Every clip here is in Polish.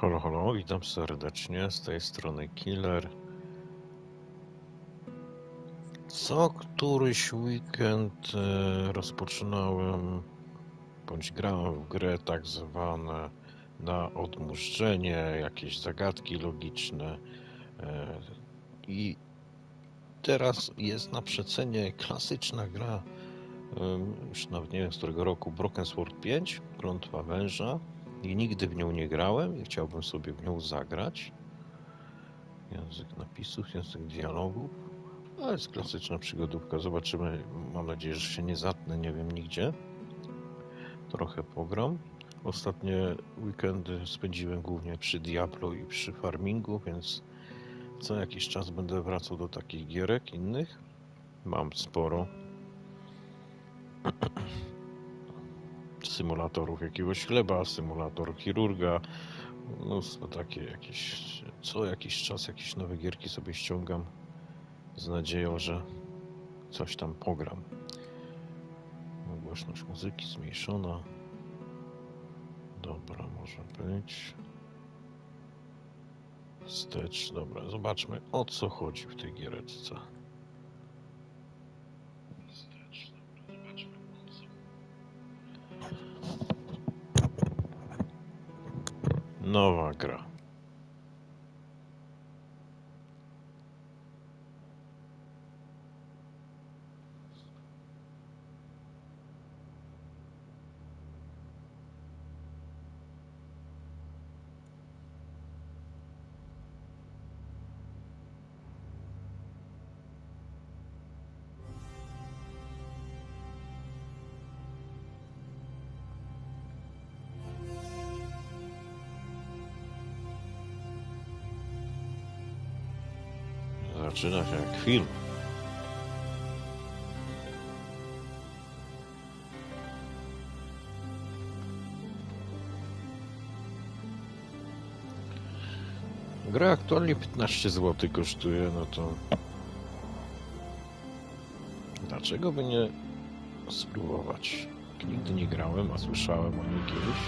Halo, halo, witam serdecznie, z tej strony Killer. Co któryś weekend rozpoczynałem, bądź grałem w grę tak zwane na odmurzenie, jakieś zagadki logiczne. I teraz jest na przecenie klasyczna gra, już nawet nie wiem z którego roku, Broken Sword 5, Klątwa Węża. I nigdy w nią nie grałem i chciałbym sobie w nią zagrać. Język napisów, język dialogów. To jest klasyczna przygodówka. Zobaczymy. Mam nadzieję, że się nie zatnę. Nie wiem nigdzie. Trochę pogram. Ostatnie weekendy spędziłem głównie przy Diablo i przy farmingu, więc co jakiś czas będę wracał do takich gierek innych. Mam sporo. Symulatorów jakiegoś chleba, symulator chirurga. Mnóstwo takie jakieś... Co jakiś czas jakieś nowe gierki sobie ściągam z nadzieją, że coś tam pogram. Głośność muzyki zmniejszona. Dobra, może być. Wstecz, dobra, zobaczmy o co chodzi w tej giereczce. Wstecz, dobra, zobaczmy o co. Nowa gra. Zaczyna się jak film. Gra aktualnie 15 zł kosztuje, no to dlaczego by nie spróbować? Nigdy nie grałem, a słyszałem o niej kiedyś.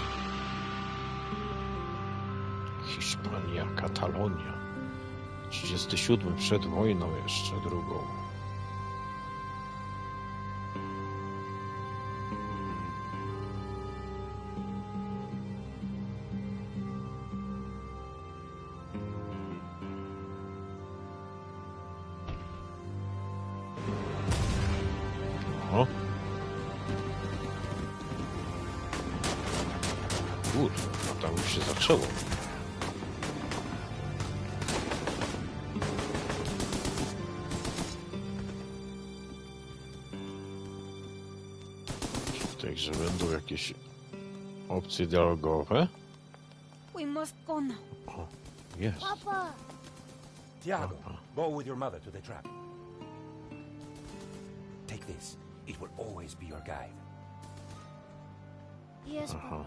Hiszpania, Katalonia. 37 przed wojną jeszcze drugą. O. Kurde, no tam już się zaczęło. Że będą jakieś opcje dialogowe. We must go now. O, jest. Papa! Tiago, go with your mother to the trap. Take this. It will always be your guide. Yes, Aha. Papa.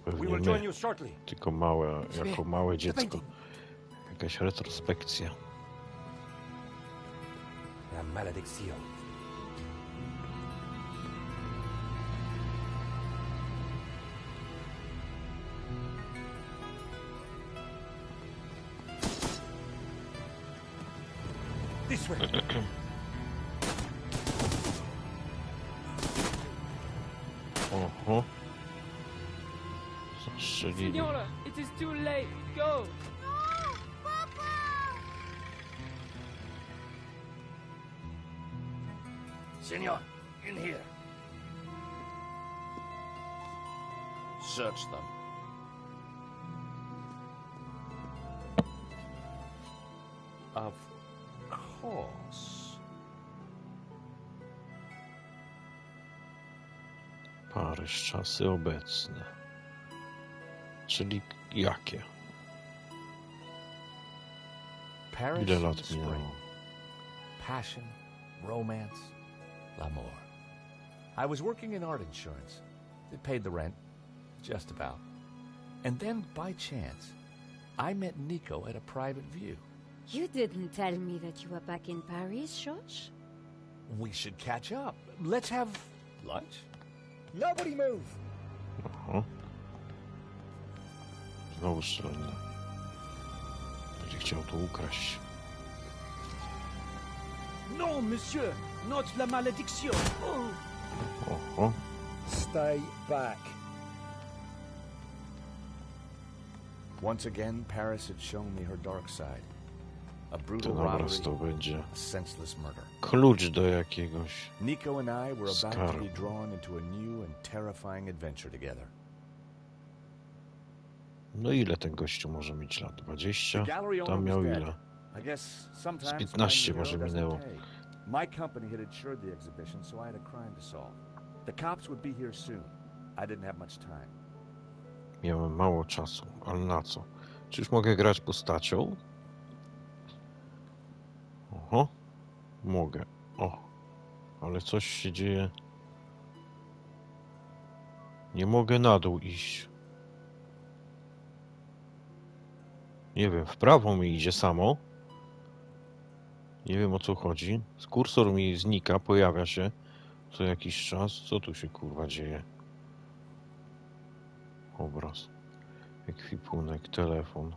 We Pewnie will join my, you shortly. tylko małe, jako małe dziecko. painting. Jakaś retrospekcja. La maledicción. This way. Oho. Zastrzelili. Signora, it is too late. Go! Senor, in here. Search them. Of course. Paryż, czasy obecne. Czyli jakie? Paris Ile in lat the spring. minęło? Passion, romance, l'amour. I was working in art insurance. It paid the rent, just about. And then, by chance, I met Nico at a private view. You didn't tell me that you were back in Paris, George? We should catch up. Let's have lunch. Nobody move. Aha. Znowu strzelanie. Będzie chciał to ukraść. Non, monsieur! Note la malédiction! Oho. Stay back. Once again, Paris had shown me her dark side. A brutal Ten obraz robbery, to będzie a senseless murder. klucz do jakiegoś... Nico and I were about to be Skarb. drawn into a new and terrifying adventure together. No ile ten gościu może mieć lat? 20? The gallery owner Tam miał was dead. ile? I guess sometimes Z 15 finding a może hero doesn't minęło. pay. My company had insured the exhibition, so I had a crime to solve. The cops would be here soon. I didn't have much time. Miałem mało czasu, ale na co? Czy już mogę grać postacią? Oho. Mogę. O. Ale coś się dzieje. Nie mogę na dół iść. Nie wiem, w prawo mi idzie samo. Nie wiem, o co chodzi. Kursor mi znika, pojawia się co jakiś czas. Co tu się kurwa dzieje? Obraz. Ekwipunek, telefon.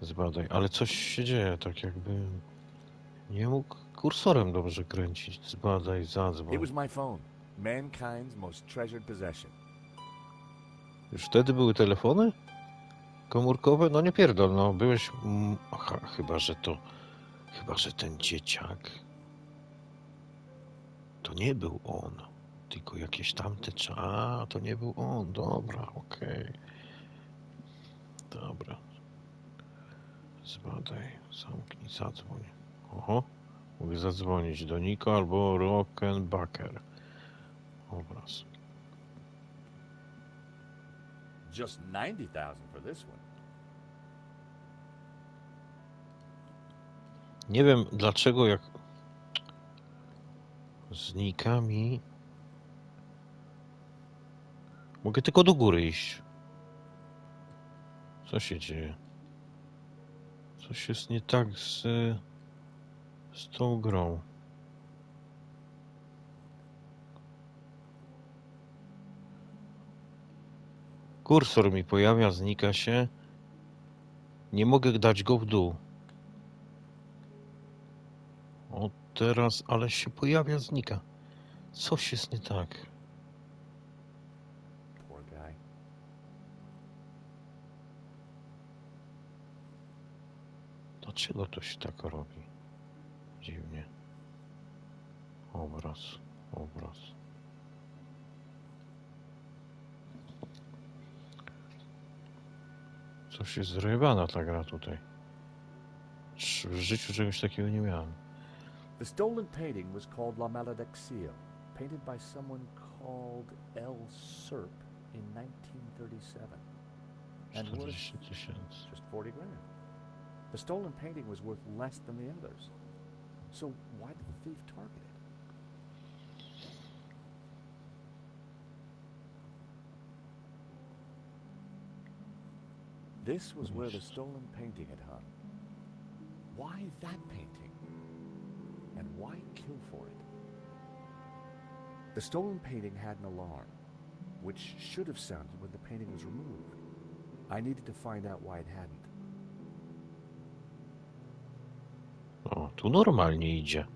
Zbadaj. Ale coś się dzieje, tak jakby... Nie mógł kursorem dobrze kręcić. Zbadaj, zadzwoń. It was my phone, mankind's most treasured possession. Już wtedy były telefony? Komórkowe? No nie pierdol, no byłeś... Aha, chyba, że to... Chyba, że ten dzieciak... To nie był on. Tylko jakieś tamte... A, to nie był on. Dobra, okej. Dobra. Zbadaj, zamknij, zadzwoń. Oho. Mogę zadzwonić do Niko albo Rockenbacker. Obraz. Just 90,000 for this one. Nie wiem dlaczego jak znika mi. Mogę tylko do góry iść. Co się dzieje? Coś jest nie tak z tą grą. Kursor mi pojawia, znika się. Nie mogę dać go w dół. O, teraz, ale się pojawia, znika. Coś jest nie tak. Poor guy. Dlaczego to się tak robi? Dziwnie. Obraz, obraz. Coś jest zrywana ta gra tutaj. W życiu czegoś takiego nie miałem. The stolen painting was called La Maledicción, painted by someone called L. Serp in 1937. And worth 40 000. just 40 grand. The stolen painting was worth less than the others. So why did the thief target it? This was where the stolen painting had hung. Why that painting? And why kill for it? The stolen painting had an alarm, which should have sounded when the painting was removed. I needed to find out why it hadn't. O, tu normalnie idzie.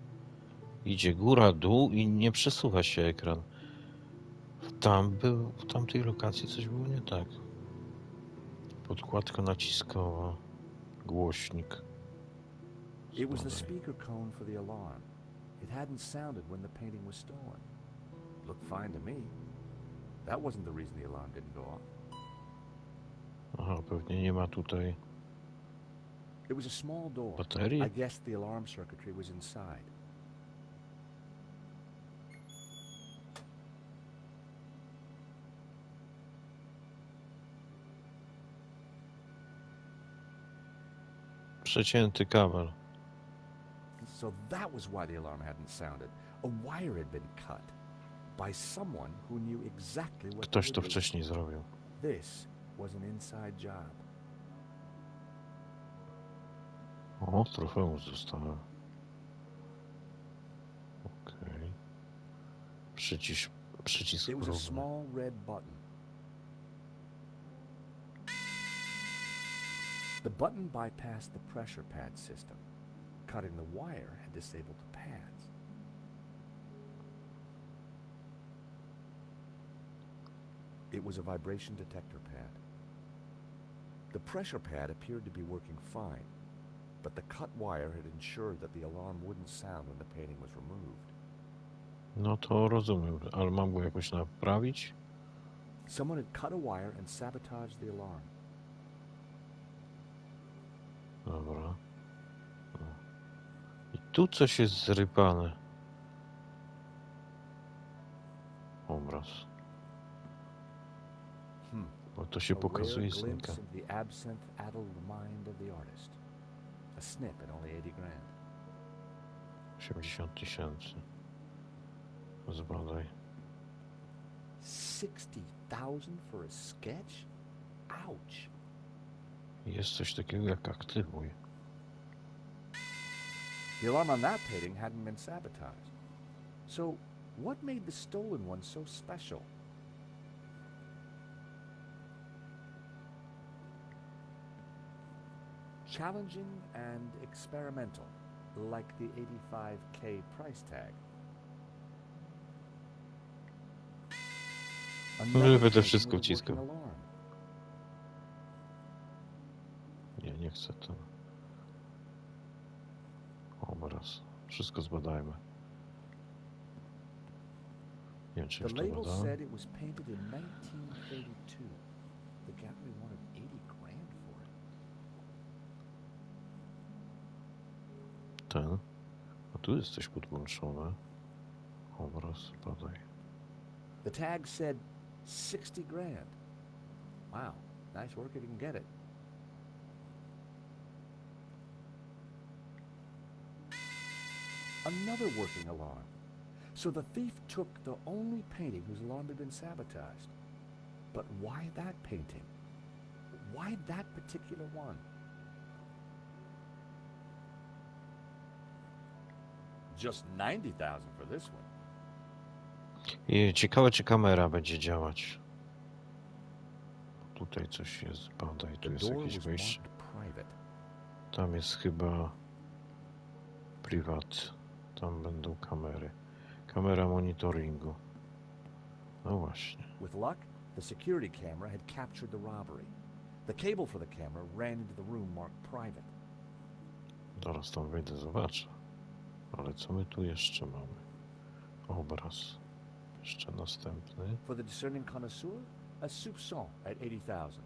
Idzie góra, dół i nie przesuwa się ekran. W tamtej lokacji coś było nie tak. Podkładka naciskowa. Głośnik. It was the speaker cone for the alarm. It hadn't sounded when the painting was stolen. Looked fine to me. That wasn't the reason the alarm didn't go off. Aha, pewnie nie ma tutaj It was a small door. baterii. I guessed the alarm circuitry was inside. Przecięty kabel. So that was why the alarm hadn't sounded. A wire had been cut by someone who knew exactly what Ktoś to to do. wcześniej zrobił. This was an inside job. O, trofeum zostałem. Okej. Przycisk It was a próbny. small red button. The button bypassed the pressure pad system. Cutting the wire had disabled the pads. It was a vibration detector pad. The pressure pad appeared to be working fine, but the cut wire had ensured that the alarm wouldn't sound when the painting was removed. No to rozumiem, ale mam go jakoś naprawić? Someone had cut a wire and sabotaged the alarm. Dobra. No. I tu coś jest zrypane. Obraz. Bo to się A pokazuje rare synka. glimpse of the absinthe-addled mind of the artist. A snip at only 80 grand. 80 tysięcy. Zbadaj. 60,000 for a sketch? Ouch. Jest coś takiego jak aktywuj. The alarm on that painting hadn't been sabotaged. So, what made the stolen one so special? Challenging and experimental, like the 85K price tag. Będę painting wszystko with a wciskał. working alarm. Nie chcę to. Obraz. Wszystko zbadajmy. Nie wiem, czy The już to label badałem. said it was painted in 1932. The gallery wanted 80 grand for it. Ten. A tu jest coś podłączone. Obraz, badaj. The tag said 60 grand. Wow, nice work if you can get it. Another working alarm. So the thief took the only painting whose alarm had been sabotaged. But why that painting? Why that particular one? Just 90,000 for this one. I ciekawe, czy kamera będzie działać. Tutaj coś jest, badaj, tu The jest door jakieś was wejście. marked private. Tam jest chyba prywat. Tam będą kamery. Kamera monitoringu. No właśnie. With luck, the security camera had captured the robbery. The cable for the camera ran into the room marked private. Zaraz tam wejdę, zobaczę. Ale co my tu jeszcze mamy? Obraz. Jeszcze następny. For the discerning connoisseur, a soupçon at 80,000.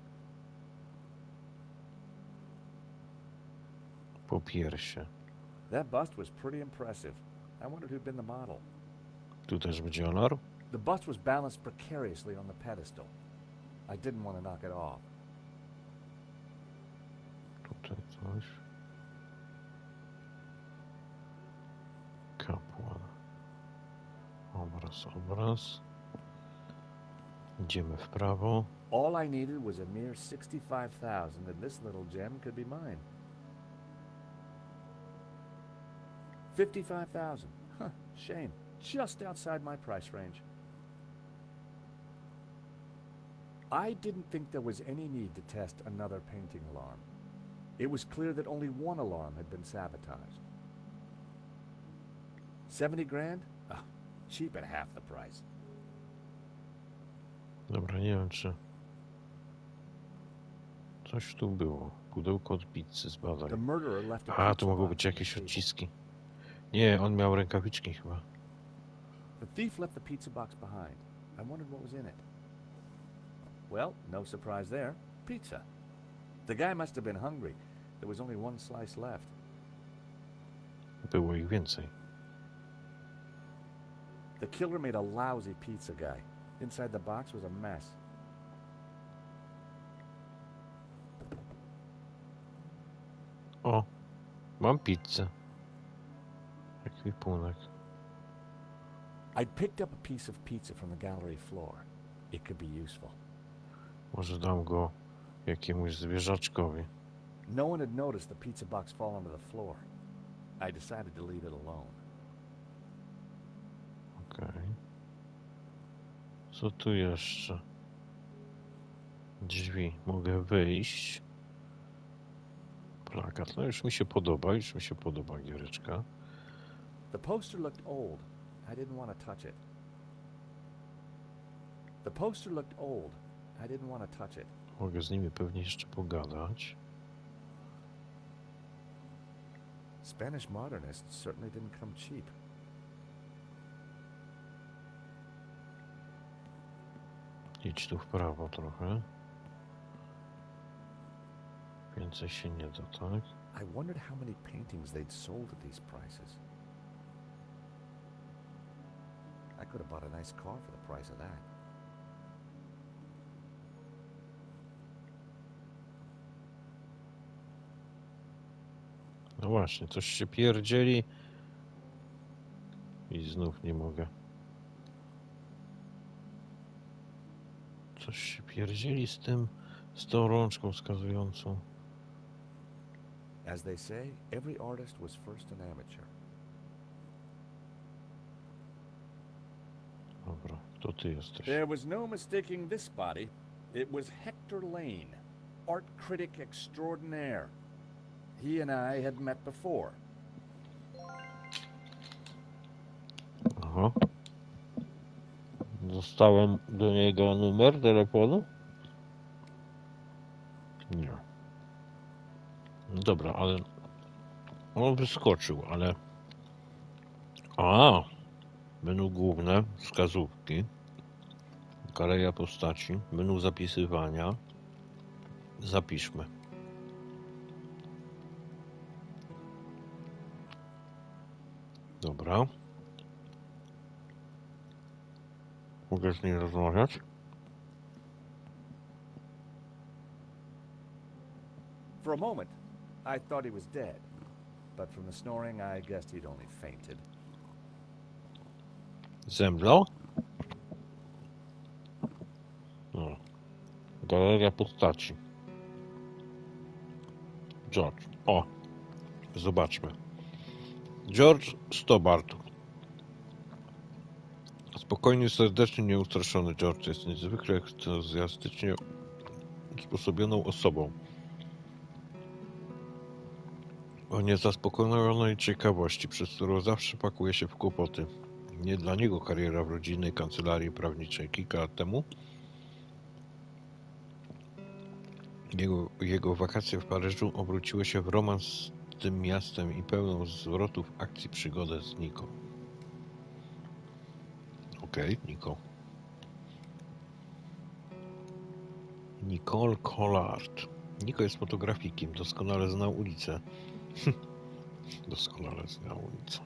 Po piersie. That bust was pretty impressive. I wondered who'd been the model. Tu też będzie alarm? The bust was balanced precariously on the pedestal. I didn't want to knock it off. Tutaj coś. Kapłan. Obraz, obraz. Idziemy w prawo. All I needed was a mere 65,000 and this little gem could be mine. 55,000. Huh, shame. Just outside my price range. I didn't think there was any need to test another painting alarm. It was clear that only one alarm had been sabotaged. 70 grand? Ah, cheap at half the price. Dobra, nie wiem czy... Coś tu było. Pudełko od pizzy, zbadaj. The murderer left a A, pizza tu mogą box być on the jakieś table. odciski. Nie, on miał rękawiczki chyba. The thief left the pizza box behind. I wondered what was in it. Well, no surprise there. Pizza. The guy must have been hungry. There was only one slice left. Było ich więcej. The killer made a lousy pizza guy. Inside the box was a mess. O, mam pizzę. Ekwipunek. I'd picked up a piece of pizza from the gallery floor. It could be useful. Może dam go jakiemuś zwierzaczkowi. No one had noticed the pizza box fall onto the floor. I decided to leave it alone. Okej. Co tu jeszcze? Drzwi. Mogę wyjść. Plakat. No już mi się podoba giereczka. The poster looked old. I didn't want to touch it. The poster looked old. I didn't want to touch it. Mogę z nimi pewnie jeszcze pogadać. Spanish modernists certainly didn't come cheap. Idź tu w prawo trochę. Więcej się nie da, tak? I wondered how many paintings they'd sold at these prices. I could have bought a nice car for the price of that. No właśnie, coś się pierdzieli i znów nie mogę. Coś się pierdzieli z tą rączką wskazującą. As they say, every artist was first an amateur. Dobra, to ty jesteś. There was no mistaking this body. It was Hector Lane, art critic extraordinaire. He and I had met before. Aha. Dostałem do niego numer telefonu? Nie. No dobra, ale on wyskoczył, ale... A, menu główne, wskazówki, galeria postaci, menu zapisywania. Zapiszmy. Dobra. Mogę z nim rozmawiać? For a moment, I thought he was dead. But from the snoring, I guessed he'd only fainted. Zemdlał? No. Galeria postaci. George. O! Zobaczmy. George Stobart. Spokojny, serdeczny, nieustraszony George jest niezwykle entuzjastycznie usposobioną osobą. O niezaspokojonej ciekawości, przez którą zawsze pakuje się w kłopoty. Nie dla niego kariera w rodzinnej kancelarii prawniczej kilka lat temu. Jego wakacje w Paryżu obróciły się w romans z tym miastem i pełną zwrotów akcji przygodę z Niką. Okej, Niko. Nicole Collard. Niko jest fotografikiem, doskonale zna ulicę. Doskonale zna ulicę.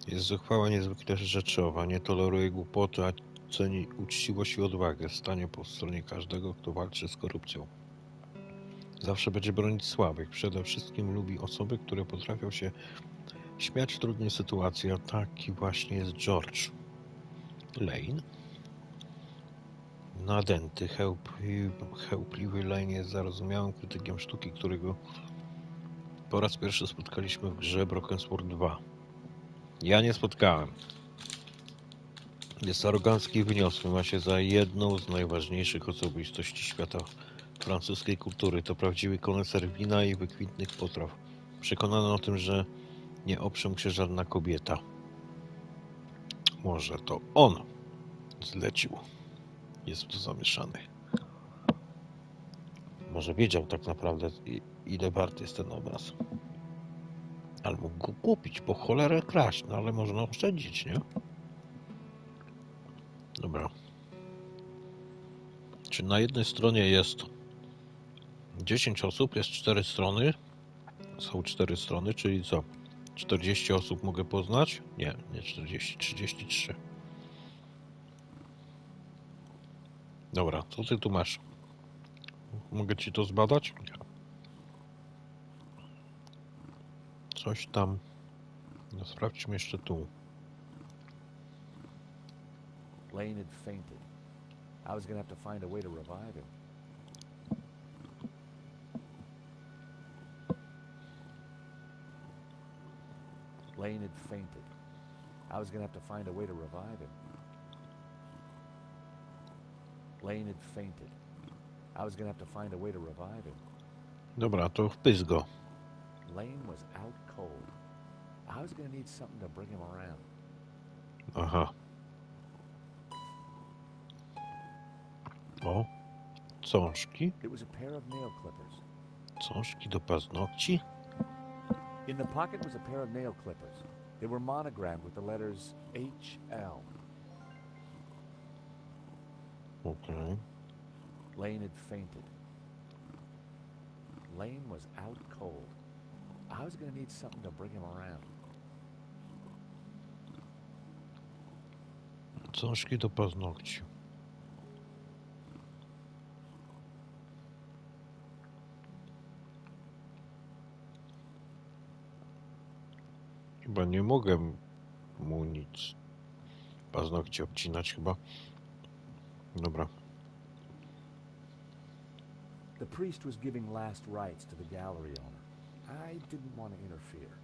Jest zuchwała, niezwykle rzeczowa, nie toleruje głupoty, a ceni uczciwość i odwagę. Stanie po stronie każdego, kto walczy z korupcją. Zawsze będzie bronić słabych. Przede wszystkim lubi osoby, które potrafią się śmiać w trudnej sytuacji, a taki właśnie jest George. Lane? Nadęty, chełpliwy Lane jest zarozumiałym krytykiem sztuki, którego po raz pierwszy spotkaliśmy w grze Broken Sword 2. Ja nie spotkałem. Jest arogancki i wyniosły, ma się za jedną z najważniejszych osobistości świata francuskiej kultury. To prawdziwy koneser wina i wykwintnych potraw. Przekonany o tym, że nie oprze mu się żadna kobieta. Może to on zlecił. Jest w to zamieszany. Może wiedział tak naprawdę, ile wart jest ten obraz. Ale mógł go kupić, po cholerę kraść, no ale można oszczędzić, nie? Dobra. Czy na jednej stronie jest 10 osób, jest 4 strony? Są 4 strony, czyli co? 40 osób mogę poznać? Nie, nie 40, 33. Dobra, co ty tu masz? Mogę ci to zbadać? Nie. Coś tam. No, sprawdźmy jeszcze tu. Lane had fainted. I was gonna have to find a way to revive him. Lane had fainted. I was gonna have to find a way to revive him. Lane had fainted. I was gonna have to find a way to revive him. Dobra, to wpysk go. Lane was out cold. I was gonna need something to bring him around. Aha. O. Cążki. It was a pair of nail clippers. Cążki do paznokci. In the pocket was a pair of nail clippers. They were monogrammed with the letters HL. Okej. Lane had fainted. Lane was out cold. I was gonna need something to bring him around. Cążki do paznokci. Chyba nie mogę mu nic. Paznokci obcinać chyba. Dobra. The priest was giving last rites to the gallery owner. I didn't want to interfere.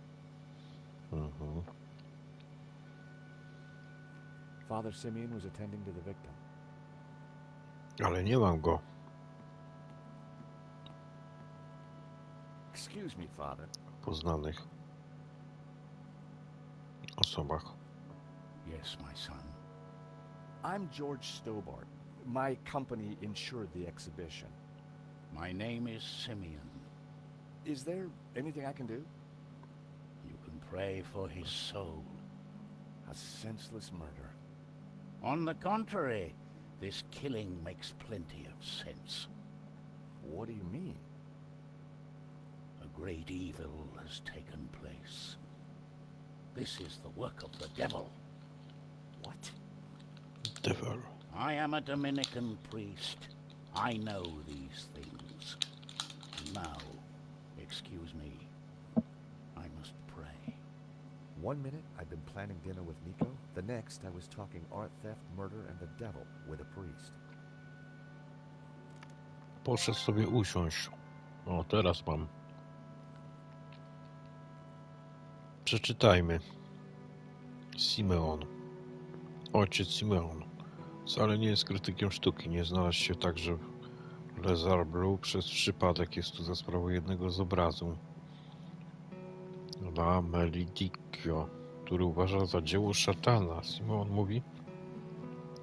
Mhm. Father Simeon was attending to the victim. Ale nie mam go. Excuse me, Father. Poznanych osobach. Yes, my son. I'm George Stobart. My company insured the exhibition. My name is Simeon. Is there anything I can do? You can pray for his soul. A senseless murder. On the contrary, this killing makes plenty of sense. What do you mean? A great evil has taken place. This is the work of the devil. What? Devil. I am a Dominican priest. I know these things. Now, excuse me. I must pray. 1 minute I'd been planning dinner with Nico. The next I was talking art theft, murder, and the devil with a priest. Poszedł sobie usiąść. O, teraz mam. Przeczytajmy. Simeon. Ojciec Simeon. Wcale nie jest krytykiem sztuki. Nie znalazł się także w Les Arbres przez przypadek. Jest tu za sprawą jednego z obrazu. La Melidicchio, który uważa za dzieło szatana. Simeon mówi,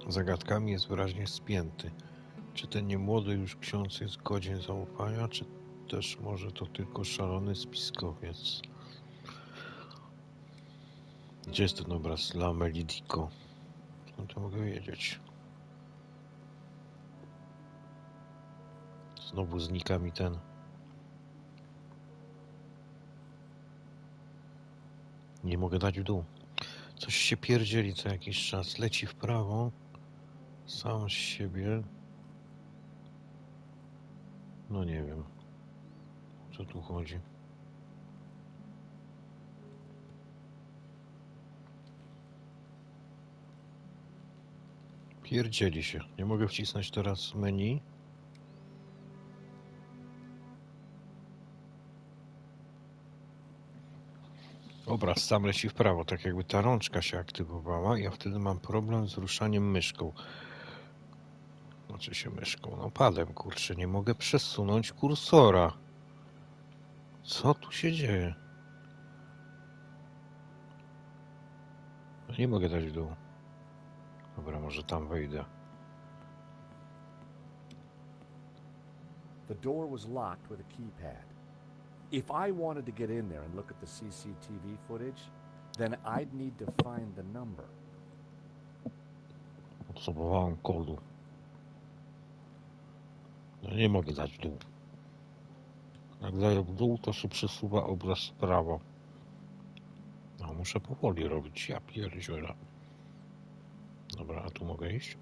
zagadkami jest wyraźnie spięty. Czy ten niemłody już ksiądz jest godzien zaufania, czy też może to tylko szalony spiskowiec? Gdzie jest ten obraz La Melidicchio? Skąd to mogę wiedzieć? Znowu znika mi ten. Nie mogę dać w dół. Coś się pierdzieli co jakiś czas. Leci w prawo. Sam z siebie. No nie wiem. O co tu chodzi? Pierdzieli się. Nie mogę wcisnąć teraz menu. Obraz sam leci w prawo, tak jakby ta rączka się aktywowała. Ja wtedy mam problem z ruszaniem myszką. Znaczy się myszką, no padem, kurczę, nie mogę przesunąć kursora. Co tu się dzieje? No nie mogę dać w dół. Dobra, może tam wejdę. The door was locked with a keypad. If I wanted to get in there and look at the CCTV footage, then I'd need to find the number. Potrzebowałem kodu. No nie mogę dać w dół. Jak daję w dół, to się przesuwa obraz w prawo. No, muszę powoli robić. Ja pierdzielę. Dobra, a tu mogę iść?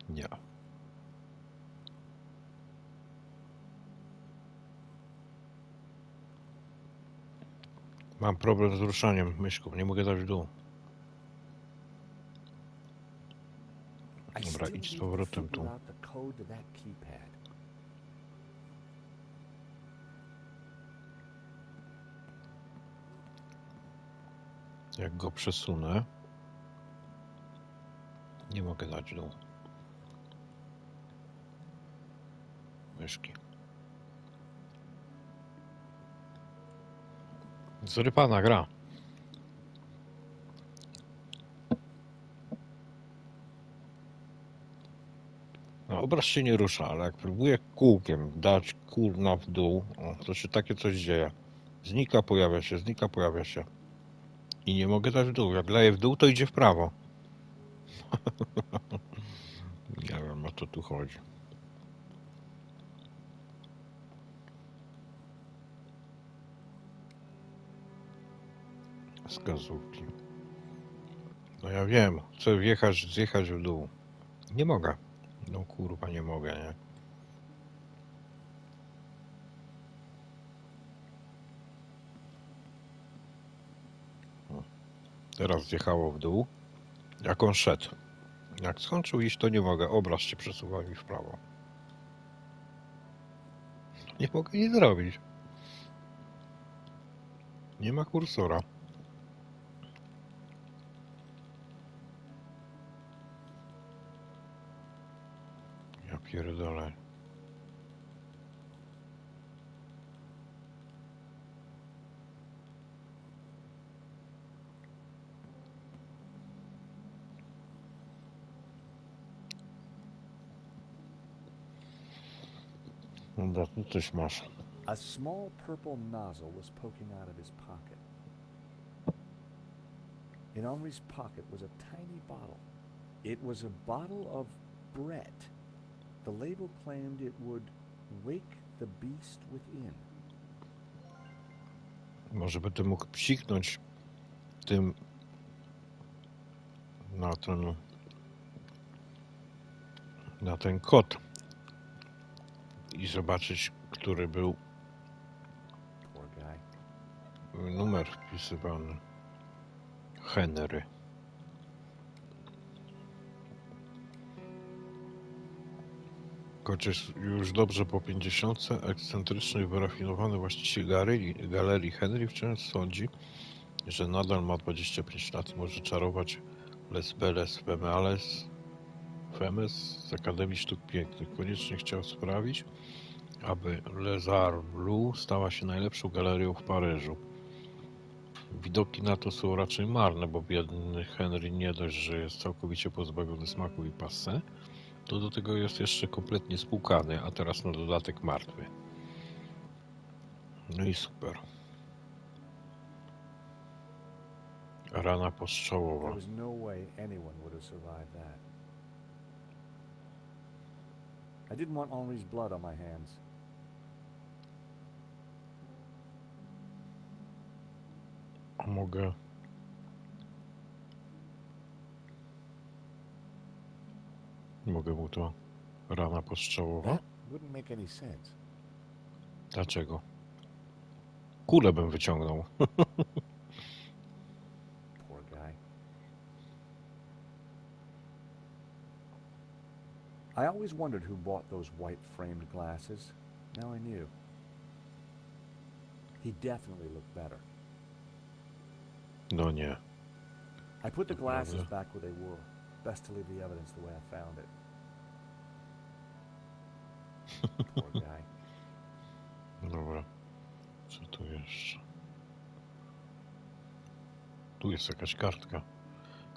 Nie. Mam problem z ruszaniem myszką. Nie mogę dać w dół. Dobra, idź z powrotem tu. Jak go przesunę, nie mogę dać w dół. myszki. Zrypana gra. No, obraz się nie rusza, ale jak próbuję kółkiem dać kurna w dół, to się takie coś dzieje. Znika, pojawia się, znika, pojawia się. I nie mogę dać w dół. Jak leję w dół, to idzie w prawo. Nie wiem, o co tu chodzi. Wskazówki. No ja wiem, chcę zjechać w dół. Nie mogę. No kurwa, nie mogę, nie? Teraz zjechało w dół. Jak on szedł. Jak skończył iść, to nie mogę. Obraz się przesuwa mi w prawo. Nie mogę nic zrobić. Nie ma kursora. Ja pierdolę. Dobra, tu coś masz. A small purple nozzle was poking out of his pocket. In Henri's pocket was a tiny bottle. It was a bottle of Brett. The label claimed it would wake the beast within. Może będę mógł psiknąć tym na ten kod i zobaczyć, który był Poor guy. numer wpisywany. Henry. Chociaż już dobrze po 50, ekscentryczny i wyrafinowany właściciel galerii Henry wciąż sądzi, że nadal ma 25 lat i może czarować Les Belles Femmes z Akademii Sztuk Pięknych. Koniecznie chciał sprawić, aby Les Arts Bleus stała się najlepszą galerią w Paryżu. Widoki na to są raczej marne, bo biedny Henry nie dość, że jest całkowicie pozbawiony smaku i passé, to do tego jest jeszcze kompletnie spłukany, a teraz na dodatek martwy. No i super. Rana postrzałowa. There was no way anyone would have survived that. I didn't want Henri's blood on my hands. A mogę... Mogę mu to rana postrzałowa? That wouldn't make any sense. Dlaczego? Kulę bym wyciągnął. Poor guy. I always wondered who bought those white framed glasses. Now I knew. He definitely looked better. No nie. I put the glasses Naprawdę? back where they were. Best to leave the evidence the way I found it. Poor guy. Dobra. Co tu jeszcze? Tu jest jakaś kartka.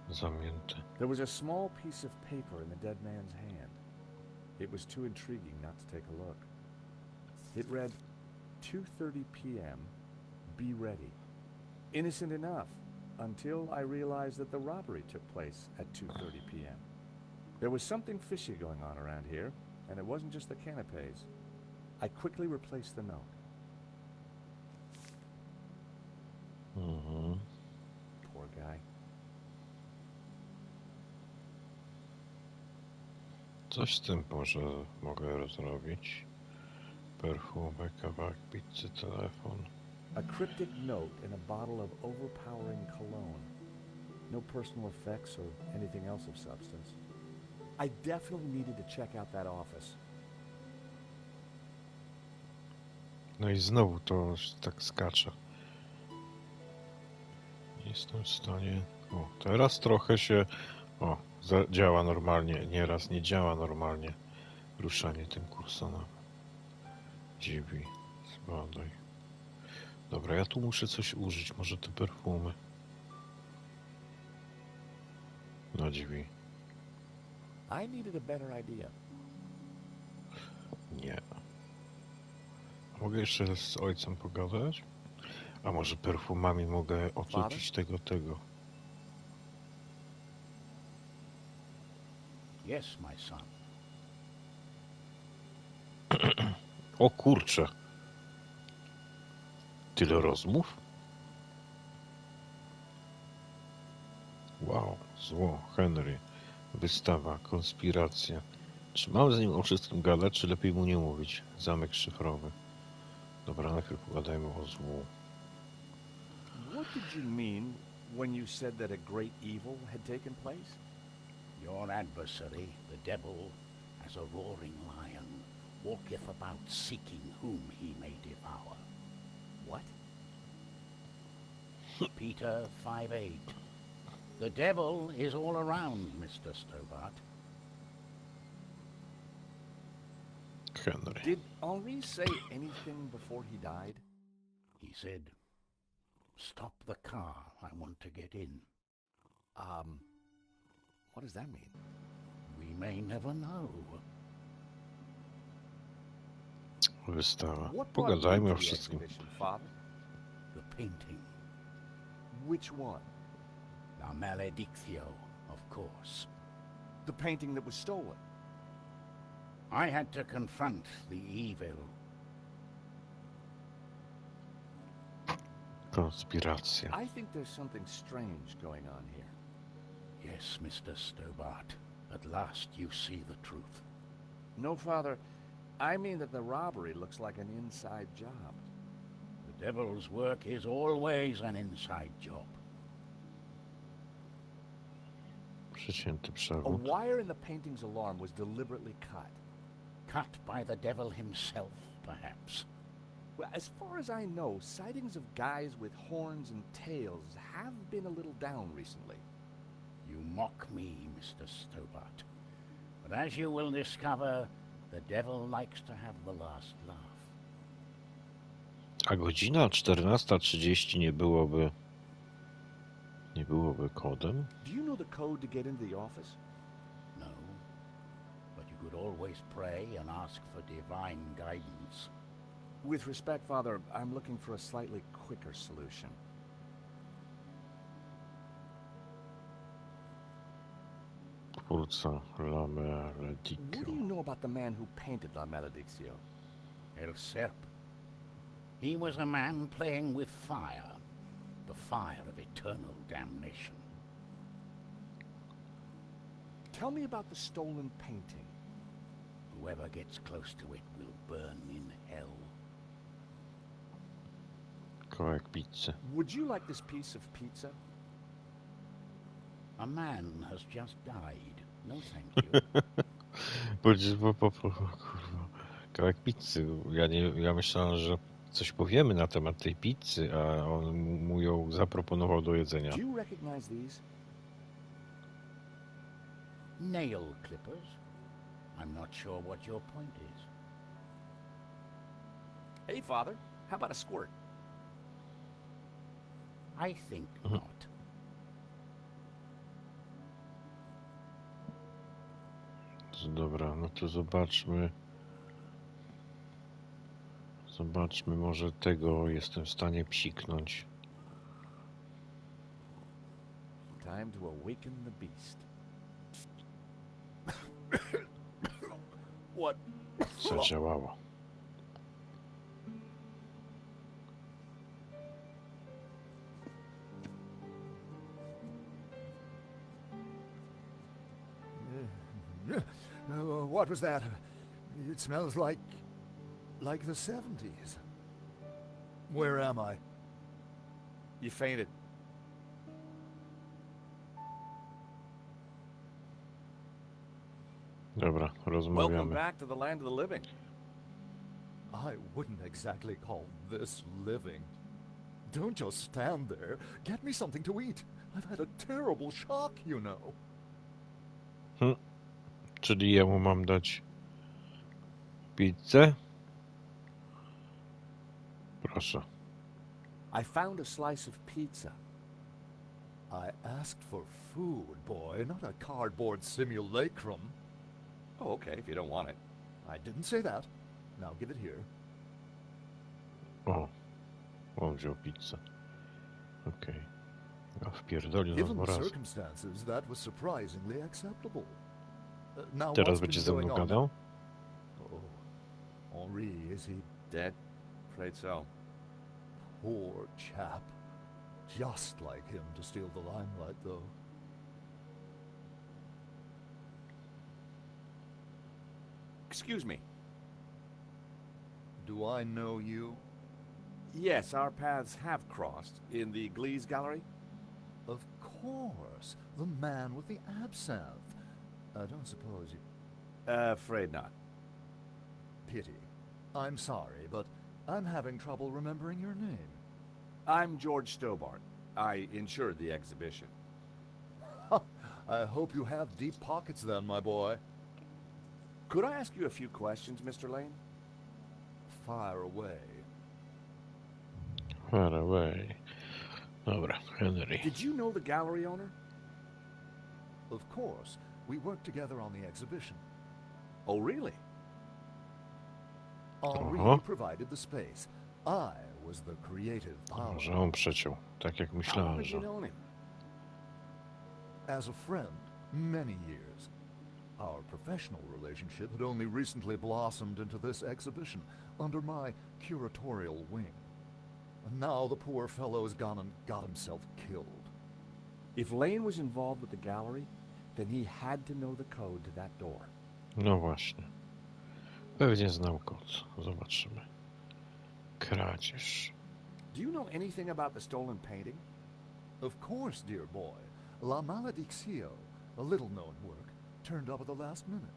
Zamięty. There was a small piece of paper in the dead man's hand. It was too intriguing not to take a look. It read, 2:30 p.m. Be ready. Innocent enough, until I realized that the robbery took place at 2:30 p.m. There was something fishy going on around here, and it wasn't just the canapes. I quickly replaced the note. Mhm. Poor guy. Coś z tym może mogę zrobić. Perfumy, kawałek pizzy, telefon. A cryptic note in a bottle of overpowering cologne. No personal effects or anything else of substance. I definitely needed to check out that office. No i znowu to tak skacze. Nie jestem w stanie... O, teraz trochę się... O, działa normalnie. Nieraz nie działa normalnie ruszanie tym kursorem. Dziwi. Zbadaj. Dobra, ja tu muszę coś użyć. Może te perfumy. No dziwi. I needed a better idea. Nie. Mogę jeszcze z ojcem pogadać? A może perfumami mogę ocucić tego? Yes, my son. O kurczę. Tyle rozmów? Wow, zło, Henry. Wystawa, konspiracja. Czy mam z nim o wszystkim gadać, czy lepiej mu nie mówić? Zamek szyfrowy. Dobra, najpierw pogadajmy o złu. What did you mean when you said that a great evil had taken place? Your adversary, the devil, as a roaring lion, walketh about seeking whom he may devour. What? Peter 5:8. The devil is all around, Mr. Stobart. Henry. Did Henri say anything before he died? He said, "Stop the car, I want to get in." What does that mean? We may never know. Wystawa. What brought Pogadajmy you o to the wszystkim. exhibition, Father? The painting. Which one? La Maledictio, of course. The painting that was stolen. I had to confront the evil. Konspiracja. I think there's something strange going on here. Yes, Mr. Stobart. At last you see the truth. No, Father. I mean that the robbery looks like an inside job. The devil's work is always an inside job. Przecięty A przewód. wire in the painting's alarm was deliberately cut. Cut by the devil himself, perhaps. Well, as far as I know, sightings of guys with horns and tails have been a little down recently. You mock me, Mr. Stobart. But as you will discover, the devil likes to have the last laugh. A godzina 14:30 nie byłoby kodem? Do you know the code to get into the office? No. But you could always pray and ask for divine guidance. With respect, Father, I'm looking for a slightly quicker solution. Twórca La What do Maledictio. you know about the man who painted La Maledictio? El Serp. He was a man playing with fire. The fire of eternal damnation. Tell me about the stolen painting. Whoever gets close to it will burn in hell. Kawałek pizzy. Would you like this piece of pizza? A man has just died. No thank you. Kurwa. Kawałek pizzy. Ja myślałem, że coś powiemy na temat tej pizzy, a on mu ją zaproponował do jedzenia. Do you recognize these? Nail clippers? I'm not sure what your point is. Hey, Father, how about a squirt? I think not. Dobra, no to zobaczmy. Zobaczmy, może tego jestem w stanie psiknąć. Time to awaken the beast. What? Zadziałało. What was that? It smells like the 70s. Where am I? You fainted. Dobra, Welcome rozmawiamy. back to the land of the living. I wouldn't exactly call this living. Don't just stand there. Get me something to eat. I've had a terrible shock, you know. Czyli jemu mam dać pizzę? Proszę. I found a slice of pizza. I asked for food, boy, not a cardboard simulacrum. Oh, okay, if you don't want it. I didn't say that. Now give it here. O, on wziął pizzę. Okej. A wpierdolił nas Given dwa the razy. circumstances, that was surprisingly acceptable. Now, Teraz what's będzie been ze mną going on? gadał? Oh, Henri, is he Dead? Afraid so. poor chap? Just like him to steal the limelight, though. Excuse me. Do I know you? Yes, our paths have crossed in the Glee's Gallery. Of course, the man with the absinthe. I don't suppose you... Afraid not. Pity. I'm sorry, but I'm having trouble remembering your name. I'm George Stobart. I insured the exhibition. I hope you have deep pockets then, my boy. Could I ask you a few questions, Mr. Lane? Fire away. Far away. Dobra, Henry. Did you know the gallery owner? Of course, we worked together on the exhibition. Oh, really? Henri provided the space. I was the creative power. Że on przeciął. Tak jak How long myślałem, have że... you known him? As a friend, many years. Our professional relationship had only recently blossomed into this exhibition, under my curatorial wing. And now the poor fellow's gone and got himself killed. If Lane was involved with the gallery, then he had to know the code to that door. No właśnie. Pewnie znał kod. Zobaczymy. Kradzież. Do you know anything about the stolen painting? Of course, dear boy. La Maledictio, a little-known work, turned up at the last minute.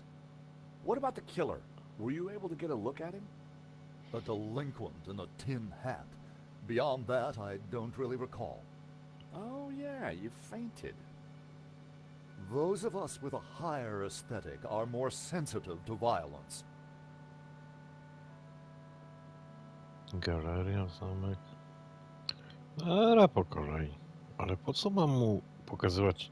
What about the killer? Were you able to get a look at him? A delinquent in a tin hat. Beyond that, I don't really recall. Oh, yeah, you fainted. Those of us with a higher aesthetic are more sensitive to violence. Galeria, zamek. Ale po kolei. Ale po co mam mu pokazywać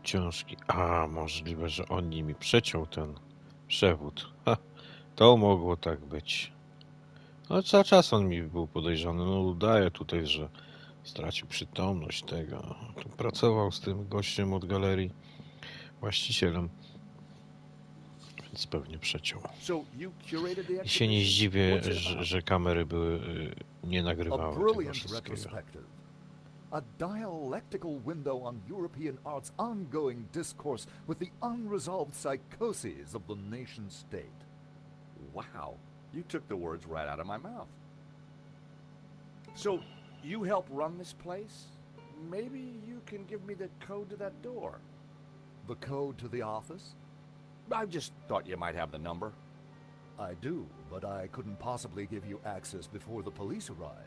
książki? A, możliwe, że on nimi przeciął ten przewód. Ha, to mogło tak być. No cały czas on mi był podejrzany. No udaje tutaj, że stracił przytomność tego. Tu pracował z tym gościem od galerii, właścicielem. Więc pewnie przeciął. So you curated the I się nie exhibition? zdziwię, What's it about? że kamery były, nie A nagrywały tego brilliant wszystkiego. retrospective. A dialectical window on European art's ongoing discourse with the unresolved psychoses of the nation-state. Wow, you took the words right out of my mouth. So, you help run this place? Maybe you can give me the code to that door. The code to the office? I just thought you might have the number. I do, but I couldn't possibly give you access before the police arrive.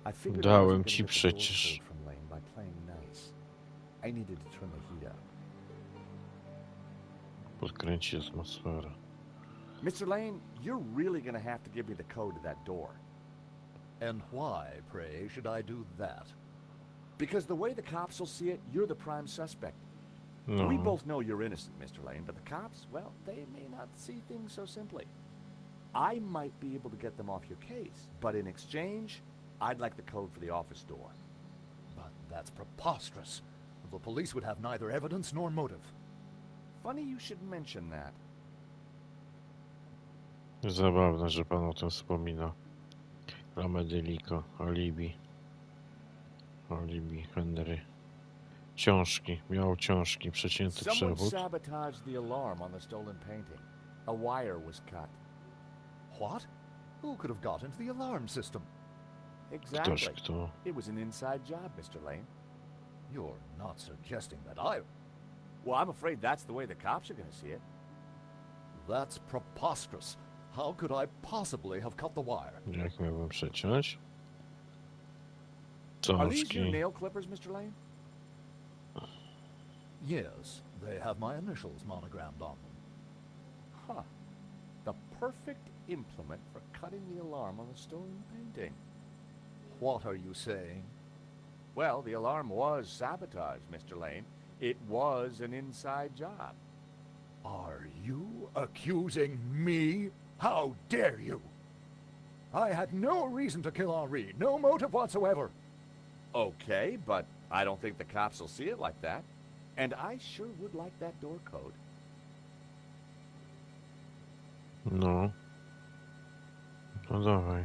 I figured Dałem I wasn't ci gonna get the door przecież. code from Lane by playing nice. I needed to turn the heat up. Podkręcić atmosferę. Mr. Lane, you're really gonna have to give me the code to that door. And why, pray, should I do that? Because the way the cops will see it, you're the prime suspect. No. We both know you're innocent, Mr. Lane, but the cops, well, they may not see things so simply. I might be able to get them off your case, but in exchange, I'd like the code for the office door. But that's preposterous. The police would have neither evidence nor motive. Funny you should mention that. Zabawne, że pan o tym wspomina. Ramedelico, alibi. Alibi, Henry. Książki, miał książki, przecięty Someone przewód. sabotaged the alarm on the stolen painting. A wire was cut. What? Who could have got into the alarm system? Exactly. Ktoś, kto... It was an inside job, Mr. Lane. You're not suggesting that I... Well, I'm afraid that's the way the cops are going to see it. That's preposterous. How could I possibly have cut the wire? Jak miałbym przeciąć? Are these your Książki. nail clippers, Mr. Lane? Yes, they have my initials monogrammed on them. Huh. The perfect implement for cutting the alarm on a stolen painting. What are you saying? Well, the alarm was sabotaged, Mr. Lane. It was an inside job. Are you accusing me? How dare you? I had no reason to kill Henri, no motive whatsoever. Okay, but I don't think the cops will see it like that. And I sure would like that door code. No. No dawaj.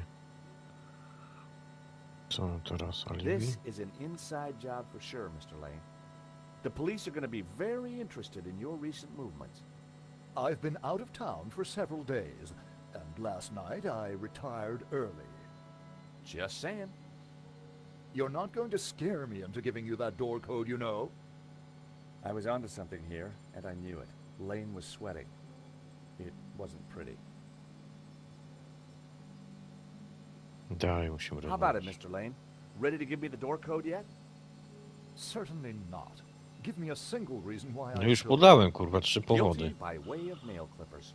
Co teraz, alibi? This is an inside job for sure, Mr. Lane. The police are going to be very interested in your recent movements. I've been out of town for several days, and last night I retired early. Just saying. You're not going to scare me into giving you that door code, you know. I was onto something here, and I knew it. Lane was sweating. It wasn't pretty. Daj, musimy How about it, rozmawiać. Mr. Lane? Ready to give me the door code yet? Certainly not. Give me a single reason why No I już should. podałem, kurwa, 3 Guilty powody. by way of nail clippers.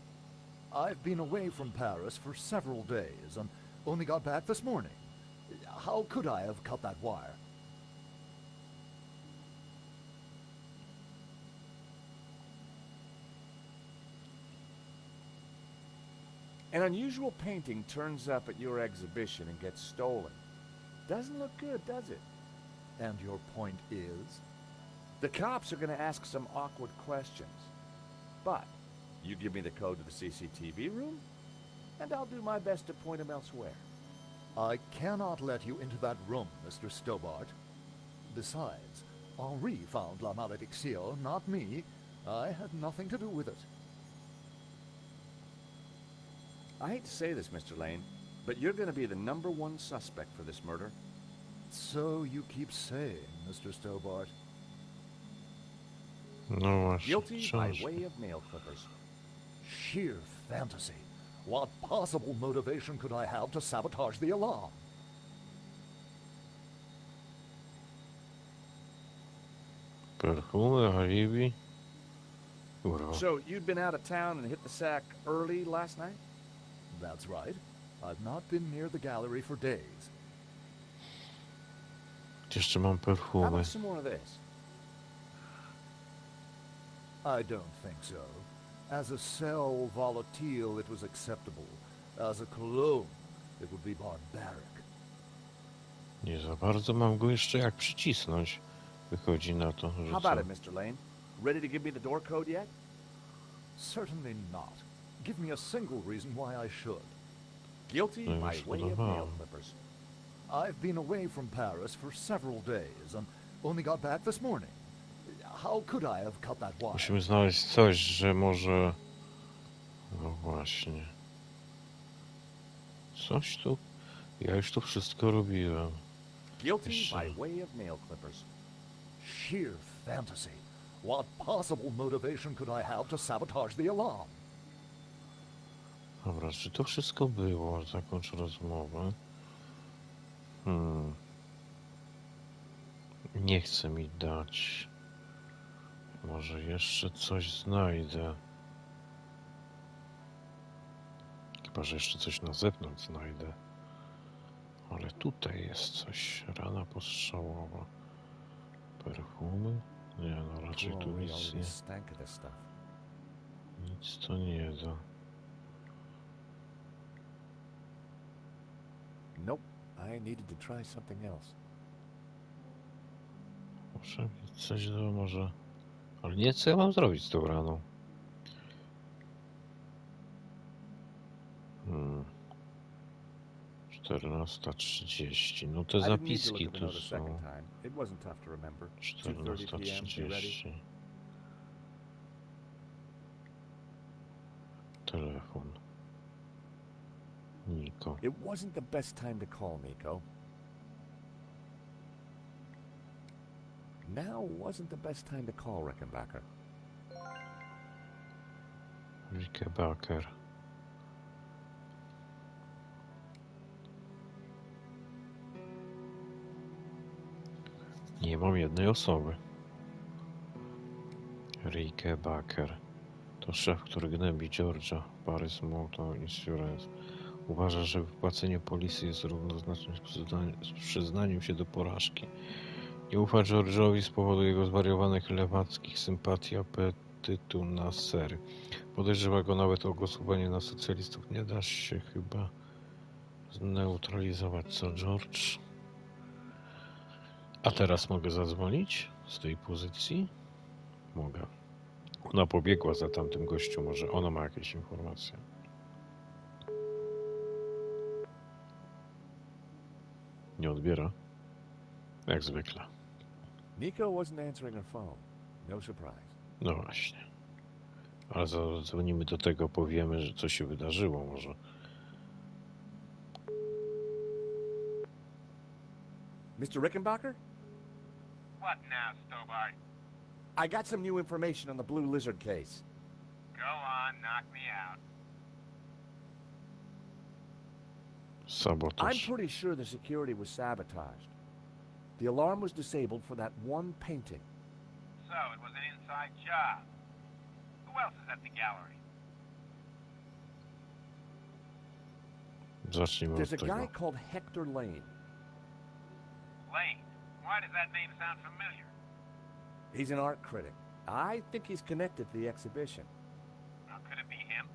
I've been away from Paris for several days and only got back this morning. How could I have cut that wire? An unusual painting turns up at your exhibition and gets stolen. Doesn't look good, does it? And your point is? The cops are going to ask some awkward questions. But you give me the code to the CCTV room, and I'll do my best to point them elsewhere. I cannot let you into that room, Mr. Stobart. Besides, Henri found La Malédiction, not me. I had nothing to do with it. I hate to say this, Mr. Lane, but you're going to be the #1 suspect for this murder. So you keep saying, Mr. Stobart. No właśnie, Guilty by książka. way of nail clippers. Sheer fantasy. What possible motivation could I have to sabotage the alarm? Perfumy, alibi. Kurwa. So you'd been out of town and hit the sack early last night? That's right. I've not been near the gallery for days. Jeszcze mam How perfumy. about some more of this? I don't think so. As a sel volatile, it was acceptable. As a cologne, it would be barbaric. Nie za bardzo mam go jeszcze jak przycisnąć. Wychodzi na to, że How co? about it, Mr. Lane? Ready to give me the door code yet? Certainly not. Give me a single reason why I should. Guilty No by już way of nail podawałem. clippers. I've been away from Paris for several days and only got back this morning. How could I have cut that wire? Musimy znaleźć coś, że może... No właśnie. Coś tu... Ja już to wszystko robiłem. Guilty Jeszcze. by way of nail clippers. Sheer fantasy. What possible motivation could I have to sabotage the alarm? Dobra, czy to wszystko było? Zakończę rozmowę. Nie chce mi dać. Może jeszcze coś znajdę. Chyba, że jeszcze coś na zewnątrz znajdę. Ale tutaj jest coś. Rana postrzałowa. Perfumy? Nie, no raczej tu Probably nic already nie. stank of this stuff. Nic to nie da. Nope. I needed to try something else. Muszę mieć coś do może... Ale nie, co ja mam zrobić z tą raną? 14:30. No te I didn't need to look zapiski at the tu note a second są. time. It wasn't tough to remember. 2:30 p.m. Be ready. 14:30. Telefon. Niko. It wasn't the best time to call, Nico. Now wasn't the best time to call, Rickenbacker. Rickenbacker. Nie mam jednej osoby. Rickenbacker. To szef, który gnębi George'a. Paris Motor Insurance. Uważa, że wypłacenie polisy jest równoznaczne z przyznaniem się do porażki. Nie ufa George'owi z powodu jego zwariowanych lewackich sympatii, apetytu na sery. Podejrzewa go nawet o głosowanie na socjalistów. Nie da się chyba zneutralizować, co George? A teraz mogę zadzwonić z tej pozycji? Mogę. Ona pobiegła za tamtym gościu, może ona ma jakieś informacje. Nie odbiera. Jak zwykle. Nico wasn't answering her phone. No surprise. No właśnie. Ale zadzwonimy do tego, powiemy, że co się wydarzyło może. Mr. Rickenbacker? What now, Stobart? I got some new information on the Blue Lizard case. Go on, knock me out. Sabotaż. I'm pretty sure the security was sabotaged. The alarm was disabled for that one painting. So, it was an inside job. Who else is at the gallery? Zacznijmy There's od a guy tego. called Hector Lane. Lane. Why does that name sound familiar? He's an art critic. I think he's connected to the exhibition. Now, could it be him?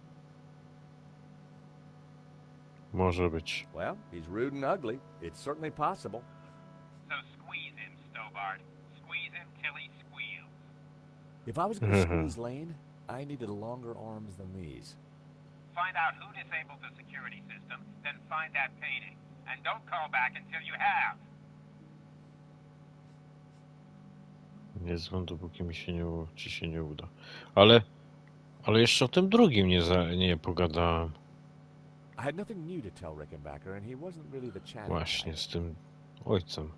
Może być. Well, he's rude and ugly. It's certainly possible. So squeeze him, Stobart. Squeeze him till he squeals. If I was going to squeeze Lane, I needed longer arms than these. Find out who disabled the security system, then find that painting. And don't call back until you have. Nie dzwon, dopóki ci się nie uda. Ale jeszcze o tym drugim nie pogadałem. I had nothing new to tell Rickenbacker, and he wasn't really the chatty Właśnie, type. z tym ojcem.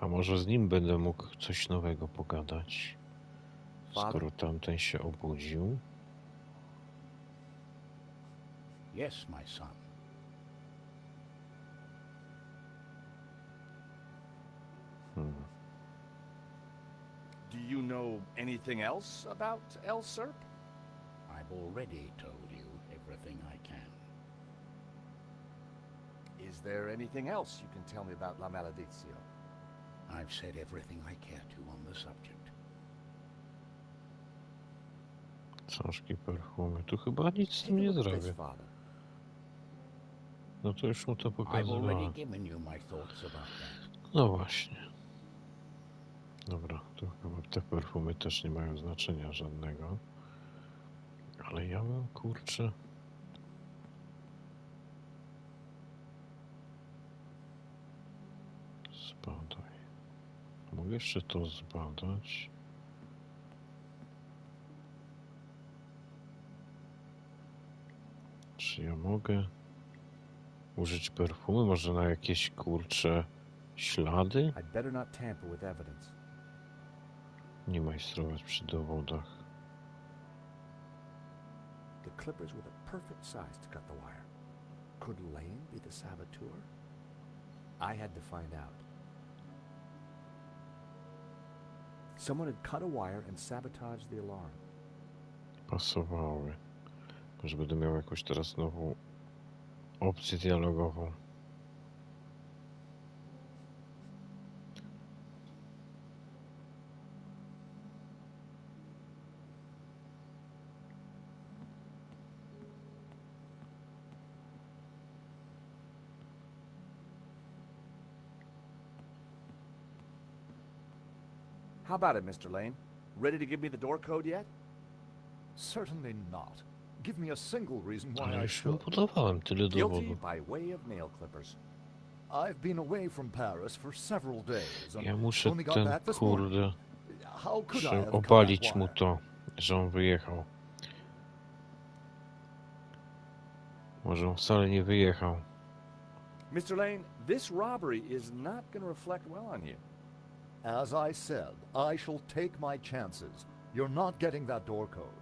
A może z nim będę mógł coś nowego pogadać? Skoro tamten się obudził. Yes, my son. Do you know anything else about El Serp? I've already told you everything I can. Is there anything else you can tell me about La Maledicción? I've said everything I care to on the subject. Książki, perfumy. Tu chyba nic z tym nie zrobię. No to już mu to I've pokazywałem. already given you my thoughts about that. No właśnie. Dobra, to chyba te perfumy też nie mają znaczenia żadnego. Ale ja bym, kurczę... Zbadaj. Mogę jeszcze to zbadać. Czy ja mogę użyć perfumy? Może na jakieś, kurcze, ślady? I'd better not tamper with evidence. Nie majstrować przy dowodach. The clippers were the perfect size to cut the wire. Could Lane be the saboteur? I had to find out. Someone had cut a wire and sabotaged the alarm. Pasowały. Może będę miał jakąś teraz nową opcję dialogową. How about it, Mr. Lane? Ready to give me the door code yet? Certainly not. Give me a single reason why Ale I już mu should. podawałem tyle Guilty dowodów. by way of nail clippers. I've been away from Paris for several days and Ja muszę only got ten, back this morning. kurde, How could I have cut obalić that mu wire? to, że on wyjechał. Może on wcale nie wyjechał. Mr. Lane, this robbery is not going to reflect well on you. As I said, I shall take my chances. You're not getting that door code.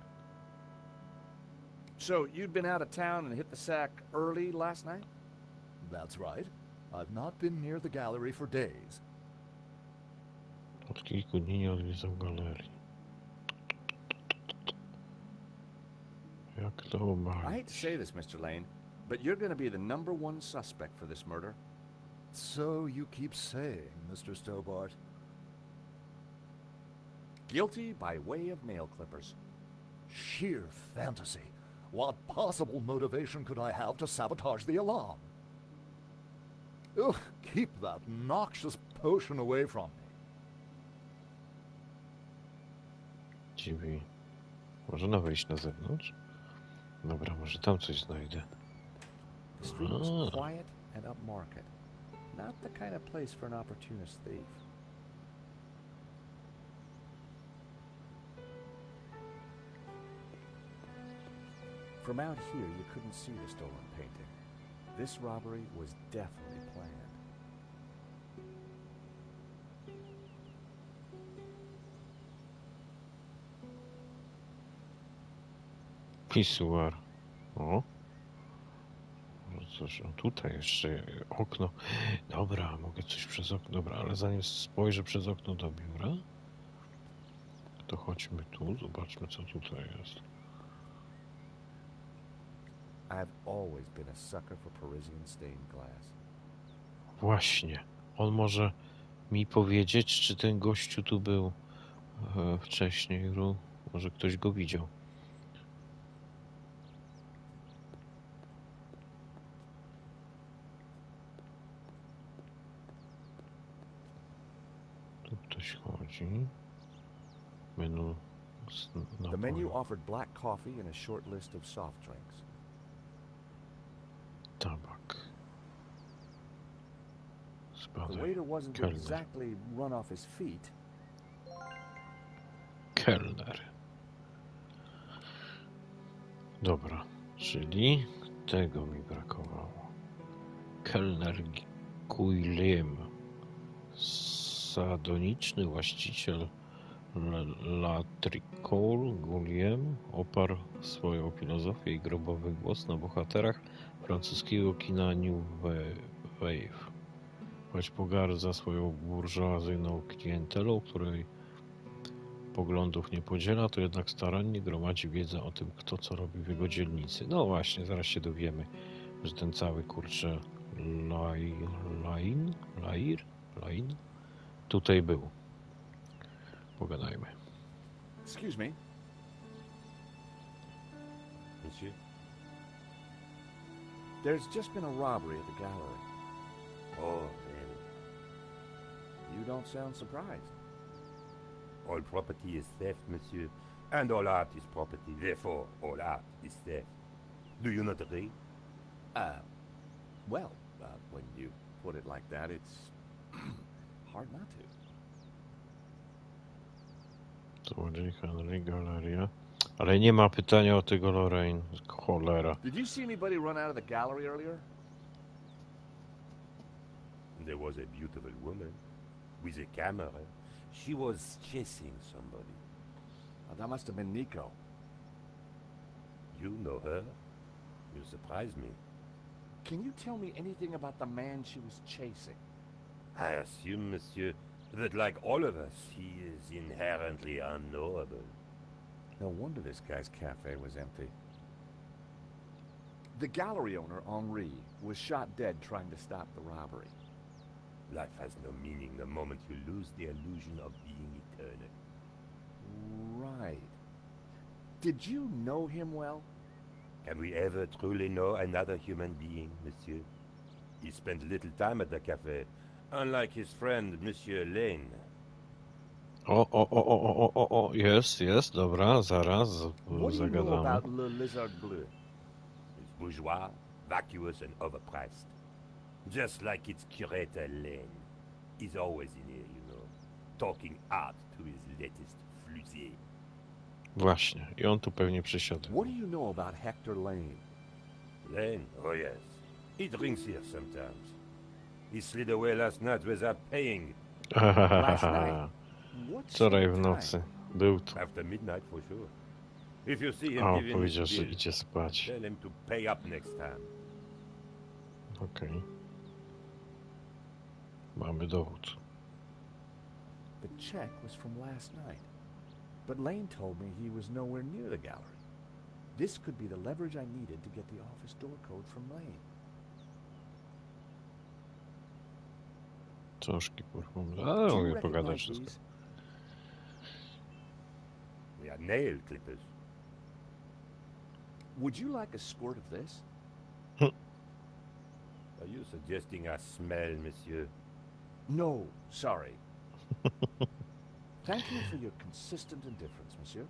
So, you'd been out of town and hit the sack early last night? That's right. I've not been near the gallery for days. Od kilku dni nie odwiedzał galerii. Jak to I obalić? hate to say this, Mr. Lane, but you're going to be the #1 suspect for this murder. So you keep saying, Mr. Stobart. Guilty by way of nail clippers. Sheer fantasy. What possible motivation could I have to sabotage the alarm? Ugh, keep that noxious potion away from me. Dziwi. Można wyjść na zewnątrz? Dobra, może tam coś znajdę. The street was quiet and upmarket. Not the kind of place for an opportunist thief. From out here, you couldn't see the stolen painting. This robbery was definitely planned. Pisuar. O. No cóż, o, tutaj jeszcze okno. Dobra, mogę coś przez okno. Dobra, ale zanim spojrzę przez okno do biura, to chodźmy tu, zobaczmy co tutaj jest. I've always been a sucker for Parisian stained glass. Właśnie. On może mi powiedzieć, czy ten gościu tu był wcześniej. Może ktoś go widział. Tu ktoś chodzi. Menu. The menu offered black coffee and a short list of soft drinks. Tabak. The Spadaj. waiter wasn't Kelner. exactly run off his feet. Kelner. Dobra, czyli tego mi brakowało. Kelner Guillem. Sadoniczny właściciel La Tricole Guillem oparł swoją filozofię i grobowy głos na bohaterach francuskiego kina New Wave. Choć pogardza swoją burżuazyjną klientelą, której poglądów nie podziela, to jednak starannie gromadzi wiedzę o tym, kto co robi w jego dzielnicy. No właśnie, zaraz się dowiemy, że ten cały kurczę Lain tutaj był. Pogadajmy. Excuse me. Monsieur? There's just been a robbery at the gallery. Oh, really? You don't sound surprised. All property is theft, monsieur. And all art is property. Therefore, all art is theft. Do you not agree? Well, when you put it like that, it's hard not to. Złodziej, Henry, galeria. Ale nie ma pytania o tego Lorraine. Cholera. Did you see anybody run out of the gallery earlier? There was a beautiful woman with a camera. She was chasing somebody. That must have been Nico. You know her? You surprise me. Can you tell me anything about the man she was chasing? I assume, monsieur, that like all of us, he is inherently unknowable. No wonder this guy's cafe was empty. The gallery owner, Henri, was shot dead trying to stop the robbery. Life has no meaning the moment you lose the illusion of being eternal. Right. Did you know him well? Can we ever truly know another human being, monsieur? He spent little time at the cafe, unlike his friend, Monsieur Lane. O, jest, dobra, zaraz What do you know zagadamy. about Le Lizard Bleu? He's bourgeois, vacuous, and overpriced. Just like its curator Lane. He's always in here, you know, talking art to his latest flusée. Właśnie, i on tu pewnie przysiadł. What do you know about Hector Lane? Lane? Oh yes. He drinks here sometimes. He slid away last night without paying. Last night? What's Wczoraj the w time? nocy był tu. After midnight for sure. If you see him, O, give him powiedział, his że bill. idzie spać. Tell him to pay up next time. Okej. Mamy dowód. The check was from last night. But Lane told me he was nowhere near the gallery. This could be the leverage I needed to get the office door code from Lane. Książki porwą. Ale mogę pogadać wszystko. We are nail clippers. Would you like a squirt of this? Are you suggesting I smell, monsieur? No, sorry. Thank you for your consistent indifference, monsieur.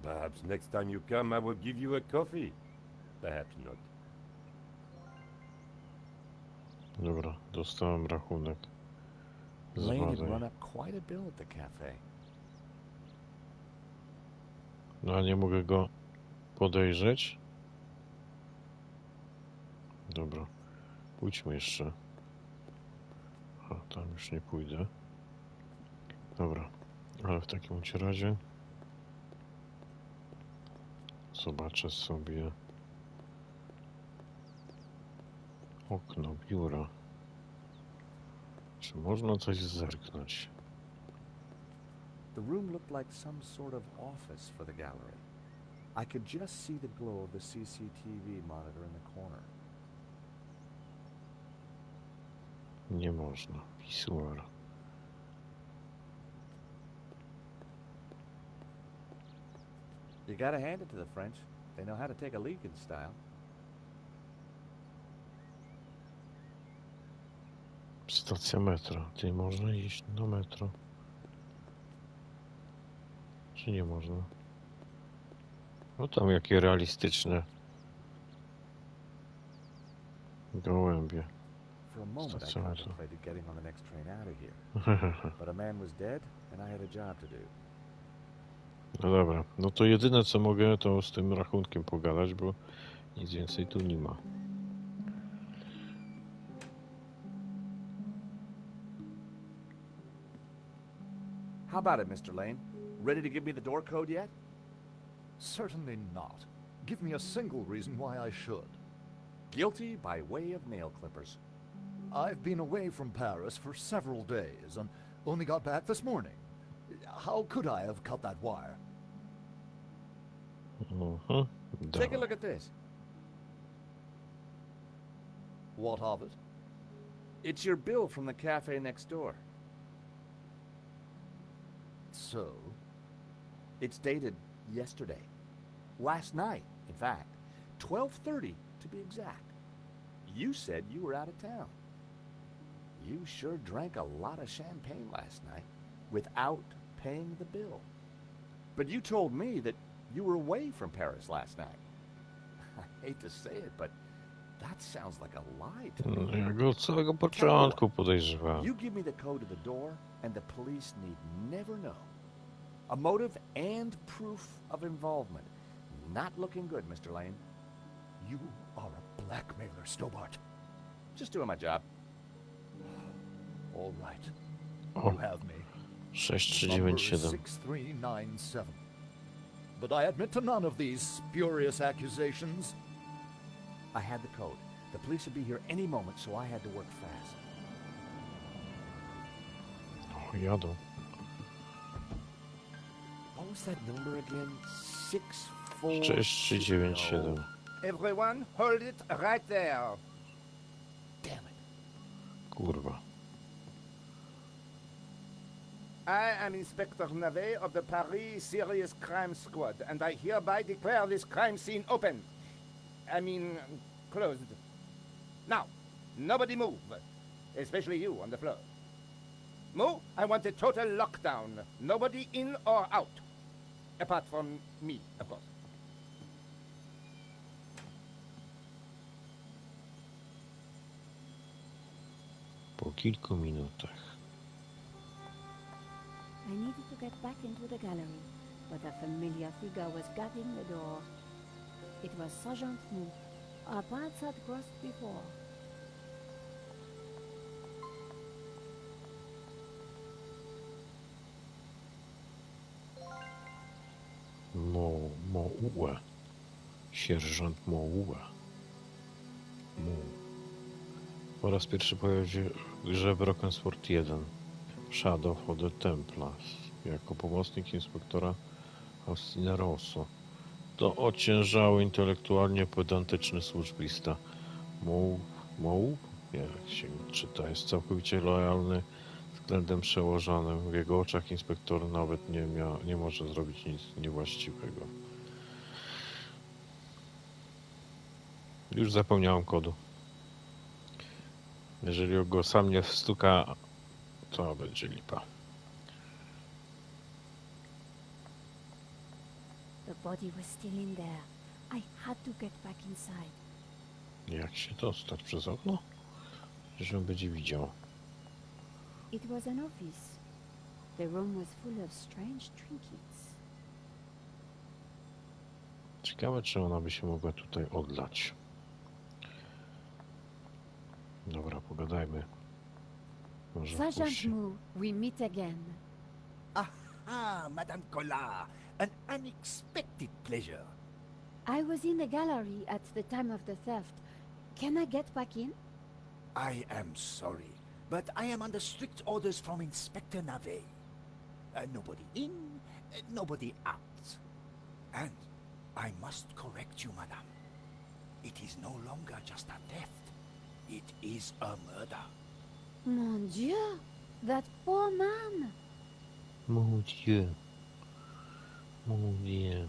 Perhaps next time you come, I will give you a coffee. Perhaps not. Dobra, dostałem rachunek. Lane had Zbadaj. run up quite a bill at the cafe. No a nie mogę go podejrzeć? Dobra. Pójdźmy jeszcze. A, tam już nie pójdę. Dobra. Ale w takim razie zobaczę sobie okno biura. Czy można coś zerknąć? The room looked like some sort of office for the gallery. I could just see the glow of the CCTV monitor in the corner. Nie można. Pisuar. You gotta hand it to the French. They know how to take a leak in style. Stacja metra. Ty można iść na metro. Czy nie można? No tam jakie realistyczne gołębie. For a moment, I Stacja metra. contemplated getting on the next train out of here. But a man was dead, and I had a job to do. No dobra, no to jedyne co mogę to z tym rachunkiem pogadać, bo nic więcej tu nie ma. How about it, Mr. Lane? Ready to give me the door code yet? Certainly not. Give me a single reason why I should. Guilty by way of nail clippers. I've been away from Paris for several days and only got back this morning. How could I have cut that wire? Take a look at this. What of it? It's your bill from the cafe next door. So? It's dated yesterday. Last night, in fact. 12:30 to be exact. You said you were out of town. You sure drank a lot of champagne last night without paying the bill. But you told me that you were away from Paris last night. I hate to say it, but that sounds like a lie to me. Ja go od samego początku podejrzewałem. You give me the code to the door, and the police need never know. A motive and proof of involvement. Not looking good, Mr. Lane. You are a blackmailer, Stobart. Just doing my job. All right. O, You have me. 6397. 6397. But I admit to none of these spurious accusations. I had the code. The police would be here any moment, so I had to work fast. O, jadą. What was that number again? 64... 6397. Everyone, hold it right there. Damn it. Kurwa. I am Inspector Navet of the Paris Serious Crime Squad, and I hereby declare this crime scene open. Closed. Now, nobody move, especially you on the floor. Mo, I want a total lockdown. Nobody in or out. Apart from me, of course. Po kilku minutach. I needed to get back into the gallery, but a familiar figure was guarding the door. It was Sergeant Mu. Our paths had crossed before. Mołue. Sierżant Mołue. Po raz pierwszy pojawił się w grze Broken Sword 1 Shadow of the Templars jako pomocnik inspektora Austina Rosso. To ociężały intelektualnie pedantyczny służbista. Moł, jak się czyta, jest całkowicie lojalny względem przełożonym. W jego oczach inspektor nawet nie może zrobić nic niewłaściwego. Już zapomniałem kodu. Jeżeli go sam nie wstuka, to będzie lipa. The body was still in there. I had to get back inside. Jak się dostać przez okno? Że on będzie widział. It was an office. The room was full of strange trinkets. Ciekawe, czy ona by się mogła tutaj odlać. Dobra, pogadajmy. Może Sergeant wpuści. Mu, we meet again. Aha, Madame Collard. An unexpected pleasure. I was in the gallery at the time of the theft. Can I get back in? I am sorry, but I am under strict orders from Inspector Navet. Nobody in, nobody out. And I must correct you, madame. It is no longer just a theft. It is a murder. Mon Dieu, that poor man. Mon Dieu. Mon Dieu.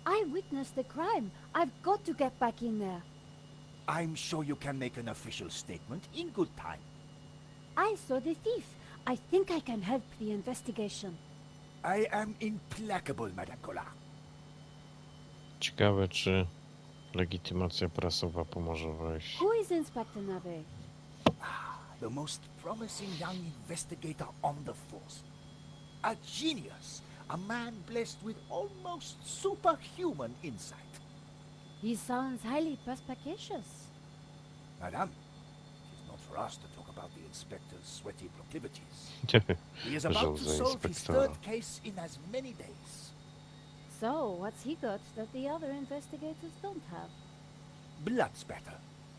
I witnessed the crime. I've got to get back in there. I'm sure you can make an official statement in good time. I saw the thief. I think I can help the investigation. I am implacable, Madame Collard. Ciekawe, czy legitymacja prasowa pomoże wejść. Who is Inspector Navet? The most promising young investigator on the force. A genius. A man blessed with almost superhuman insight. He sounds highly perspicacious. Madame, it is not for us to talk about the inspector's sweaty proclivities. He is about to solve his third case in as many days. So, what's he got that the other investigators don't have? Blood spatter.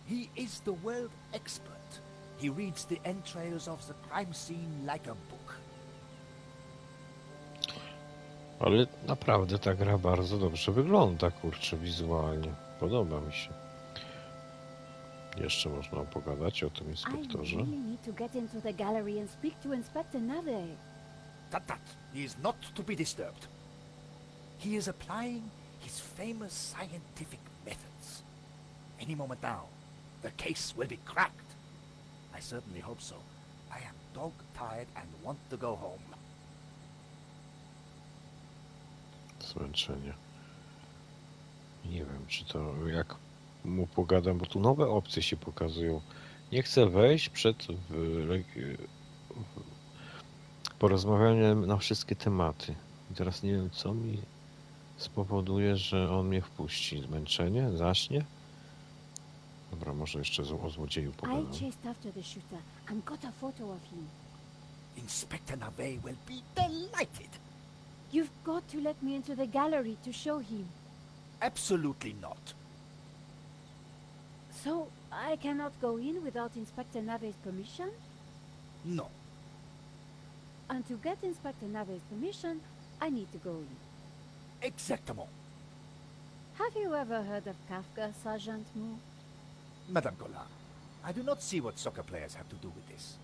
He is the world expert. He reads the entrails of the crime scene like a book. Ale naprawdę ta gra bardzo dobrze wygląda, kurczę, wizualnie. Podoba mi się. Jeszcze można pogadać o tym inspektorze. I really need to get into the gallery and speak to Inspector Navet. Tut. He is not to be disturbed. He is applying his famous scientific methods. Any moment now, the case will be cracked. I certainly hope so. I am dog-tired and want to go home. Zmęczenie. Nie wiem, czy to jak mu pogadam, bo tu nowe opcje się pokazują. Nie chcę wejść przed porozmawianiem na wszystkie tematy. I teraz nie wiem, co mi spowoduje, że on mnie wpuści. Zmęczenie? Zaśnie? Dobra, może jeszcze o złodzieju pogadam. I chased after the shooter and got a photo of him. Inspector Navet will be delighted. You've got to let me into the gallery to show him. Absolutely not. So, I cannot go in without Inspector Navet's permission? No. And to get Inspector Navet's permission, I need to go in. Exactement. Have you ever heard of Kafka, Sergeant Mu? Madame Collard, I do not see what soccer players have to do with this.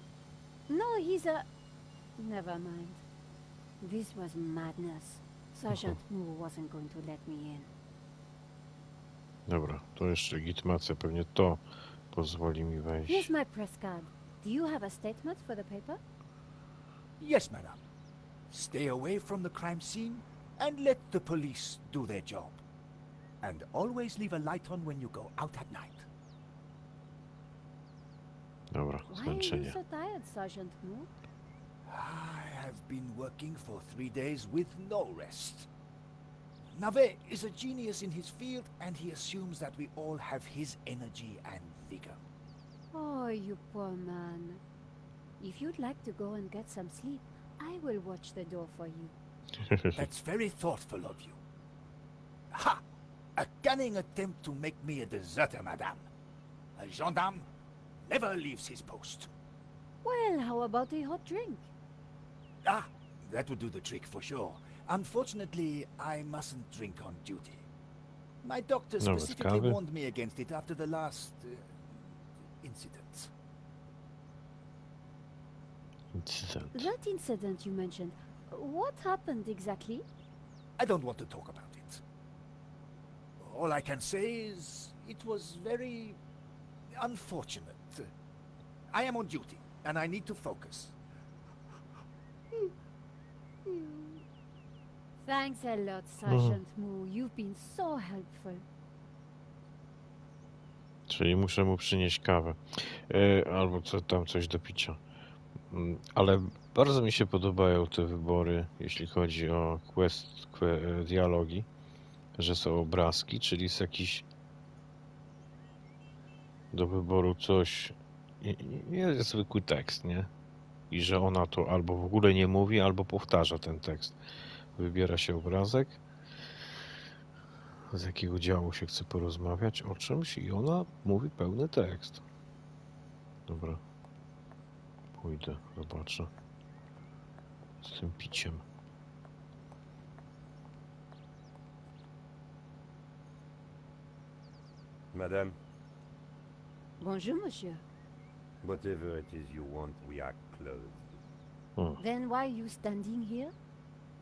No, he's a... Never mind. This was madness. Sergeant Mu wasn't going to let me in. Dobra, to jeszcze legitymacja, pewnie to pozwoli mi wejść. Here's my press card. Do you have a statement for the paper? Yes, madame. Stay away from the crime scene and let the police do their job. And always leave a light on when you go out at night. Dobra, Why are zmęczenie. you so tired, Sergeant Mu? I have been working for 3 days with no rest. Navet is a genius in his field, and he assumes that we all have his energy and vigor. Oh, you poor man. If you'd like to go and get some sleep, I will watch the door for you. That's very thoughtful of you. Ha! A cunning attempt to make me a deserter, madame. A gendarme never leaves his post. Well, how about a hot drink? Ah, that would do the trick for sure. Unfortunately, I mustn't drink on duty. My doctor Nawet specifically kawy? warned me against it after the last incident. Incydent. That incident you mentioned, what happened exactly? I don't want to talk about it. All I can say is it was very unfortunate. I am on duty, and I need to focus. Thanks a lot, Sergeant Moo. You've been so helpful. Czyli muszę mu przynieść kawę. Albo tam coś do picia. Ale bardzo mi się podobają te wybory, jeśli chodzi o dialogi, że są obrazki, czyli jest jakiś do wyboru coś, nie jest zwykły tekst, nie? I że ona to albo w ogóle nie mówi, albo powtarza ten tekst. Wybiera się obrazek, z jakiego działu się chce porozmawiać o czymś i ona mówi pełny tekst. Dobra. Pójdę, zobaczę. Z tym piciem. Madame, Bonjour, monsieur. whatever it is you want, we are closed. Then why are you standing here?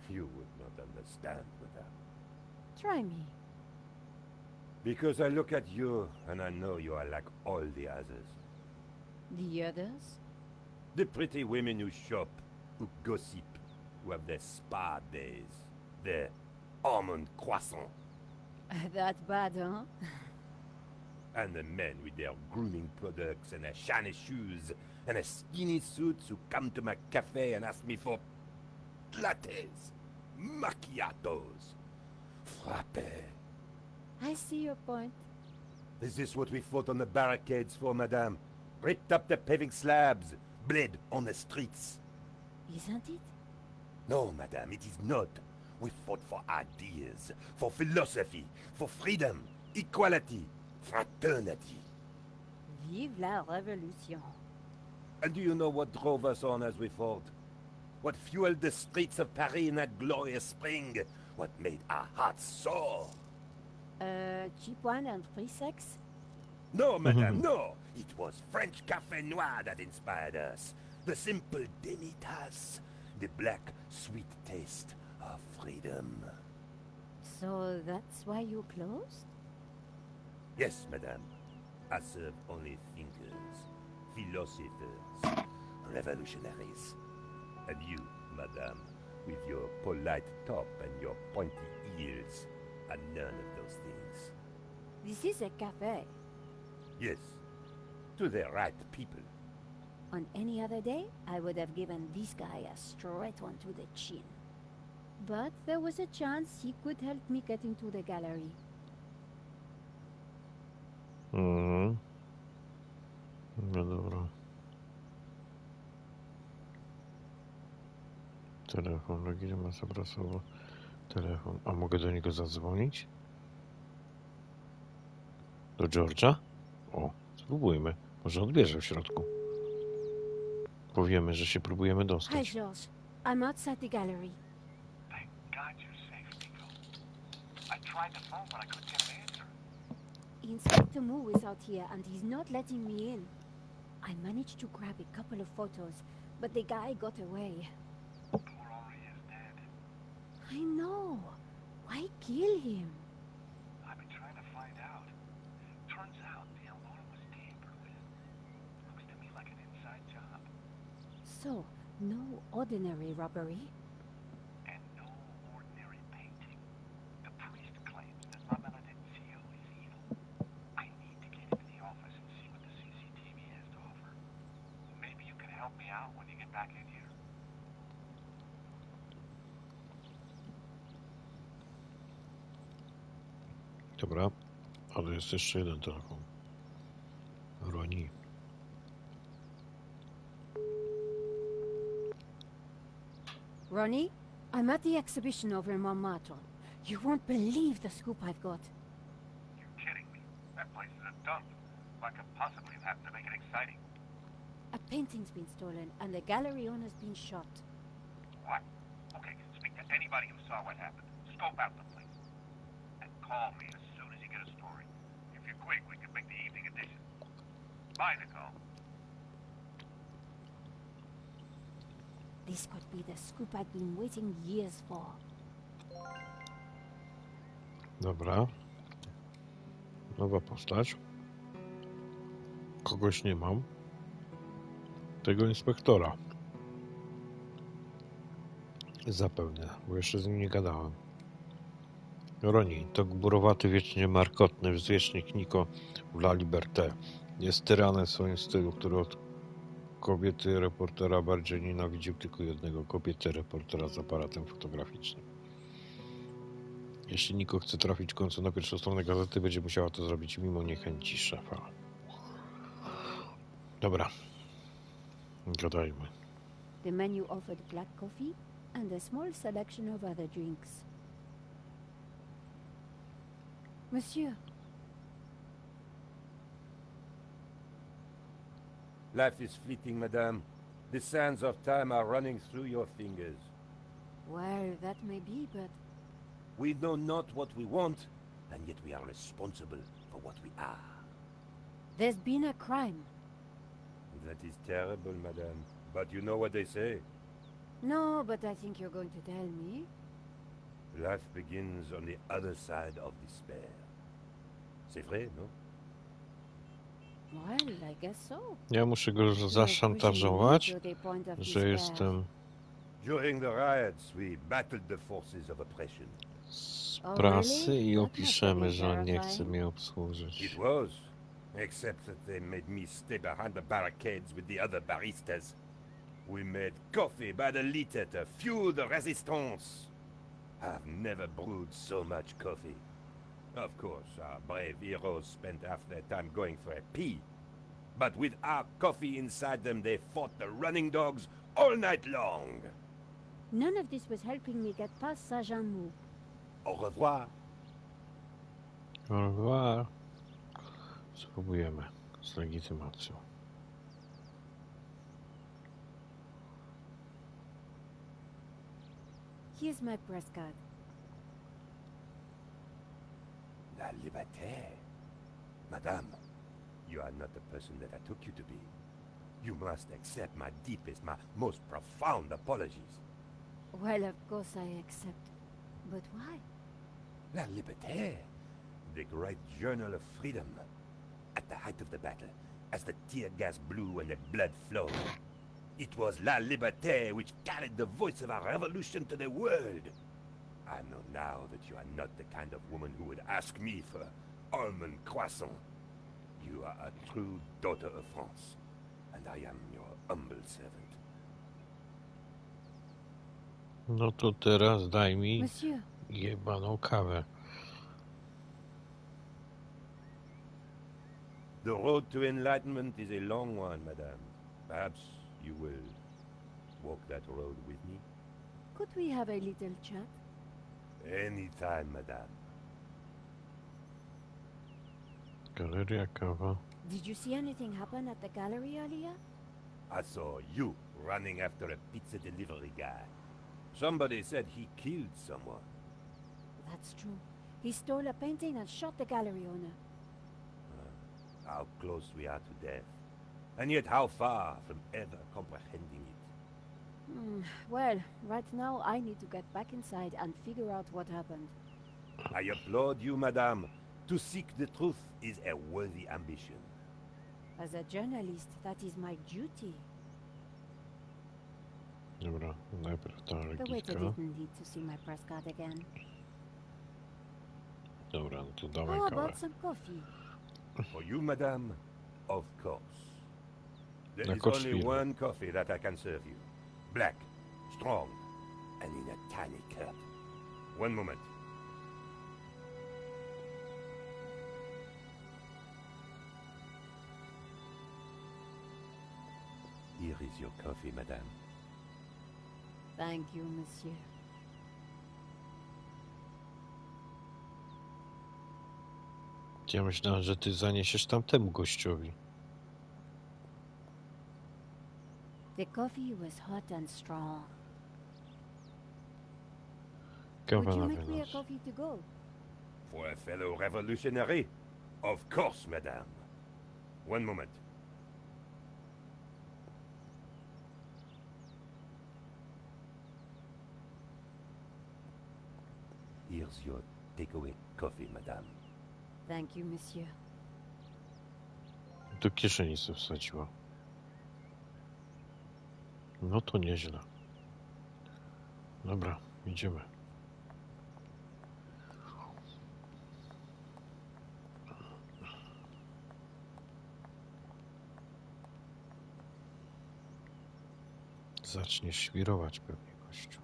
You would not understand, madame. Try me. Because I look at you, and I know you are like all the others. The others? The pretty women who shop, who gossip, who have their spa days, their almond croissant, That bad, huh? and the men with their grooming products and their shiny shoes and their skinny suits who come to my cafe and ask me for lattes, macchiatos, frappe. I see your point. Is this what we fought on the barricades for, madame? Ripped up the paving slabs, bled on the streets. Isn't it? No, madame, it is not. We fought for ideas, for philosophy, for freedom, equality, fraternity. Vive la révolution. And do you know what drove us on as we fought? What fueled the streets of Paris in that glorious spring? What made our hearts soar? Cheap wine and free sex? No, madame, no! It was French Café Noir that inspired us. The simple demi-tasse. The black, sweet taste of freedom. So that's why you closed? Yes, madame. I serve only thinkers, philosophers, revolutionaries. And you, madame, with your polite top and your pointy ears, are none of those things. This is a cafe. Yes, to the right people. On any other day, I would have given this guy a straight one to the chin. But there was a chance he could help me get into the gallery. No dobra. Telefon, legitymacja prasowa. Telefon. A mogę do niego zadzwonić? Do George'a? O, spróbujmy. Może odbierze w środku. Powiemy, że się próbujemy Hi, dostać. George. I'm outside the gallery. Thank God you're safe, Nico. I tried the phone, but I couldn't get an answer. Inspector Moo is out here, and he's not letting me in. I managed to grab a couple of photos, but the guy got away. Poor Henri is dead. I know. Why kill him? I've been trying to find out. Turns out the alarm was tampered with. Looks to me like an inside job. So, no ordinary robbery? And no ordinary painting. The priest claims that La Maledicio is evil. I need to get into the office and see what the CCTV has to offer. Maybe you can help me out when you get back in here. Dobra, ale jest jeszcze jeden telefon. Roni. Ronnie, I'm at the exhibition over in Montmartre. You won't believe the scoop I've got. You're kidding me. That place is a dump. What could possibly have happened to make it exciting? A painting's been stolen, and the gallery owner's been shot. What? Okay, speak to anybody who saw what happened. Scope out the place. And call me as soon as get a story. If you're quick, we can make the evening edition. Bye, Nicole. This could be the scoop I've been waiting years for. Dobra. Nowa postać. Kogoś nie mam. Tego inspektora. Zapewne, bo jeszcze z nim nie gadałem. Roni, to gburowaty, wiecznie markotny wzwiecznik Niko w La Liberté. Jest tyranem w swoim stylu, który od kobiety reportera bardziej nienawidził tylko jednego, kobiety reportera z aparatem fotograficznym. Jeśli Niko chce trafić w końcu na pierwszą stronę gazety, będzie musiała to zrobić mimo niechęci szefa. Dobra. Gadajmy. The menu offered black coffee and a small selection of other drinks. Monsieur. Life is fleeting, madame. The sands of time are running through your fingers. Well, that may be, but... We know not what we want, and yet we are responsible for what we are. There's been a crime. That is terrible, madame. But you know what they say. No, but I think you're going to tell me. Life begins on the other side of despair. C'est vrai, no? Well, I guess so. Ja muszę go zaszantażować, że jestem During the riots, we battled the forces of oppression. z prasy i opiszemy, że on nie chce mnie obsłużyć. It was, except that they made me stay behind the barricades with the other baristas. We made coffee by the liter to fuel the resistance. I've never brewed so much coffee. Of course, our brave heroes spent half their time going for a pee. But with our coffee inside them, they fought the running dogs all night long. None of this was helping me get past Sergeant Mou. Au revoir. Au revoir. Spróbujemy z legitymacją. Here's my press card. La liberté. Madame, you are not the person that I took you to be. You must accept my deepest, my most profound apologies. Well, of course I accept. But why? La liberté. The great journal of freedom. At the height of the battle, as the tear gas blew and the blood flowed, it was La Liberté which carried the voice of our revolution to the world. I know now that you are not the kind of woman who would ask me for almond croissant. You are a true daughter of France, and I am your humble servant. No to teraz daj mi Monsieur. jebaną kawę. The road to enlightenment is a long one, madame. Perhaps you will walk that road with me? Could we have a little chat? Anytime, madame. Galeria kawa. Did you see anything happen at the gallery earlier? I saw you running after a pizza delivery guy. Somebody said he killed someone. That's true. He stole a painting and shot the gallery owner. How close we are to death. And yet how far from ever comprehending it. Well, right now I need to get back inside and figure out what happened. I applaud you, madame. To seek the truth is a worthy ambition. As a journalist, that is my duty. Dobra, najpierw ta The waiter legika. didn't need to see my press card again. Dobra, no to dawaj How kawę. about some coffee? For you, madame, of course. There Na is koszt only firmy. one coffee that I can serve you. Black, strong, and in a tiny cup. One moment. Here is your coffee, madame. Thank you, monsieur. Ja myślałem, że ty zaniesiesz tamtemu gościowi. The coffee was hot and strong. Kawa Would you na make me a wynos. coffee to go? For a fellow revolutionary? Of course, madame. One moment. Here's your takeaway coffee, madame. Thank you, monsieur. Do kieszeni sobie wsadziła. No to nieźle. Dobra, idziemy. Zacznie świrować pewnie gościu.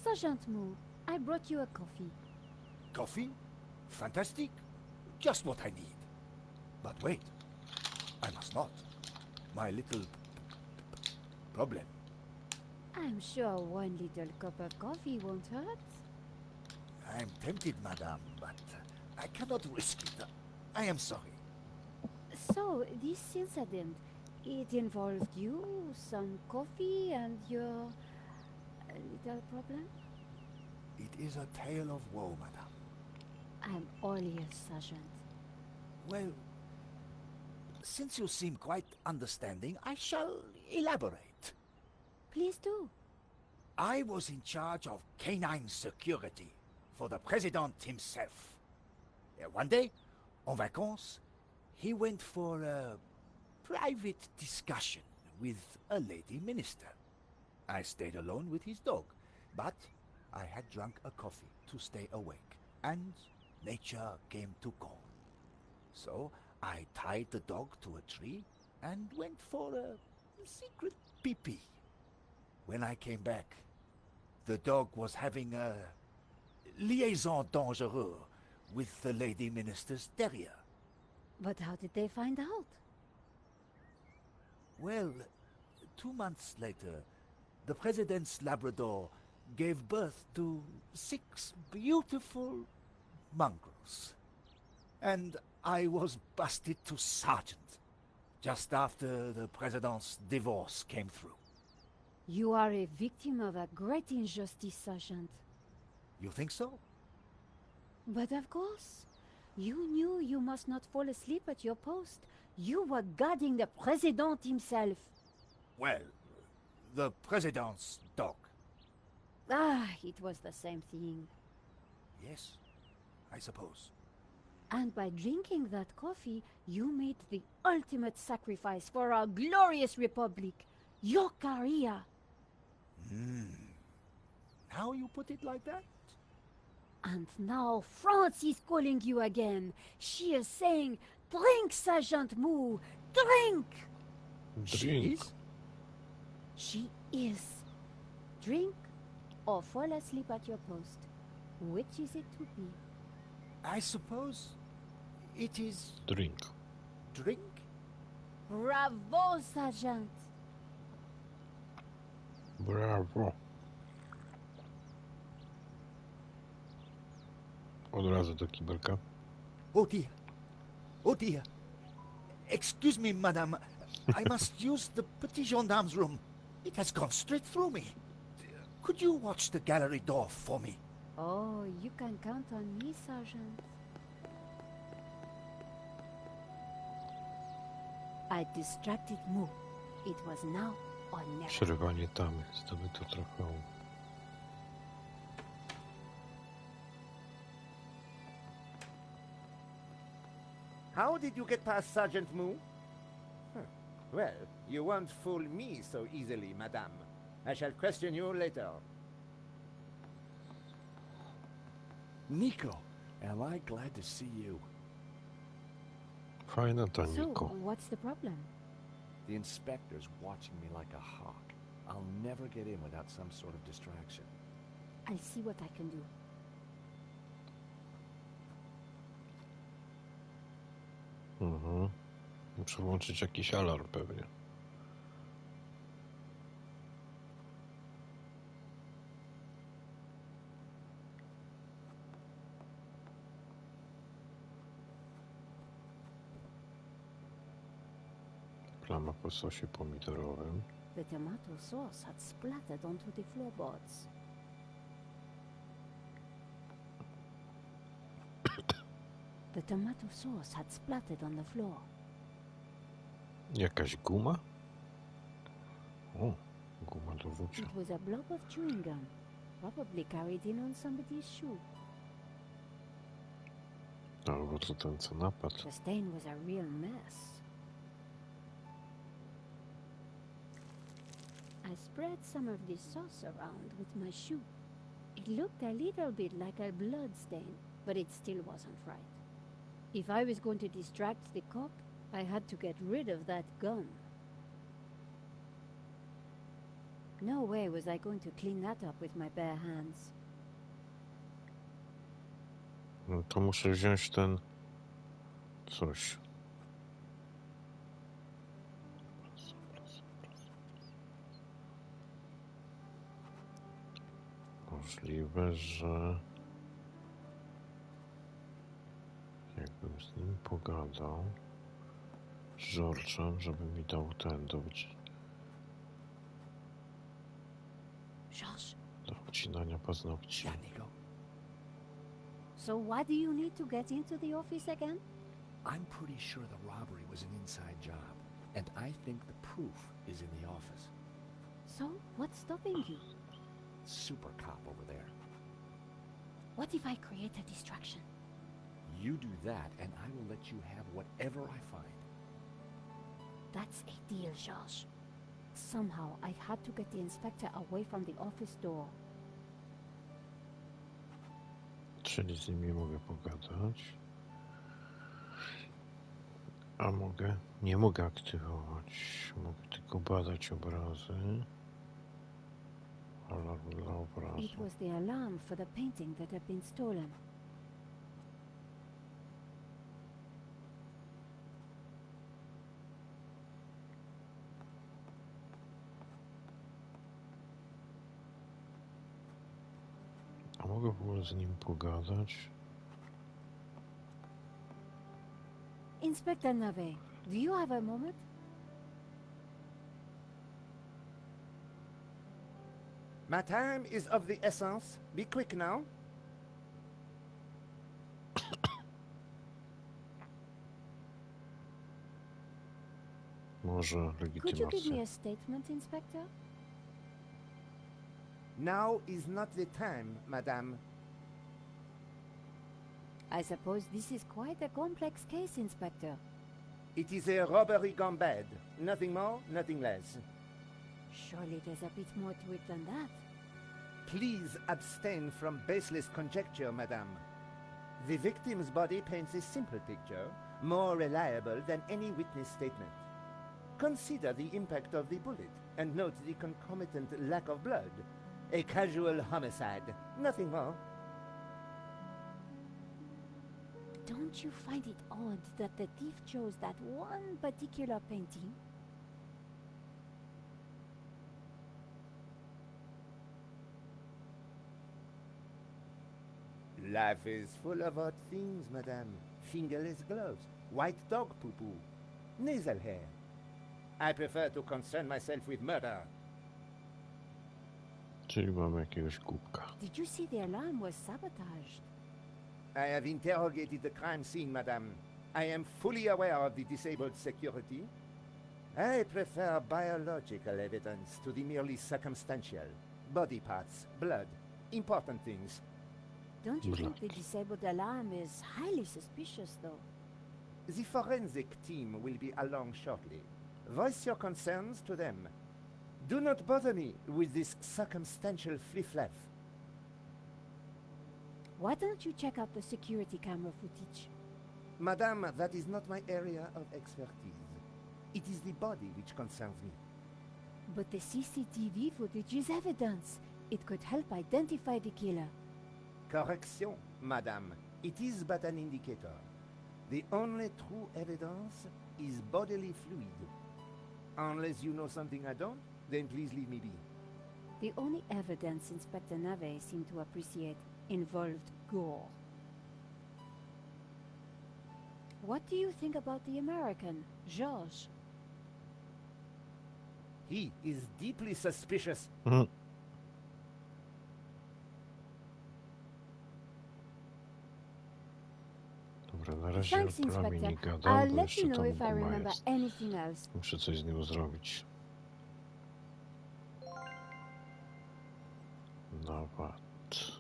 Sergeant Moo, I brought you a coffee. Coffee? Fantastic. Just what I need. But wait. I must not. My little problem. I'm sure one little cup of coffee won't hurt. I'm tempted, madame, but I cannot risk it. I am sorry. So, this incident, it involved you, some coffee, and your little problem? It is a tale of woe, madame. I'm all ears, Sergeant. Well, since you seem quite understanding, I shall elaborate. Please do. I was in charge of canine security for the president himself. One day, en vacances, he went for a private discussion with a lady minister. I stayed alone with his dog, but I had drunk a coffee to stay awake, and nature came to call. So I tied the dog to a tree and went for a secret pee-pee. When I came back, the dog was having a liaison dangereuse with the lady minister's terrier. But how did they find out? Well, 2 months later, the president's Labrador gave birth to 6 beautiful mongrels. And I was busted to sergeant just after the president's divorce came through. You are a victim of a great injustice, Sergeant. You think so? But of course. You knew you must not fall asleep at your post. You were guarding the president himself. Well, the president's dog. Ah, it was the same thing. Yes, I suppose. And by drinking that coffee, you made the ultimate sacrifice for our glorious republic. Your career. Now you put it like that? And now France is calling you again. She is saying, drink, Sergeant Moo, drink! Drink. She is. Drink or fall asleep at your post. Which is it to be? I suppose it is Drink. drink? Bravo, Sergeant! Brawo. Od razu do kibelka. Oh dear. Oh dear. Excuse me, madame. I must use the petit gendarme's room. It has gone straight through me. Could you watch the gallery door for me? Oh, you can count on me, Sergeant. I distracted Moo. It was now or never. Przerywanie tamy. Zdoby to trochę. How did you get past Sergeant Moo? Well, you won't fool me so easily, madame. I shall question you later. Nico, am I glad to see you. Fajna ta So, Niko. what's the problem? The inspector's watching me like a hawk. I'll never get in without some sort of distraction. I'll see what I can do. Muszę włączyć jakiś alarm pewnie. Plama po sosie pomidorowym. The tomato sauce had splattered onto the floorboards. The tomato sauce had splattered on the floor. Jakaś guma? O, guma do wycia. It was a blob of chewing gum, probably carried in on somebody's shoe. Albo to ten, co napadł. The stain was a real mess. I spread some of this sauce around with my shoe. It looked a little bit like a blood stain, but it still wasn't right. If I was going to distract the cop, I had to get rid of that gum. No way was I going to clean that up with my bare hands. No to muszę wziąć ten... coś. Możliwe, że... jakbym z nim pogadał, z George'em, żeby mi dał ten do wycinania paznokci. So why do you need to get into the office again? I'm pretty sure the robbery was an inside job, and I think the proof is in the office. So, what's stopping you? Super cop over there. What if I create a distraction? You do that, and I will let you have whatever I find. That's a deal, Josh. Somehow, I had to get the inspector away from the office door. Czyli z nimi mogę pogadać. A mogę... nie mogę aktywować. Mogę tylko badać obrazy. Alarm dla obrazu. It was the alarm for the painting that had been stolen. A mogę w ogóle z nim pogadać? Inspector Nave, do you have a moment? My time is of the essence. Be quick now. Może Could you give me legitymację. a statement, Inspector? Now is not the time, madame. I suppose this is quite a complex case, Inspector. It is a robbery gone bad. Nothing more, nothing less. Surely there's a bit more to it than that. Please abstain from baseless conjecture, madame. The victim's body paints a simple picture, more reliable than any witness statement. Consider the impact of the bullet, and note the concomitant lack of blood. A casual homicide, nothing more. Don't you find it odd that the thief chose that one particular painting? Life is full of odd things, madame. Fingerless gloves, white dog poo-poo, nasal hair. I prefer to concern myself with murder. Czyli mamy jakiegoś kubka. Did you see the alarm was sabotaged? I have interrogated the crime scene, madame. I am fully aware of the disabled security. I prefer biological evidence to the merely circumstantial. Body parts, blood, important things. Don't you think the disabled alarm is highly suspicious, though? The forensic team will be along shortly. Voice your concerns to them. Do not bother me with this circumstantial fliff-flaff. Why don't you check out the security camera footage? Madame, that is not my area of expertise. It is the body which concerns me. But the CCTV footage is evidence. It could help identify the killer. Correction, madame. It is but an indicator. The only true evidence is bodily fluid. Unless you know something I don't, then please leave me be. The only evidence Inspector Nave seemed to appreciate involved gore. What do you think about the American, George? He is deeply suspicious. Dobra, na razie Thanks, o plamie nie Inspector. gadam, I'll bo let jeszcze you know tam if I guma remember jest. anything else. Muszę coś z nim zrobić. Nawet.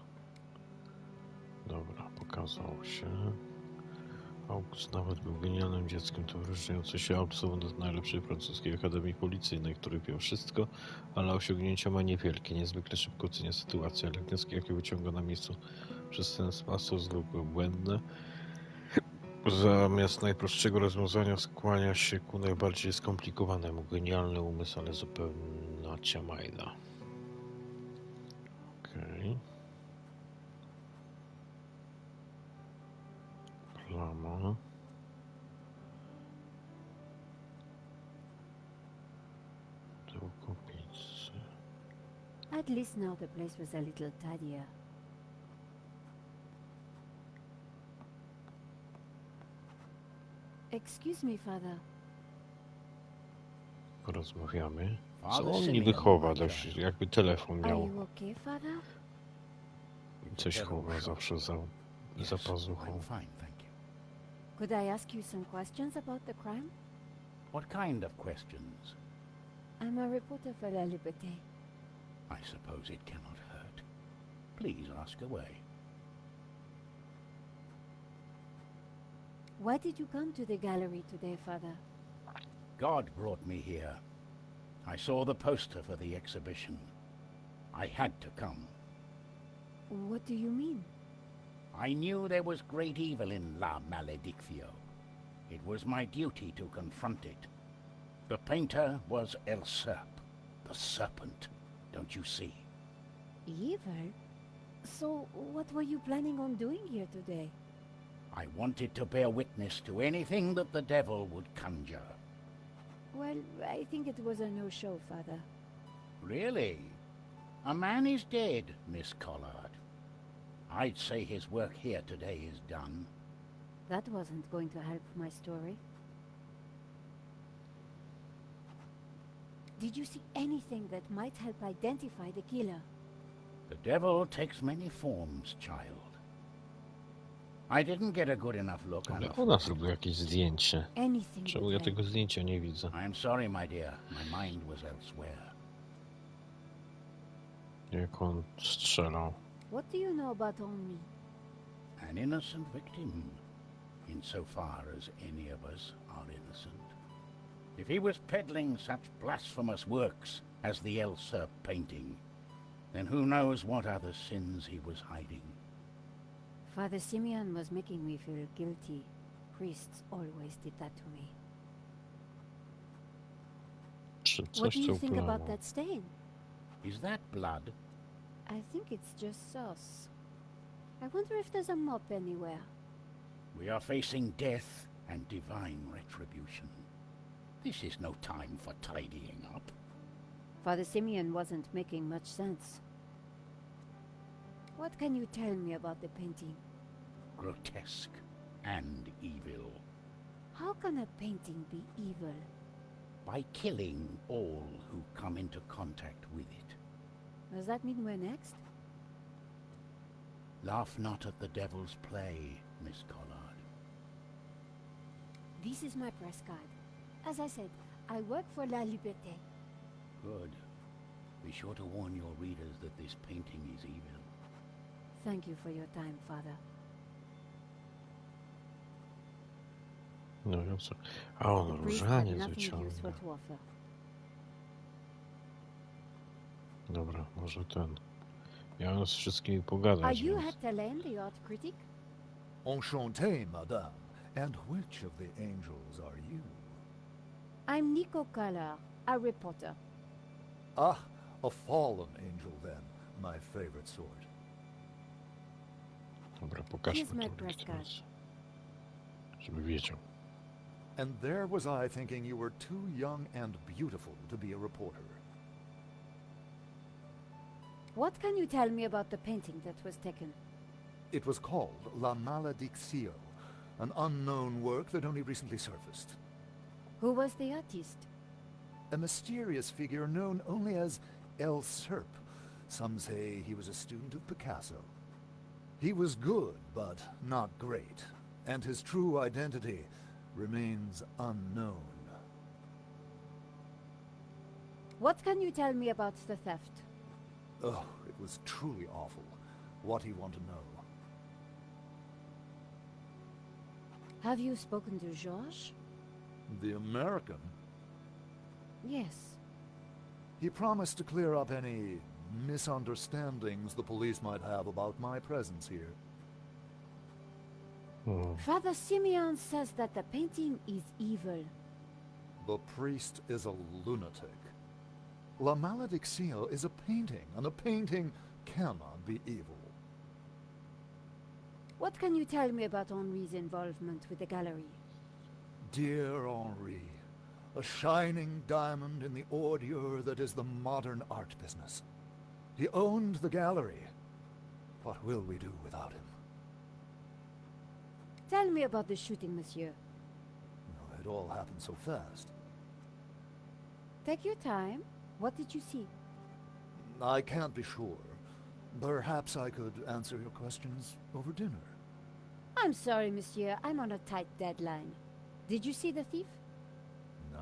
Dobra, pokazał się. August nawet był genialnym dzieckiem, to wyróżniający się absolwent najlepszej francuskiej akademii policyjnej, który wie wszystko, ale osiągnięcia ma niewielkie. Niezwykle szybko ocenia sytuację, ale wnioski, jakie wyciąga na miejscu przestępstwa, są zwykle błędne. Zamiast najprostszego rozwiązania skłania się ku najbardziej skomplikowanemu. Genialny umysł, ale zupełna ciamajda. Okej. Plama. Tyłko pizzy. At least now the place was a little tidier. Excuse me, Father. Porozmawiamy. Co Father on Simeon, niby chowa? my Dość, child. jakby telefon Are miał. you okay, Father? Coś chowa zawsze za Yes, pazuchą. I'm fine, thank you. Could I ask you some questions about the crime? What kind of questions? I'm a reporter for La Liberté. I suppose it cannot hurt. Please ask away. Why did you come to the gallery today, Father? God brought me here. I saw the poster for the exhibition. I had to come. What do you mean? I knew there was great evil in La Maledictio. It was my duty to confront it. The painter was El Serp, the serpent, don't you see? Evil? So, what were you planning on doing here today? I wanted to bear witness to anything that the devil would conjure. Well, I think it was a no-show, Father. Really? A man is dead, Miss Collard. I'd say his work here today is done. That wasn't going to help my story. Did you see anything that might help identify the killer? The devil takes many forms, child. I didn't get a good enough look on Ale it. ona zrobiła jakieś zdjęcie. Anything Czemu would ja help. tego zdjęcia nie widzę? I'm sorry, my dear. My mind was elsewhere. Jak on strzelał. What do you know about me? An innocent victim, insofar as any of us are innocent. If he was peddling such blasphemous works as the El Serp painting, then who knows what other sins he was hiding. Father Simeon was making me feel guilty. Priests always did that to me. Czy What coś do you co think about plamo? that stain? Is that blood? I think it's just sauce. I wonder if there's a mop anywhere. We are facing death and divine retribution. This is no time for tidying up. Father Simeon wasn't making much sense. What can you tell me about the painting? Grotesque and evil. How can a painting be evil? By killing all who come into contact with it. Does that mean we're next? Laugh not at the devil's play, Miss Collard. This is my press card. As I said, I work for La Liberté. Good. Be sure to warn your readers that this painting is evil. Thank you for your time, Father. No i o co? A on The priest had różaniec nothing wyciąga. useful to offer. Dobra, może ten. Ja z wszystkimi Are pogadać, you więc... Hectorlaine, the art critic? Enchanté, madame. And which of the angels are you? I'm Nico Collard, a reporter. Ah, a fallen angel then. My favorite sort. Dobra, pokażmy Here's my tą press card. legitymację. Żeby wiedział. And there was I thinking you were too young and beautiful to be a reporter. What can you tell me about the painting that was taken? It was called La Maledictio, an unknown work that only recently surfaced. Who was the artist? A mysterious figure known only as El Serp. Some say he was a student of Picasso. He was good, but not great. and his true identity remains unknown. What can you tell me about the theft? Oh, it was truly awful. What do you want to know? Have you spoken to Georges? The American? Yes. He promised to clear up any misunderstandings the police might have about my presence here. Father Simeon says that the painting is evil. The priest is a lunatic. La Maledicción is a painting, and a painting cannot be evil. What can you tell me about Henri's involvement with the gallery? Dear Henri, a shining diamond in the ordure that is the modern art business. He owned the gallery. What will we do without him? Tell me about the shooting, monsieur. Oh, it all happened so fast. Take your time. What did you see? I can't be sure. Perhaps I could answer your questions over dinner. I'm sorry, monsieur. I'm on a tight deadline. Did you see the thief?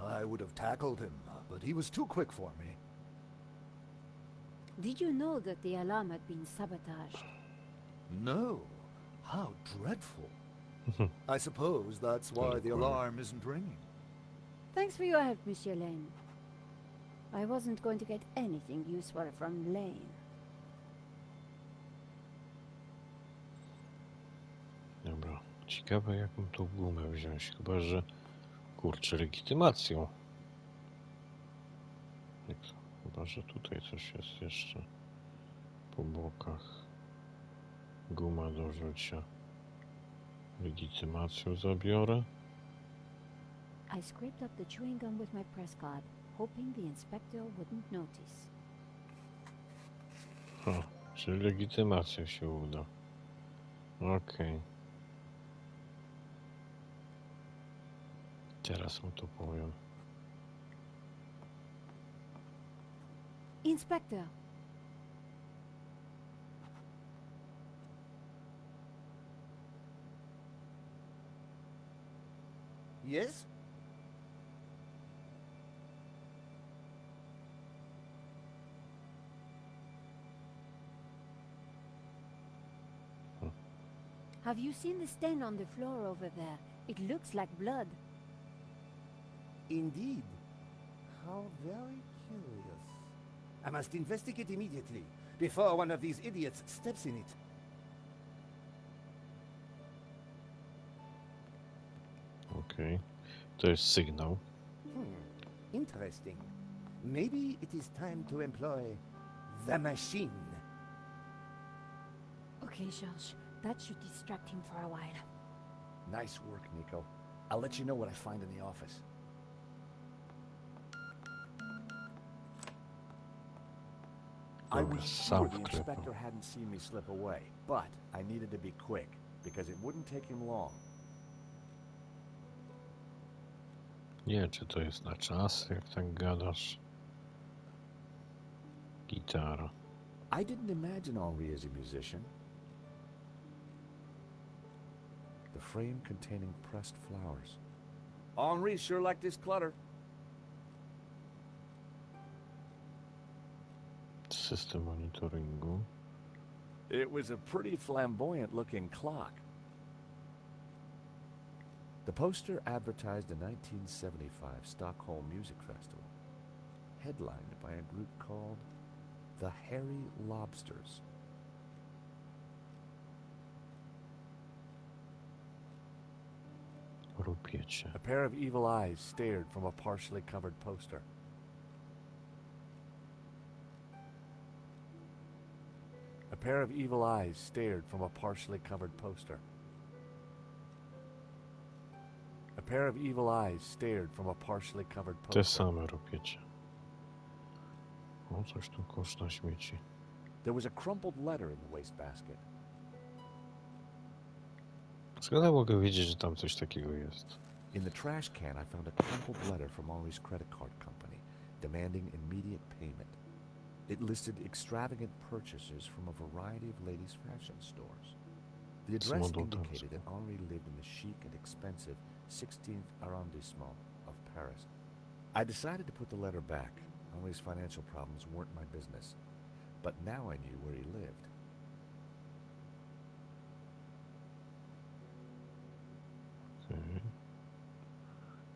I would have tackled him, but he was too quick for me. Did you know that the alarm had been sabotaged? No. How dreadful. I suppose that's why the alarm isn't ringing. Thanks for your help, Monsieur Lane. I wasn't going to get anything useful from Lane. Dobra, ciekawe jaką tą gumę wziąć, chyba że kurczę legitymacją. Jak to? Chyba że tutaj coś jest jeszcze po bokach. Guma do rzucia. Legitymacją zabiorę. I scraped up the chewing gum with my press card, hoping the inspector wouldn't notice. Czyli legitymacja się uda. Okej. Teraz mu to powiem. Inspector! Yes? Have you seen the stain on the floor over there? It looks like blood. Indeed. How very curious. I must investigate immediately, before one of these idiots steps in it. Okej. To jest sygnał. Interesting. Maybe it is time to employ the machine. Okay, Georges. That should distract him for a while. Nice work, Nico. I'll let you know what I find in the office. I was sure the inspector hadn't seen me slip away, but I needed to be quick, because it wouldn't take him long. Nie wiem, czy to jest na czas, jak tak gadasz. Gitara. I didn't imagine Henri as a musician. The frame containing pressed flowers. Henri sure liked his clutter. System monitoringu. It was a pretty flamboyant-looking clock. The poster advertised the 1975 Stockholm Music Festival, headlined by a group called the Hairy Lobsters. Rupiecie. A pair of evil eyes stared from a partially covered poster. A pair of evil eyes stared from a partially covered poster. A pair of evil eyes stared from a partially covered poster. Te same rupiecie. O, coś tu kosz na śmieci. There was a crumpled letter in the wastebasket. Skąd ja mogę wiedzieć, że tam coś takiego jest? In the trash can, I found a crumpled letter from Henri's credit card company, demanding immediate payment. It listed extravagant purchases from a variety of ladies' fashion stores. The address model indicated that Henri lived in the chic and expensive 16th arrondissement of Paris. I decided to put the letter back. Henri's financial problems weren't my business. But now I knew where he lived. Okay.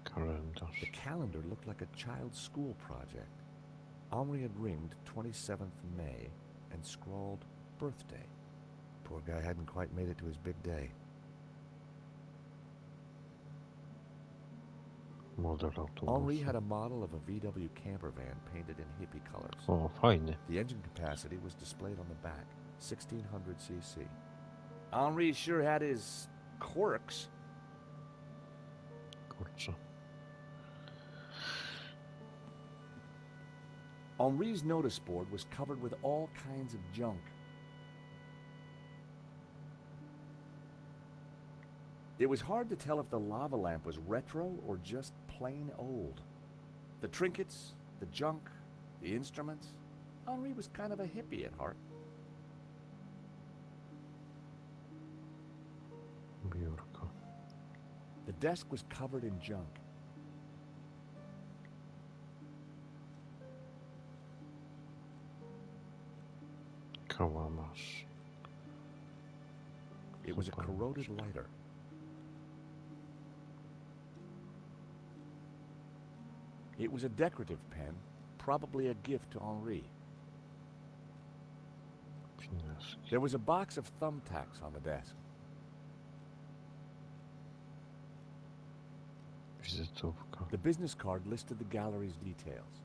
Calendar. The calendar looked like a child's school project. Henri had ringed 27th May and scrawled birthday. Poor guy hadn't quite made it to his big day. Model autobusu. Henri had a model of a VW camper van painted in hippie colors. O, fajny. The engine capacity was displayed on the back, 1600 cc. Henri sure had his quirks. Kurczę. Henri's notice board was covered with all kinds of junk. It was hard to tell if the lava lamp was retro or just plain old. The trinkets, the junk, the instruments. Henri was kind of a hippie at heart. Biurko. The desk was covered in junk. Kałamarz. It was a corroded lighter. It was a decorative pen, probably a gift to Henri. Pineski. There was a box of thumbtacks on the desk. Wizytówka. The business card listed the gallery's details.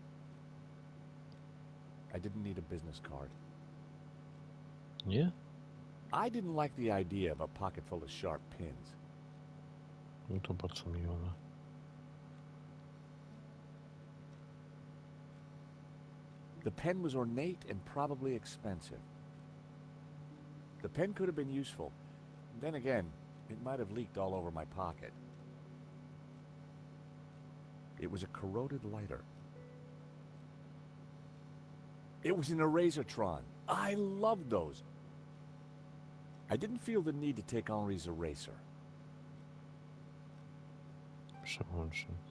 I didn't need a business card. Nie? I didn't like the idea of a pocket full of sharp pins. No to bardzo miłe. The pen was ornate and probably expensive. The pen could have been useful. Then again, it might have leaked all over my pocket. It was a corroded lighter. It was an Erasertron. I loved those. I didn't feel the need to take Henri's eraser. Przełącznik.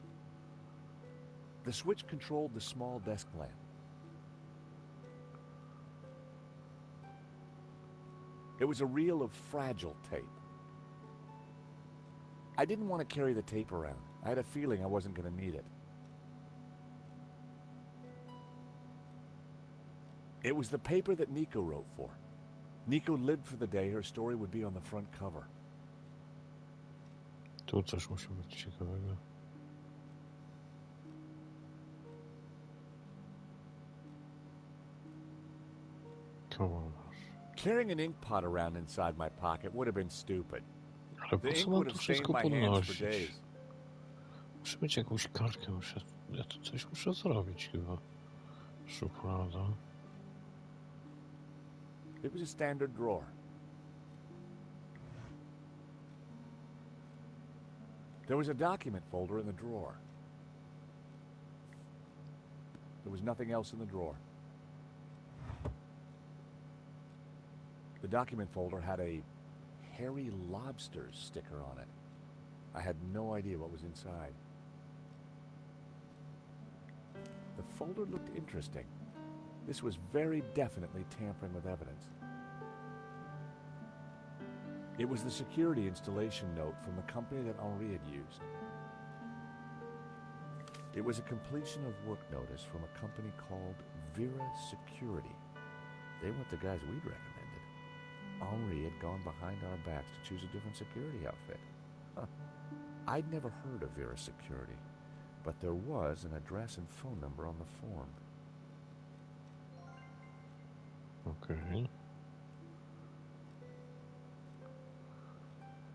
The switch controlled the small desk lamp. It was a reel of fragile tape. I didn't want to carry the tape around. I had a feeling I wasn't going to need it. It was the paper that Nico wrote for. Nico lived for the day her story would be on the front cover. Tu coś musi być ciekawego. Kałamarz. Carrying an ink pot around inside my pocket would have been stupid. Ale po The co ink mam would to have stained wszystko my hands for podnosić? days. Muszę mieć jakąś kartkę, ja tu coś muszę zrobić chyba. Szuflada. It was a standard drawer. There was a document folder in the drawer. There was nothing else in the drawer. The document folder had a hairy lobsters sticker on it. I had no idea what was inside. The folder looked interesting. This was very definitely tampering with evidence. It was the security installation note from the company that Henri had used. It was a completion of work notice from a company called Vera Security. They weren't the guys we'd recommended. Henri had gone behind our backs to choose a different security outfit. Huh. I'd never heard of Vera Security, but there was an address and phone number on the form. Okej.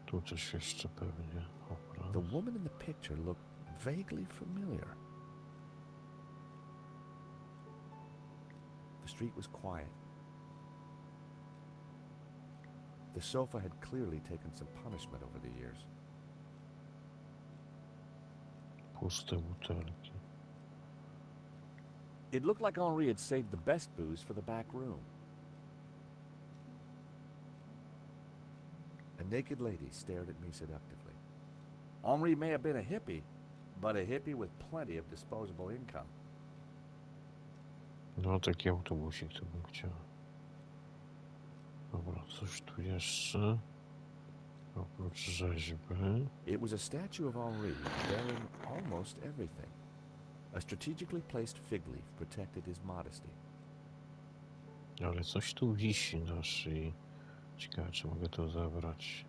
Tu coś jeszcze pewnie. Obraz. The woman in the picture looked vaguely familiar. The street was quiet. The sofa had clearly taken some punishment over the years. Puste butelki. It looked like Henri had saved the best booze for the back room. A naked lady stared at me seductively. Henri may have been a hippie, but a hippie with plenty of disposable income. No, taki autobusik to bym chciał. Dobra, coś tu jeszcze. Oprócz rzeźby. It was a statue of Henri bearing almost everything. A strategically placed fig leaf protected his modesty. Ale coś tu wisi na szyi. Ciekawe, czy mogę to zabrać.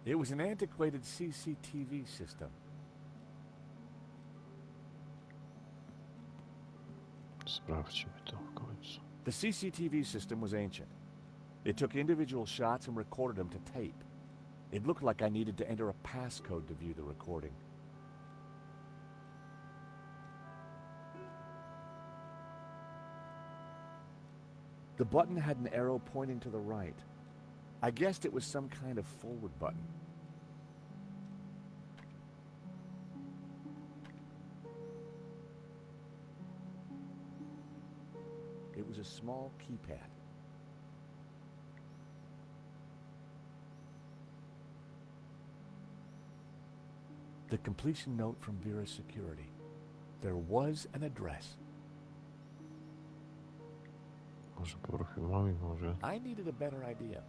It was an antiquated CCTV system. Sprawdźmy to w końcu. The CCTV system was ancient. It took individual shots and recorded them to tape. It looked like I needed to enter a passcode to view the recording. The button had an arrow pointing to the right. I guessed it was some kind of forward button. It was a small keypad. The completion note from Vera's security. There was an address. Może porofimowi, może. I needed a better idea.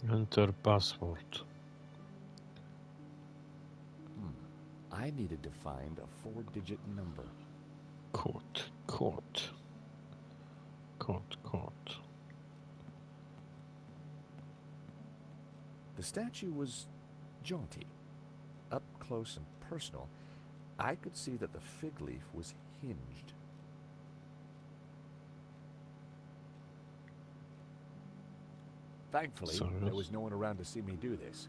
Enter password. I needed to find a 4-digit number. Kod. The statue was jaunty. Up close and personal, I could see that the fig leaf was hinged. Thankfully, there was no one around to see me do this.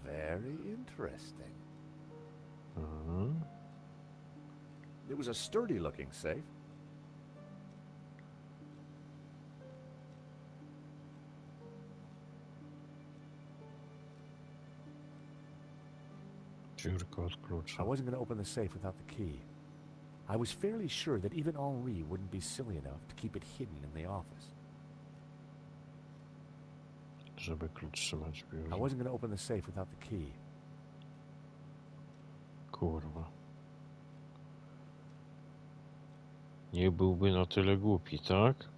Very interesting. It was a sturdy-looking safe. I wasn't going to open the safe without the key. I was fairly sure that even Henri wouldn't be silly enough to keep it hidden in the office. Żeby klucz trzymać w biurze. I wasn't going to open the safe without the key. Kurwa. Nie byłby na tyle głupi, tak?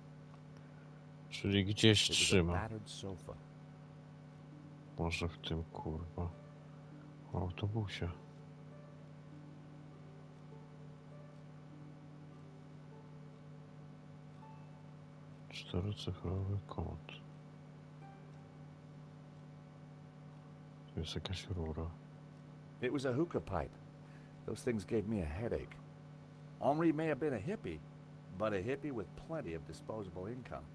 Czyli gdzieś trzyma. Może w tym, kurwa, autobusie. Czterocyfrowy kod. Tu jest jakaś rura. It was a hookah pipe. Those things gave me a headache. Henri may have been a hippie, but a hippie with plenty of disposable income.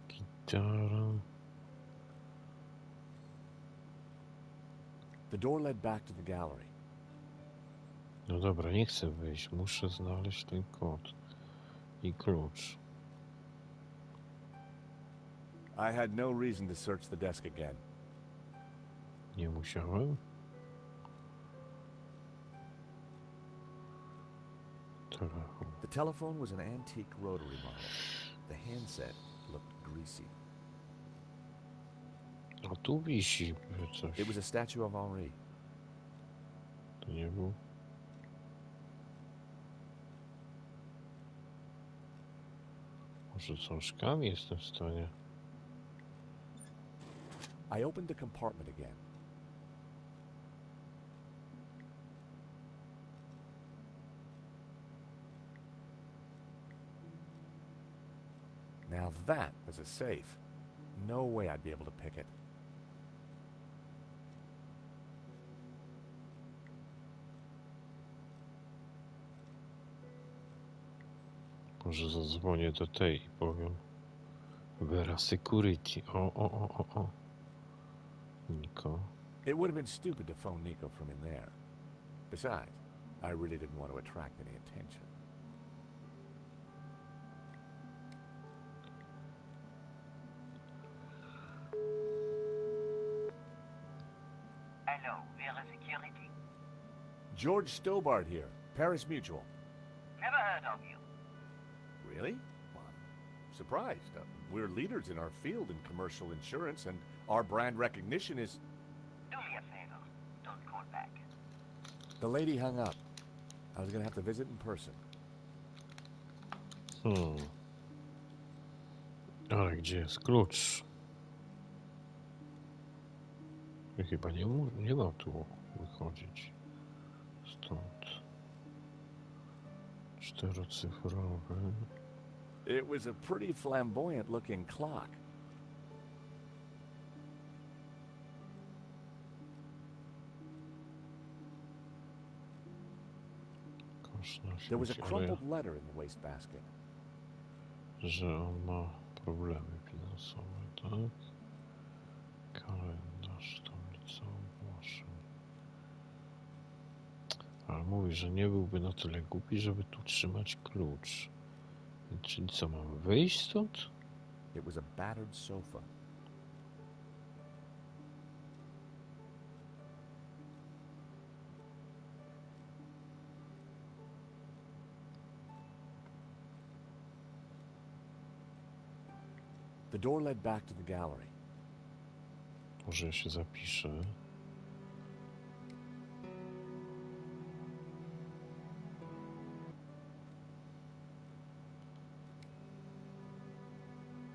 Gitara. The door led back to the gallery. No dobra, nie chcę wyjść. Muszę znaleźć ten kod i klucz. I had no reason to search the desk again. Nie musiałem. Telefon. The telephone was an antique rotary model. The handset looked greasy. A tu wisi coś. It was a statue of Henri. To nie był. Może czążkami jestem w stanie. I opened the compartment again. Now that was a safe. No way I'd be able to pick it. Może zadzwonię do tej i powiem. Vera Security. O. Nico. It would have been stupid to phone Nico from in there. Besides, I really didn't want to attract any attention. Hello, Vera Security. George Stobart here, Paris Mutual. Never heard of you. Really? Well, I'm surprised. We're leaders in our field in commercial insurance, and our brand recognition is... Do me a favor. Don't call back. The lady hung up. I was gonna have to visit in person. Ale gdzie jest klucz? Chyba nie ma tu wychodzić. Stąd. 4-cyfrowy. It was a pretty flamboyant-looking clock. There was a crumpled letter in the wastebasket. Że on ma problemy finansowe, tak? Kalendarz, tablica ogłoszeń. Ale mówi, że nie byłby na tyle głupi, żeby tu trzymać klucz. Czyli co, mamy wyjść stąd? It was a battered sofa. The door led back to the gallery. Może ja się zapiszę.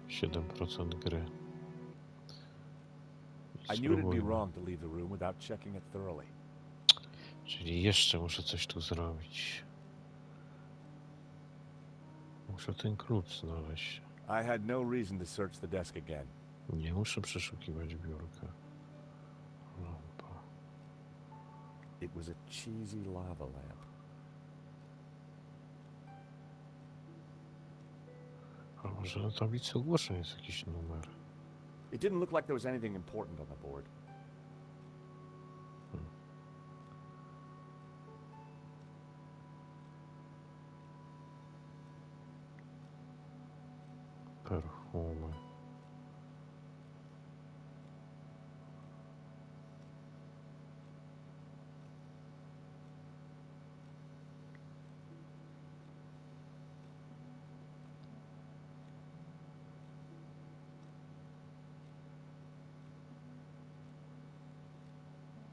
%7% gry. I knew it'd be wrong to leave the room without checking it thoroughly. Czyli jeszcze muszę coś tu zrobić. Muszę ten klucz znaleźć. I had no reason to search the desk again. Nie muszę przeszukiwać biurka. Lampa. It was a cheesy lava lamp. A może na tablicy ogłoszeń jest jakiś numer? It didn't look like there was anything important on the board. Perfumy.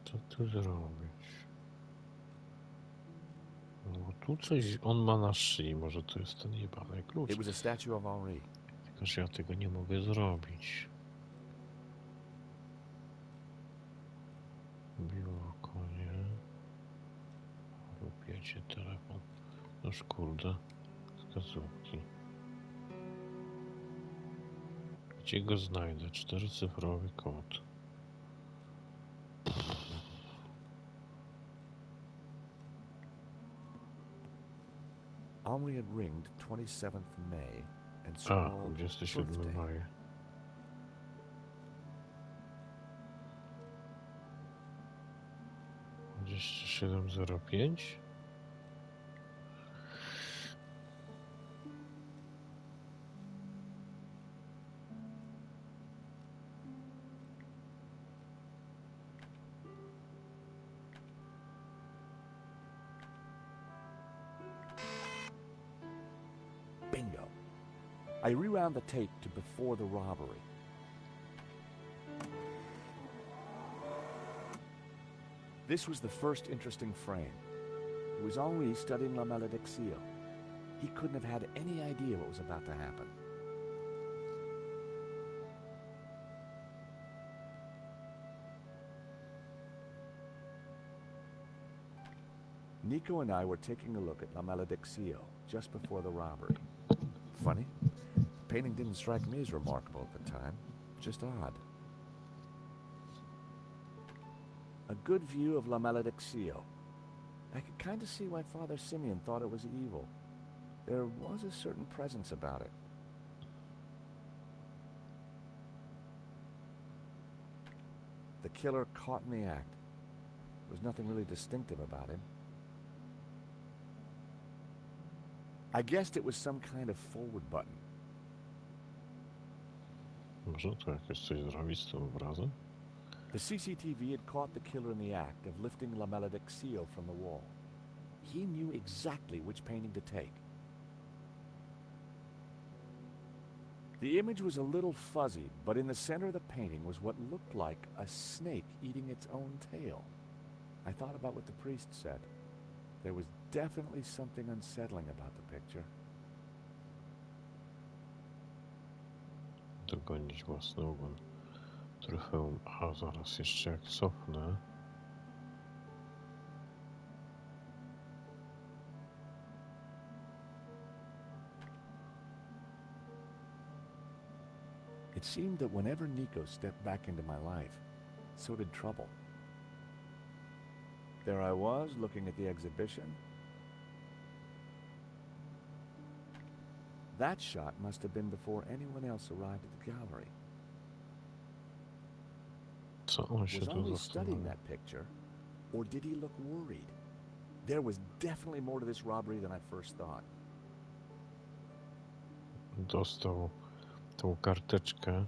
Co tu zrobić? No bo tu coś on ma na szyi, może to jest ten jebany klucz. It was a statue of Henri. Tylko że ja tego nie mogę zrobić. Biło konie. Lubiecie telefon. Noż kurde. Wskazówki. Gdzie go znajdę? 4-cyfrowy kod. Henri had ringed 27th May and A, scrawled 27 birthday. maja. Gdzieś 705? Bingo. I rewound the tape to before the robbery. This was the first interesting frame. It was Henri studying La Malédiction. He couldn't have had any idea what was about to happen. Nico and I were taking a look at La Malédiction just before the robbery. Funny, the painting didn't strike me as remarkable at the time, just odd. A good view of La Malédiction. I could kind of see why Father Simeon thought it was evil. There was a certain presence about it. The killer caught in the act. There was nothing really distinctive about him. I guessed it was some kind of forward button. Może to jakieś coś zrobić z tym obrazem? The CCTV had caught the killer in the act of lifting La Melodic seal from the wall. He knew exactly which painting to take. The image was a little fuzzy, but in the center of the painting was what looked like a snake eating its own tail. I thought about what the priest said. There was definitely something unsettling about the picture. Dogonić własny ogon. Trofeum A, zaraz jeszcze jak cofnę. It seemed that whenever Nico stepped back into my life, so did trouble. There I was, looking at the exhibition. That shot must have been before anyone else arrived at the gallery. Co on się Was tu Ollie studying zastanawia? that picture, or did he look worried? There was definitely more to this robbery than I first thought. Dostał tą karteczkę.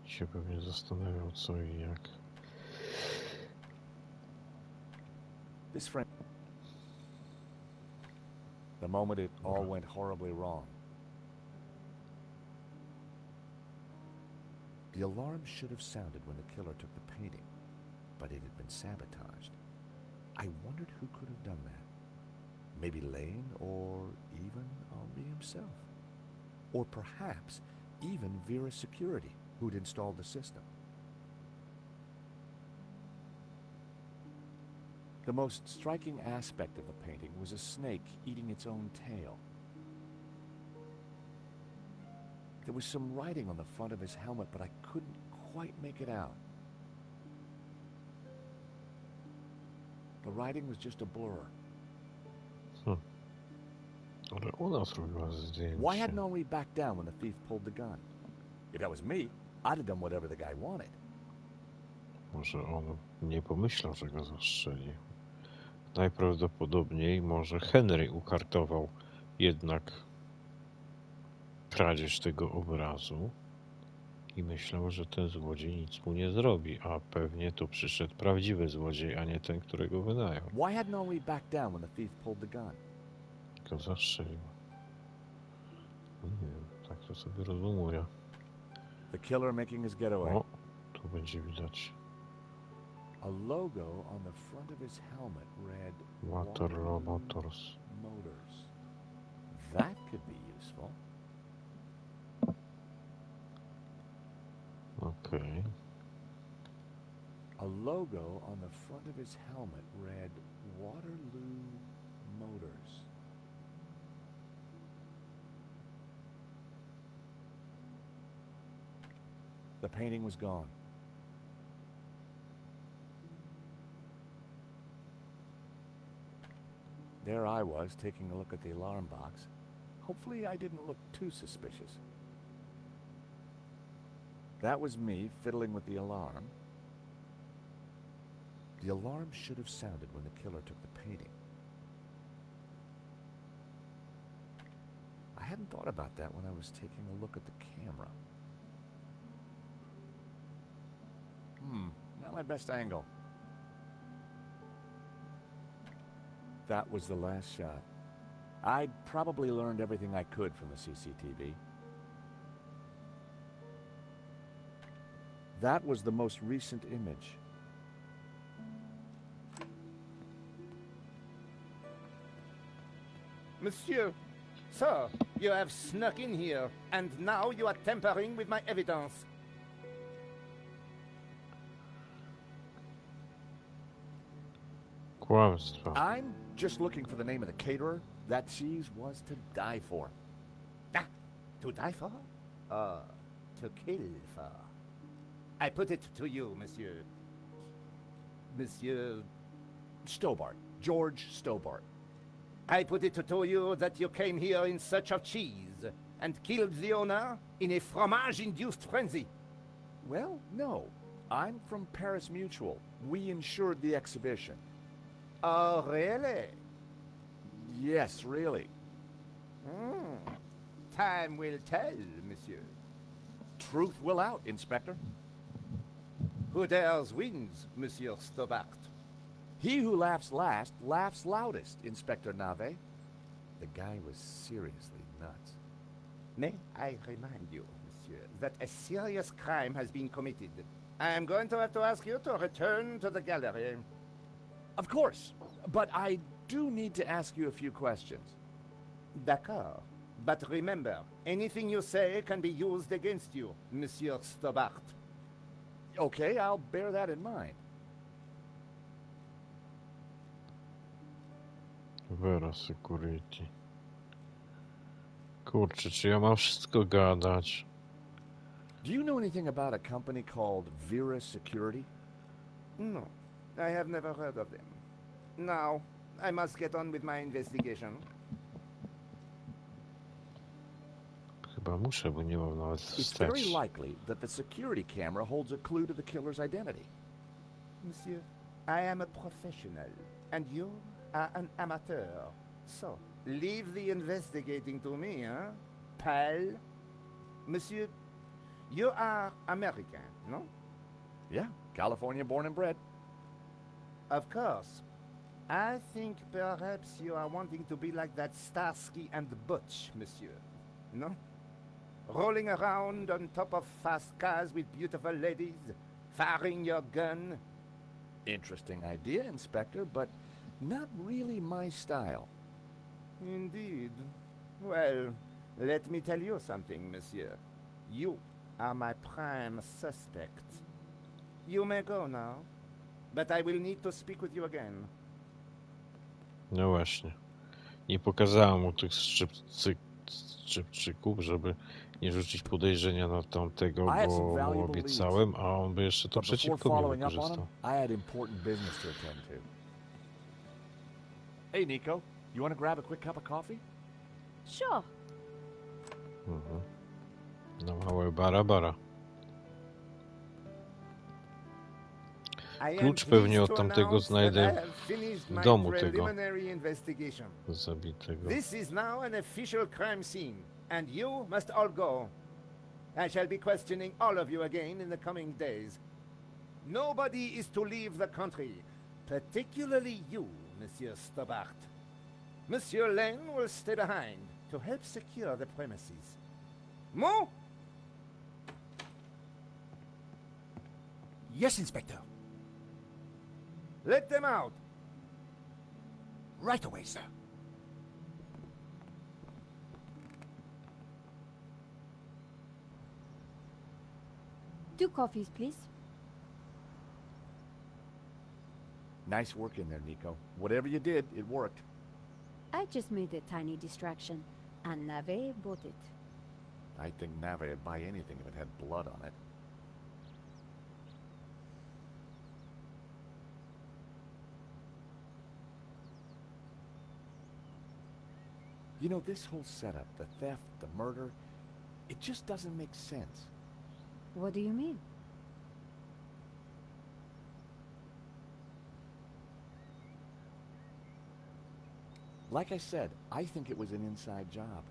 I się pewnie zastanawiał co i jak. This friend... The moment it all went horribly wrong. The alarm should have sounded when the killer took the painting, but it had been sabotaged. I wondered who could have done that. Maybe Lane, or even Henri himself. Or perhaps even Vera Security, who'd installed the system. The most striking aspect of the painting was a snake eating its own tail. There was some writing on the front of his helmet, but I couldn't quite make it out. The writing was just a blur. Ale ona zrobiła zdjęcie. Why hadn't Henri backed down when the thief pulled the gun? If that was me, I'd have done whatever the guy wanted. Może on nie pomyślał, że go zastrzeli. Najprawdopodobniej może Henry ukartował jednak kradzież tego obrazu i myślał, że ten złodziej nic mu nie zrobi, a pewnie tu przyszedł prawdziwy złodziej, a nie ten, którego wynajął. Why hadn't Henri backed down when the thief pulled the gun? Go zastrzelił. Nie wiem, tak to sobie rozumuje. The killer making his getaway. O, tu będzie widać. A logo on the front of his helmet read Waterloo Motors. Motors. That could be useful. Okay. A logo on the front of his helmet read Waterloo Motors. The painting was gone. There I was, taking a look at the alarm box. Hopefully I didn't look too suspicious. That was me fiddling with the alarm. The alarm should have sounded when the killer took the painting. I hadn't thought about that when I was taking a look at the camera. Not my best angle. That was the last shot. I'd probably learned everything I could from the CCTV. That was the most recent image. Monsieur, sir, you have snuck in here, and now you are tampering with my evidence. Kłamstwo. I'm just looking for the name of the caterer. That cheese was to die for. Ah, to die for? To kill for. I put it to you, monsieur. Monsieur... Stobart. George Stobart. I put it to you that you came here in search of cheese and killed the owner in a fromage-induced frenzy. Well, no. I'm from Paris Mutual. We insured the exhibition. Oh, really? Yes, really. Time will tell, monsieur. Truth will out, Inspector. Who dares wins, Monsieur Stobart. He who laughs last laughs loudest, Inspector Nave. The guy was seriously nuts. May I remind you, monsieur, that a serious crime has been committed. I am going to have to ask you to return to the gallery. Of course, but I do need to ask you a few questions. D'accord. But remember, anything you say can be used against you, Monsieur Stobart. Okay, I'll bear that in mind. Vera Security. Kurczę, czy ja mam wszystko gadać? Do you know anything about a company called Vera Security? No, I have never heard of them. Now, I must get on with my investigation. Chyba muszę, bo nie mam nawet It's very wstecz. likely that the security camera holds a clue to the killer's identity. Monsieur, I am a professional, and you are an amateur. So, leave the investigating to me, huh? Pal? Monsieur, you are American, no? Yeah, California born and bred. Of course. I think perhaps you are wanting to be like that Starsky and Butch, monsieur. No? Rolling around on top of fast cars with beautiful ladies, firing your gun. Interesting idea, Inspector, but not really my style. Indeed. Well, let me tell you something, monsieur. You are my prime suspect. You may go now, but I will need to speak with you again. No właśnie. Nie pokazałem mu tych szczypczyków, żeby nie rzucić podejrzenia na tamtego, bo mu obiecałem, a on by jeszcze to przeciwko mnie wykorzystał. I had important business to attend to. Hey, Nico, you want to grab a quick cup of coffee? Sure. Na małe bara. Klucz pewnie od tamtego znajdę w domu tego zabitego. This is now an official crime scene, and you must all go. I shall be questioning all of you again in the coming days. Nobody is to leave the country, particularly you, Monsieur Stobart. Monsieur Lane will stay behind to help secure the premises. Mo? Yes, Inspector. Let them out. Right away, sir. Two coffees, please. Nice work in there, Nico. Whatever you did, it worked. I just made a tiny distraction, and Nave bought it. I think Nave would buy anything if it had blood on it. You know, this whole setup, the theft, the murder, it just doesn't make sense. What do you mean? Like I said, I think it was an inside job.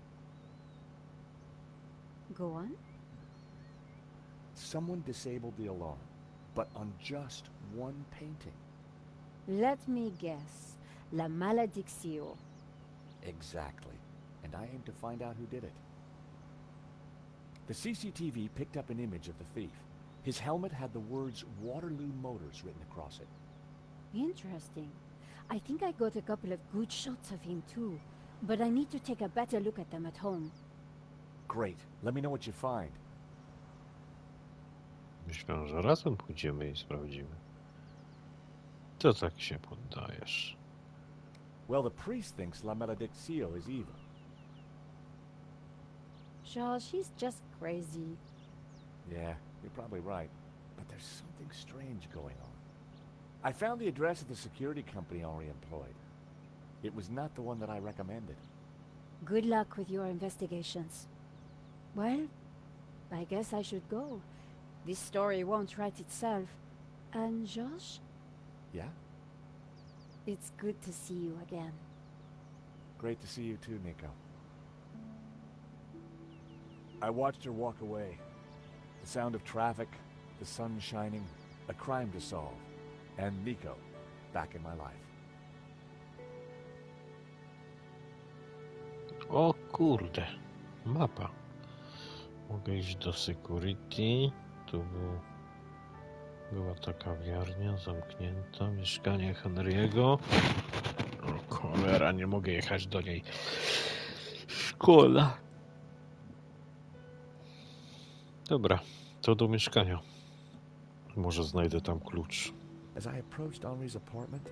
Go on. Someone disabled the alarm, but on just one painting. Let me guess. La maledicción. Exactly. And I aim to find out who did it. The CCTV picked up an image of the thief. His helmet had the words Waterloo Motors written across it. Interesting. I think I got a couple of good shots of him too, but I need to take a better look at them at home. Great. Let me know what you find. Myślę, że razem pójdziemy i sprawdzimy. To tak się poddajesz. Well, the priest thinks La Maledicción is evil. Josh, he's just crazy. Yeah, you're probably right. But there's something strange going on. I found the address of the security company Henri employed. It was not the one that I recommended. Good luck with your investigations. Well, I guess I should go. This story won't write itself. And Josh? Yeah? It's good to see you again. Great to see you too, Nico. I watched her walk away. The sound of traffic, the sun shining, a crime to solve, and Nico back in my life. O kurde, mapa. Mogę iść do security. Tu była ta kawiarnia zamknięta. Mieszkanie Henry'ego. O cholera, nie mogę jechać do niej. Szkoda. Dobra, to do mieszkania. Może znajdę tam klucz. As I approached Henri's apartment,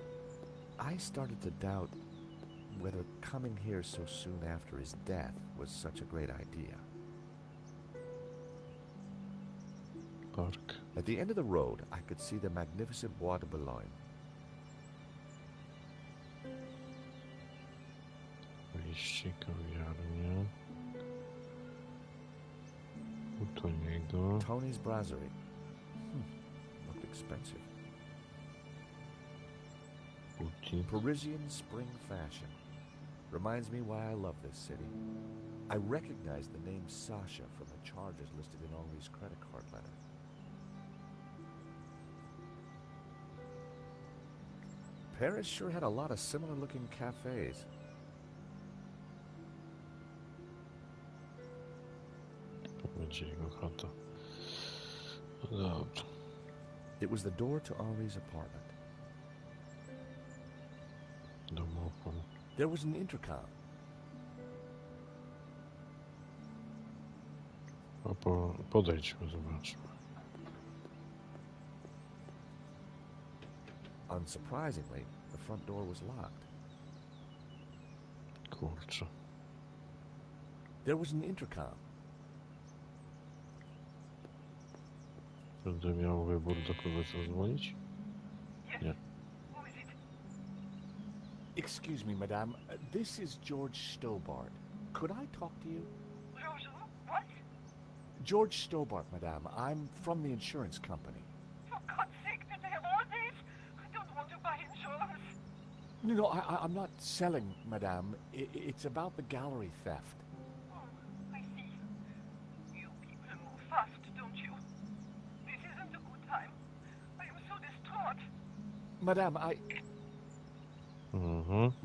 I started to doubt whether coming here so soon after his death was such a great idea. Park. At the end of the road, I could see the magnificent Bois de Boulogne. Wyjście, kawiarnia. U Toniego. Tony's Brasserie. Looked expensive. Boutique. Parisian spring fashion. Reminds me why I love this city. I recognize the name Sasha from the charges listed in Henri's credit card letter. Paris sure had a lot of similar-looking cafes. To będzie jego chata. Dobrze. It was the door to Henri's apartment. Domofon. There was an intercom. A podejdźmy, zobaczmy. Unsurprisingly, the front door was locked. Kurczę. There was an intercom. Będę miał wybór, do kogo zadzwonić? Nie. Excuse me, madame. This is George Stobart. Could I talk to you? George, what? George Stobart, madame. I'm from the insurance company. For God's sake, did they have all this? I don't want to buy insurance. No, I'm not selling, madame. It's about the gallery theft. Oh, I see. You people move fast, don't you? This isn't a good time. I am so distraught. Madame,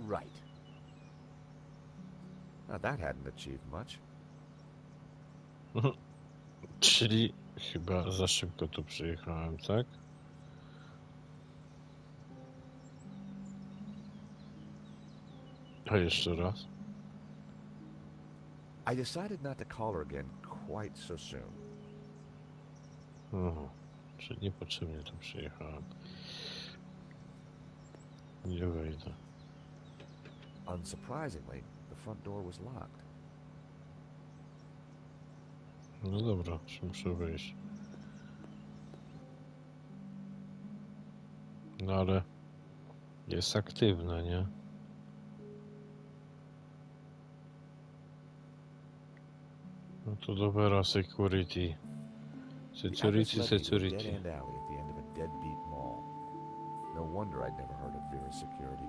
Right. Now that hadn't achieved much. Czyli chyba za szybko tu przyjechałem, tak? A jeszcze raz. I decided not to call her again quite so soon. Czyli niepotrzebnie tu przyjechałem. Nie wejdę. Unsurprisingly, the front door was locked. No dobra, czy muszę wyjść? No ale jest aktywne, nie? No to dobra, security. Security. Dead end alley at the end of a deadbeat mall. No wonder I'd never heard of Vera Security.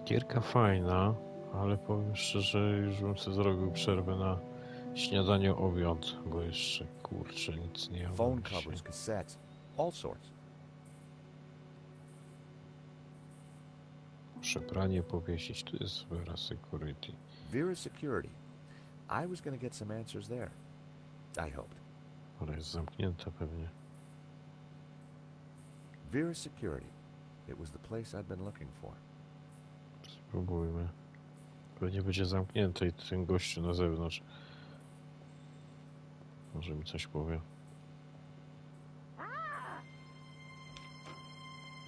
Gierka fajna, ale powiem szczerze, już bym sobie zrobił przerwę na śniadanie, obiad, bo jeszcze kurczę nic nie Phone mam covers, dzisiaj. cassettes, all sorts. Muszę pranie powiesić, tu jest Vera Security. Vera Security. I was going to get some answers there. I hoped. Ale jest zamknięta pewnie. Vera Security. It was the place I'd been looking for. Spróbujmy. Pewnie będzie zamknięte i ten gościu na zewnątrz może mi coś powie.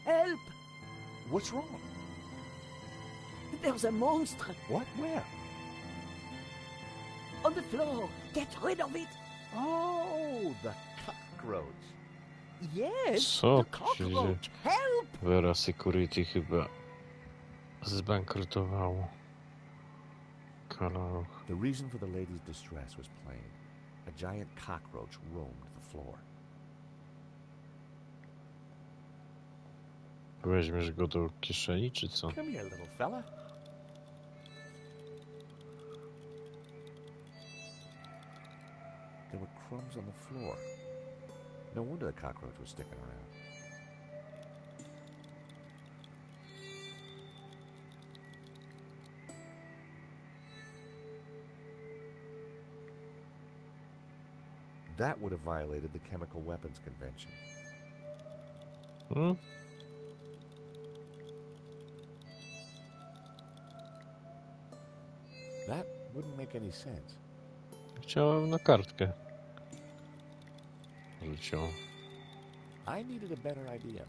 Help! What's wrong? There's a monster What? Where? on the floor. Get rid of it. Oh, the cockroach. Yes, Co? the cockroach. Help! Vera Security chyba zbankrutowało. Kalaluch. The reason for the lady's distress was plain. A giant cockroach roamed the floor. Weźmiesz go do kieszeni, czy co? Come here, little fella. There were crumbs on the floor. No wonder the cockroach was sticking around. That would have violated the Chemical Weapons Convention. Hmm? That wouldn't make any sense. Chciałem na kartkę. Rzucił. I needed a better idea.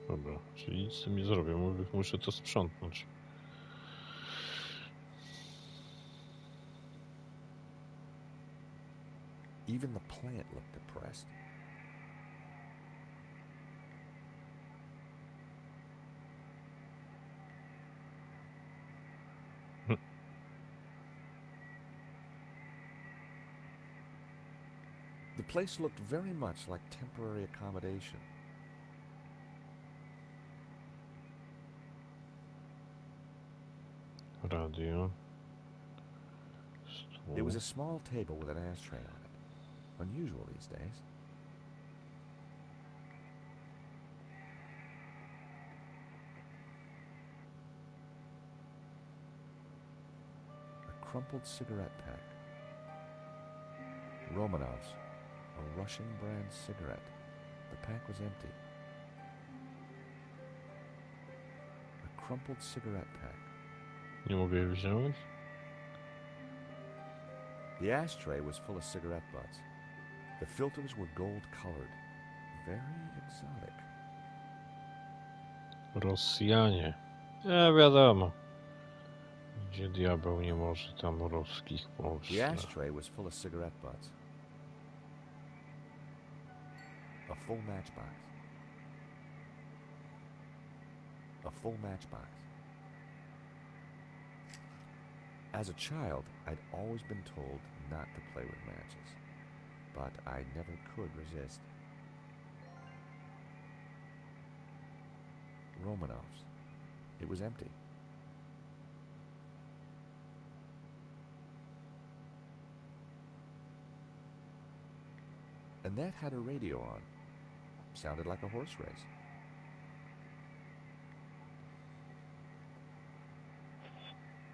Dobra, czyli nic z tym nie zrobię. Muszę to sprzątnąć. Even the plant looked depressed. The place looked very much like temporary accommodation. Radio. There was a small table with an ashtray on it. Unusual these days. A crumpled cigarette pack. Romanov's, a Russian brand cigarette. The pack was empty. A crumpled cigarette pack. Nie mogę jej wziąć? The ashtray was full of cigarette butts. The filters were gold-colored. Very exotic. Rosjanie. Wiadomo. Gdzie diabeł nie może, tam ruskich The poszle. ashtray was full of cigarette butts. A full matchbox. A full matchbox. As a child, I'd always been told not to play with matches, but I never could resist. Romanov's. It was empty. And that had a radio on. Sounded like a horse race.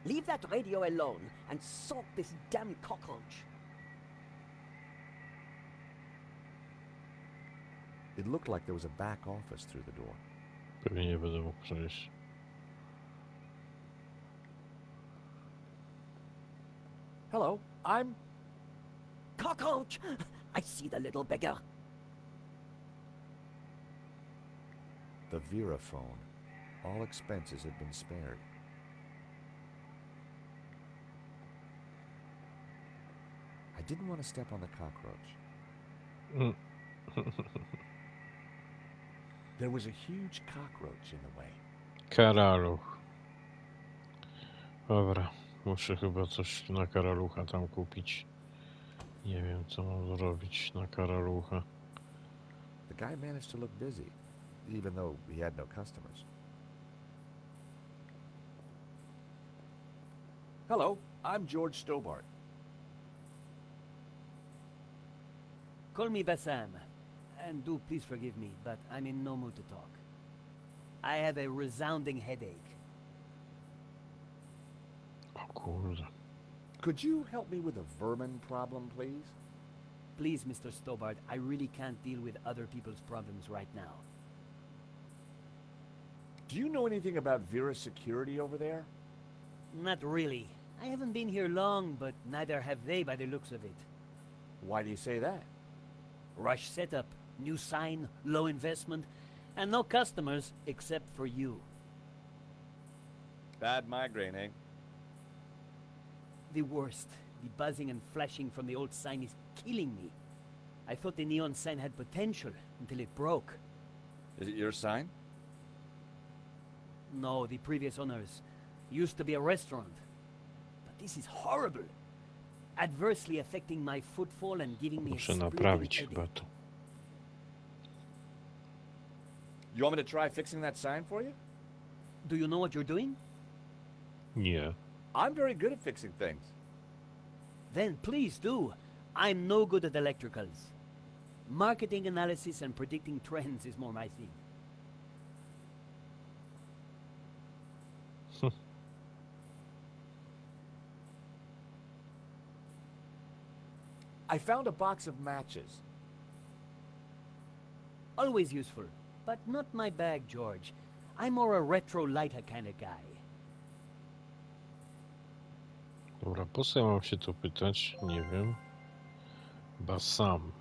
Leave that radio alone and sort this damn cockroach. It looked like there was a back office through the door. Pewnie nie będę mógł przejść. Hello, I'm... Cockroach! I see the little beggar. The Vera phone. All expenses had been spared. I didn't want to step on the cockroach. There was a huge cockroach in the way. Karaluch. Dobra, muszę chyba coś na karalucha tam kupić. Nie wiem, co mam zrobić na karalucha. The guy managed to look busy, even though he had no customers. Hello, I'm George Stobart. Call me Bassam, and do please forgive me, but I'm in no mood to talk. I have a resounding headache. O kurde. Could you help me with a vermin problem, please? Please, Mr. Stobart, I really can't deal with other people's problems right now. Do you know anything about Vera security over there? Not really. I haven't been here long, but neither have they by the looks of it. Why do you say that? Rush setup, new sign, low investment, and no customers except for you. Bad migraine, eh? The worst. The buzzing and flashing from the old sign is killing me. I thought the neon sign had potential until it broke. Is it your sign? No, the previous owners. Used to be a restaurant. But this is horrible. Adversely affecting my footfall and giving me a Muszę splitting naprawić headache. chyba to. You want me to try fixing that sign for you? Do you know what you're doing? Nie. I'm very good at fixing things. Then please do. I'm no good at electricals. Marketing analysis and predicting trends is more my thing. I found a box of matches. Always useful, but not my bag, George. I'm more a retro lighter kind of guy. Dobra, po co ja mam się tu pytać? Nie wiem. Chyba sam.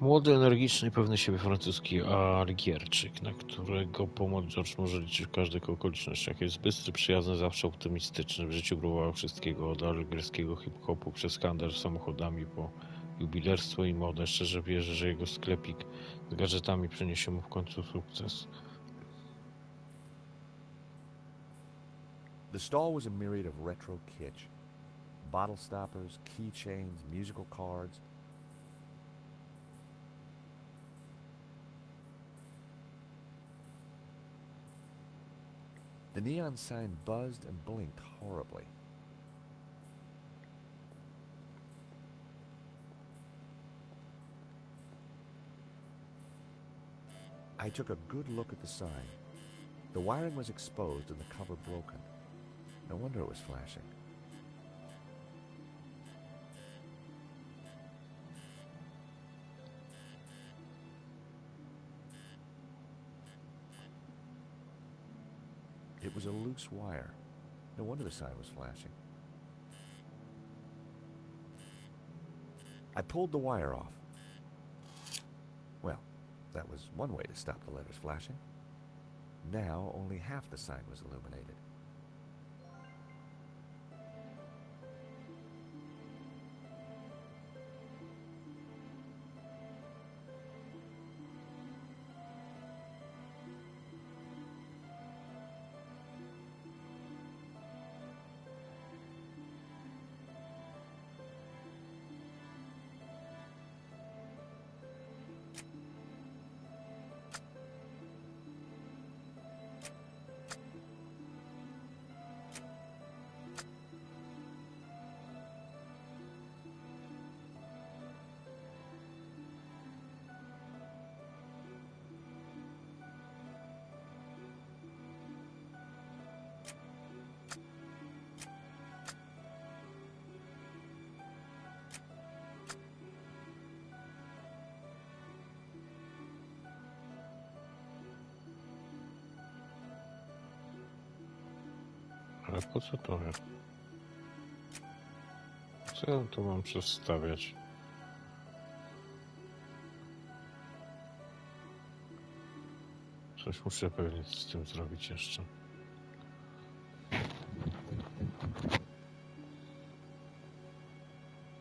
Młody, energiczny i pewny siebie francuski Algierczyk, na którego pomoc George może liczyć w każdych okolicznościach. Jest bystry, przyjazny, zawsze optymistyczny. W życiu próbował wszystkiego, od algierskiego hip-hopu przez handel samochodami po jubilerstwo i modę. Szczerze wierzę, że jego sklepik z gadżetami przyniesie mu w końcu sukces. The stall was a myriad of retro kitsch. Bottle stoppers, keychains, musical cards. The neon sign buzzed and blinked horribly. I took a good look at the sign. The wiring was exposed and the cover broken. No wonder it was flashing. It was a loose wire. No wonder the sign was flashing. I pulled the wire off. Well, that was one way to stop the letters flashing. Now only half the sign was illuminated. Ale po co to jest? Co ja tu mam przedstawiać? Coś muszę pewnie z tym zrobić jeszcze.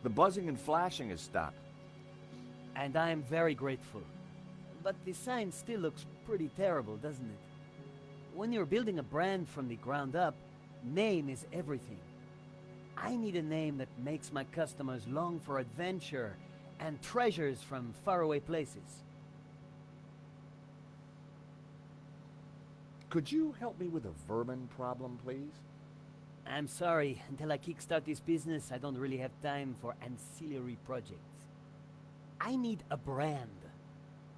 The buzzing and flashing has stopped. And I am very grateful. But the sign still looks pretty terrible, doesn't it? When you're building a brand from the ground up, name is everything. I need a name that makes my customers long for adventure and treasures from faraway places. Could you help me with a vermin problem, please? I'm sorry, until I kickstart this business, I don't really have time for ancillary projects. I need a brand.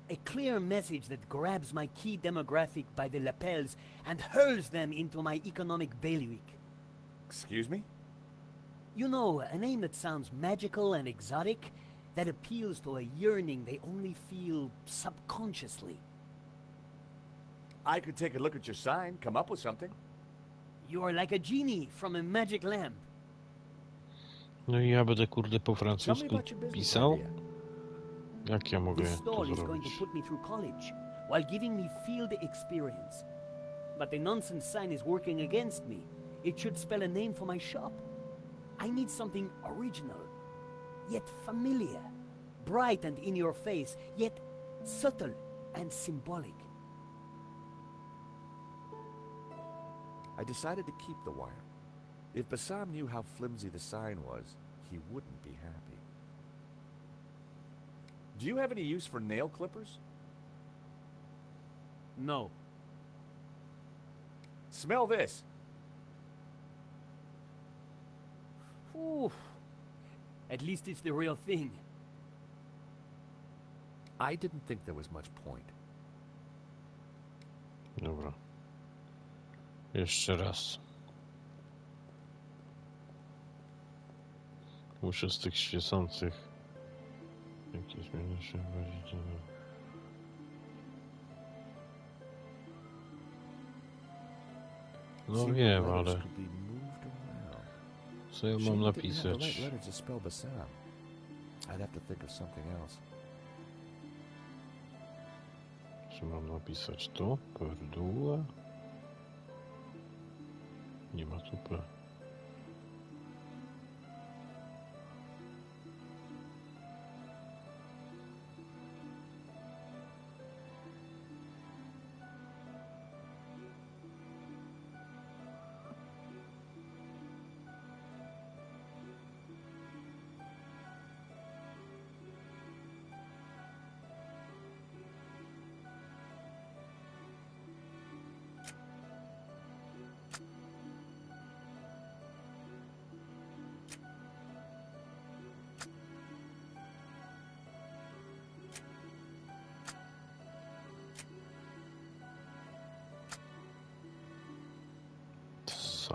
A clear message that grabs my key demographic by the lapels and hurls them into my economic bailiwick. Excuse me? You know, a name that sounds magical and exotic, that appeals to a yearning they only feel subconsciously. I could take a look at your sign, come up with something. You are like a genie from a magic lamp. No i ja będę kurde po francusku pisał? Jak ja mogę This to stall is going to zrobić? put me through college, while giving me field experience. But the nonsense sign is working against me. It should spell a name for my shop. I need something original, yet familiar. Bright and in your face, yet subtle and symbolic. I decided to keep the wire. If Bassam knew how flimsy the sign was, he wouldn't be happy. Do you have any use for nail clippers? No. Smell this. Ooh. At least it's the real thing. I didn't think there was much point. Dobra. Jeszcze raz. Muszę z tych świecących jakieś zmiany się wyrazić. No wiem, ale co ja mam napisać? Czy mam napisać to? Perduła? Nie ma tu P.